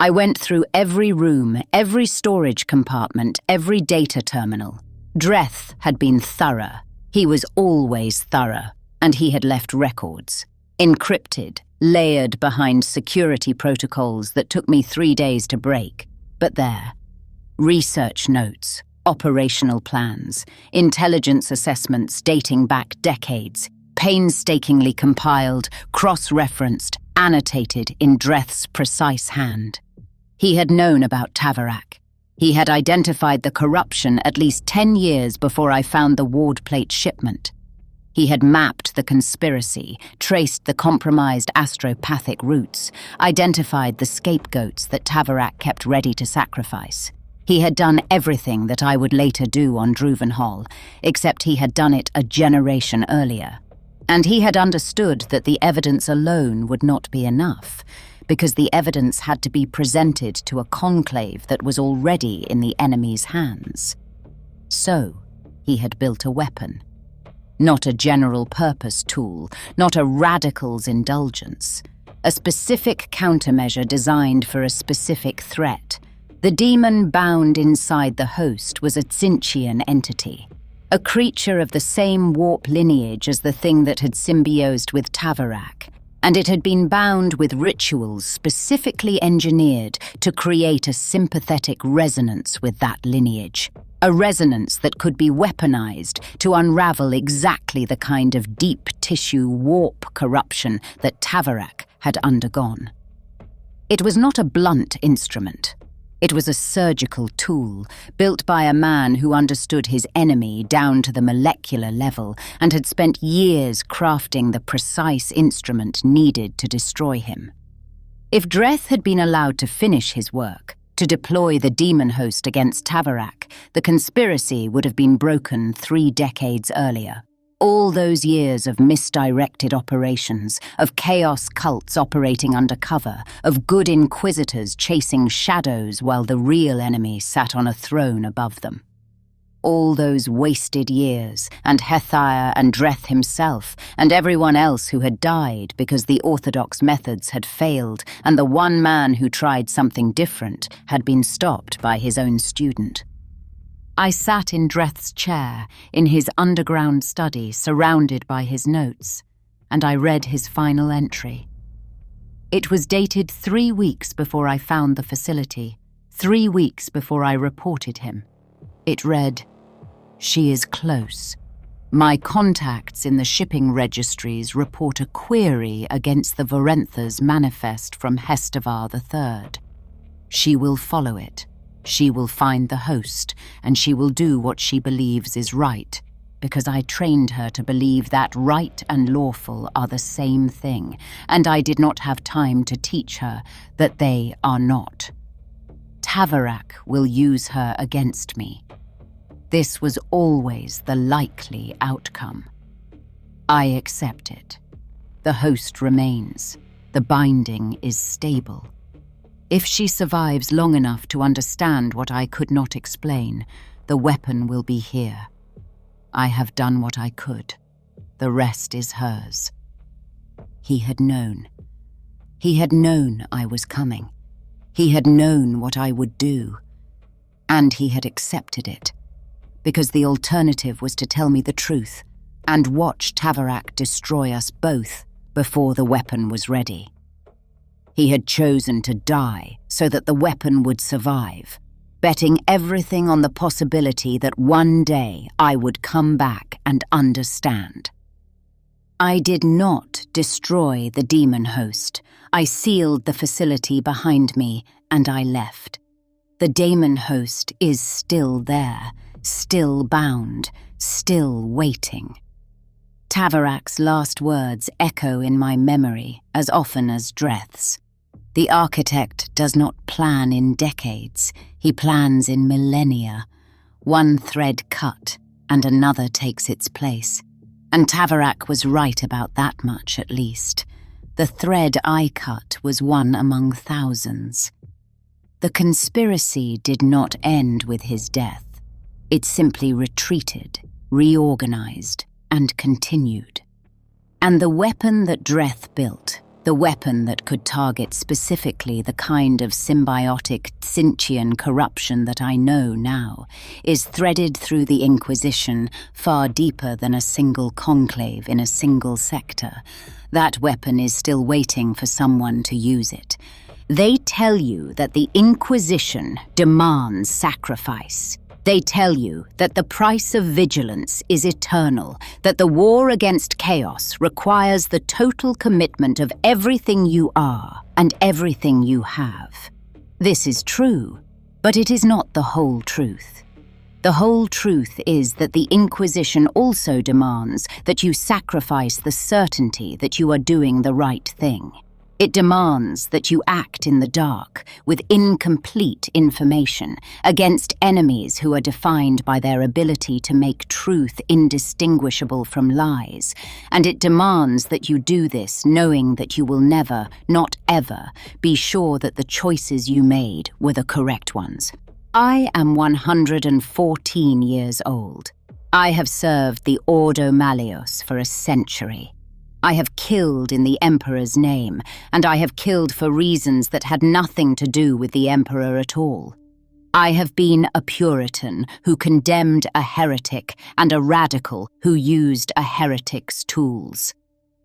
B: I went through every room, every storage compartment, every data terminal. Dreth had been thorough. He was always thorough, and he had left records. Encrypted, layered behind security protocols that took me 3 days to break. But there. Research notes, operational plans, intelligence assessments dating back decades, painstakingly compiled, cross-referenced, annotated in Dreth's precise hand. He had known about Tavarak. He had identified the corruption at least 10 years before I found the ward plate shipment. He had mapped the conspiracy, traced the compromised astropathic routes, identified the scapegoats that Tavarak kept ready to sacrifice. He had done everything that I would later do on Druvenhal, except he had done it a generation earlier. And he had understood that the evidence alone would not be enough, because the evidence had to be presented to a conclave that was already in the enemy's hands. So, he had built a weapon. Not a general-purpose tool, not a radical's indulgence. A specific countermeasure designed for a specific threat. The demon bound inside the host was a Tzinchian entity, a creature of the same warp lineage as the thing that had symbiosed with Tavarak, and it had been bound with rituals specifically engineered to create a sympathetic resonance with that lineage. A resonance that could be weaponized to unravel exactly the kind of deep tissue warp corruption that Tavarak had undergone. It was not a blunt instrument. It was a surgical tool, built by a man who understood his enemy down to the molecular level and had spent years crafting the precise instrument needed to destroy him. If Dreth had been allowed to finish his work, to deploy the demon host against Tavarak, the conspiracy would have been broken 3 decades earlier. All those years of misdirected operations, of chaos cults operating undercover, of good inquisitors chasing shadows while the real enemy sat on a throne above them. All those wasted years, and Hethair and Dreth himself, and everyone else who had died because the orthodox methods had failed, and the one man who tried something different had been stopped by his own student. I sat in Dreth's chair, in his underground study, surrounded by his notes, and I read his final entry. It was dated 3 weeks before I found the facility, 3 weeks before I reported him. It read, "She is close. My contacts in the shipping registries report a query against the Vorenthas manifest from Hestevar III. She will follow it. She will find the host, and she will do what she believes is right, because I trained her to believe that right and lawful are the same thing, and I did not have time to teach her that they are not. Tavarak will use her against me. This was always the likely outcome. I accept it. The host remains. The binding is stable. If she survives long enough to understand what I could not explain, the weapon will be here. I have done what I could. The rest is hers." He had known. He had known I was coming. He had known what I would do, and he had accepted it, because the alternative was to tell me the truth and watch Tavarak destroy us both before the weapon was ready. He had chosen to die so that the weapon would survive, betting everything on the possibility that one day I would come back and understand. I did not destroy the demon host. I sealed the facility behind me and I left. The daemon host is still there, still bound, still waiting. Tavarak's last words echo in my memory as often as Dreth's. The architect does not plan in decades, he plans in millennia. One thread cut and another takes its place. And Tavarak was right about that much at least. The thread I cut was one among thousands. The conspiracy did not end with his death. It simply retreated, reorganized, and continued. And the weapon that Dreth built, the weapon that could target specifically the kind of symbiotic Tsinchian corruption that I know now, is threaded through the Inquisition far deeper than a single conclave in a single sector. That weapon is still waiting for someone to use it. They tell you that the Inquisition demands sacrifice. They tell you that the price of vigilance is eternal, that the war against chaos requires the total commitment of everything you are and everything you have. This is true, but it is not the whole truth. The whole truth is that the Inquisition also demands that you sacrifice the certainty that you are doing the right thing. It demands that you act in the dark, with incomplete information, against enemies who are defined by their ability to make truth indistinguishable from lies, and it demands that you do this knowing that you will never, not ever, be sure that the choices you made were the correct ones. I am 114 years old. I have served the Ordo Malleus for a century. I have killed in the Emperor's name, and I have killed for reasons that had nothing to do with the Emperor at all. I have been a Puritan who condemned a heretic and a radical who used a heretic's tools.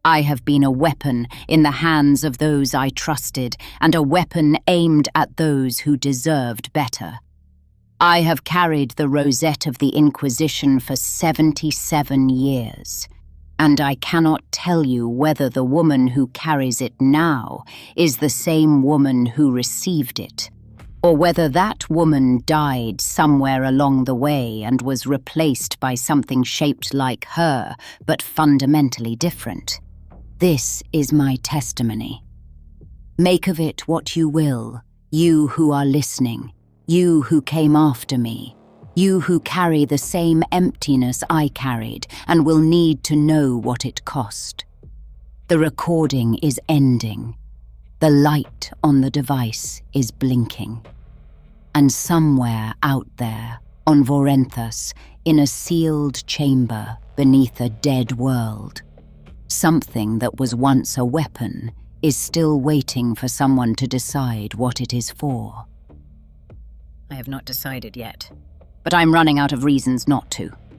B: I have been a weapon in the hands of those I trusted and a weapon aimed at those who deserved better. I have carried the rosette of the Inquisition for 77 years. And I cannot tell you whether the woman who carries it now is the same woman who received it, or whether that woman died somewhere along the way and was replaced by something shaped like her, but fundamentally different. This is my testimony. Make of it what you will, you who are listening, you who came after me. You who carry the same emptiness I carried and will need to know what it cost. The recording is ending. The light on the device is blinking. And somewhere out there, on Vorenthas, in a sealed chamber beneath a dead world, something that was once a weapon is still waiting for someone to decide what it is for. I have not decided yet. But I'm running out of reasons not to.